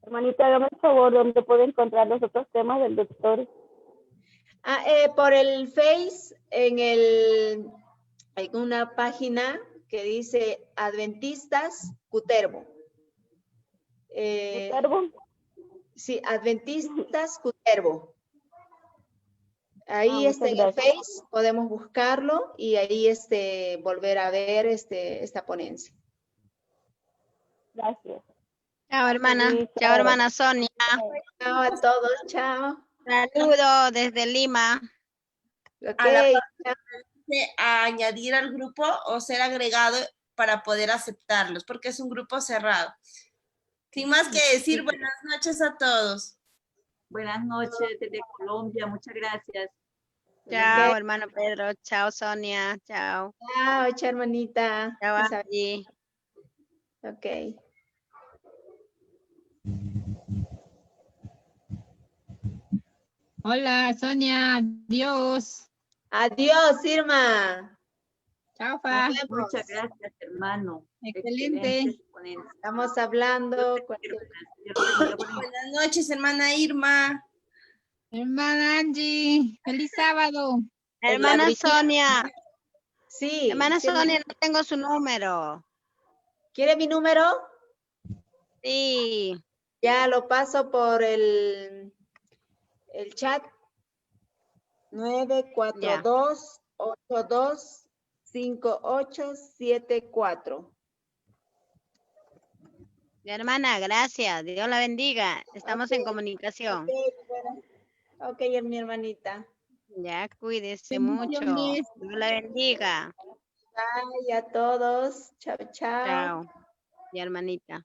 Hermanita, hágame el favor, ¿dónde puedo encontrar los otros temas del doctor? Por el Face, hay una página que dice Adventistas Cutervo. ¿Cutervo? Sí, Adventistas Cutervo. Ahí está en el gracias. Face, podemos buscarlo y ahí volver a ver esta ponencia. Gracias. Chao, hermana. Feliz Chao, sábado. hermana Sonia. Chao a todos, chao. Saludos desde Lima. Ok, A la chao. A añadir al grupo o ser agregado para poder aceptarlos, porque es un grupo cerrado. Sin más que decir, buenas noches a todos. Buenas noches desde Colombia. Muchas gracias. Chao, hermano Pedro. Chao, Sonia. Chao. Chao, chao, hermanita. Chao, Angie. Ok. Hola, Sonia. Adiós. Adiós, Irma. Chao, Fa. Nos vemos. Muchas gracias, hermano. Excelente. Excelente ponencia. Estamos hablando. Dios los bendiga. Buenas noches, hermana Irma. Hermana Angie. Feliz sábado. Hermana Sonia. Sí. Hermana ¿tiene- Sonia, no tengo su número. ¿Quiere mi número? Sí. Ya lo paso por el chat. 942-825874. Mi hermana, gracias. Dios la bendiga. Estamos en comunicación. Ok, mi hermanita. Ya, cuídese mucho. Dios la bendiga. Bye a todos. Chao, chao. Chao. Mi hermanita.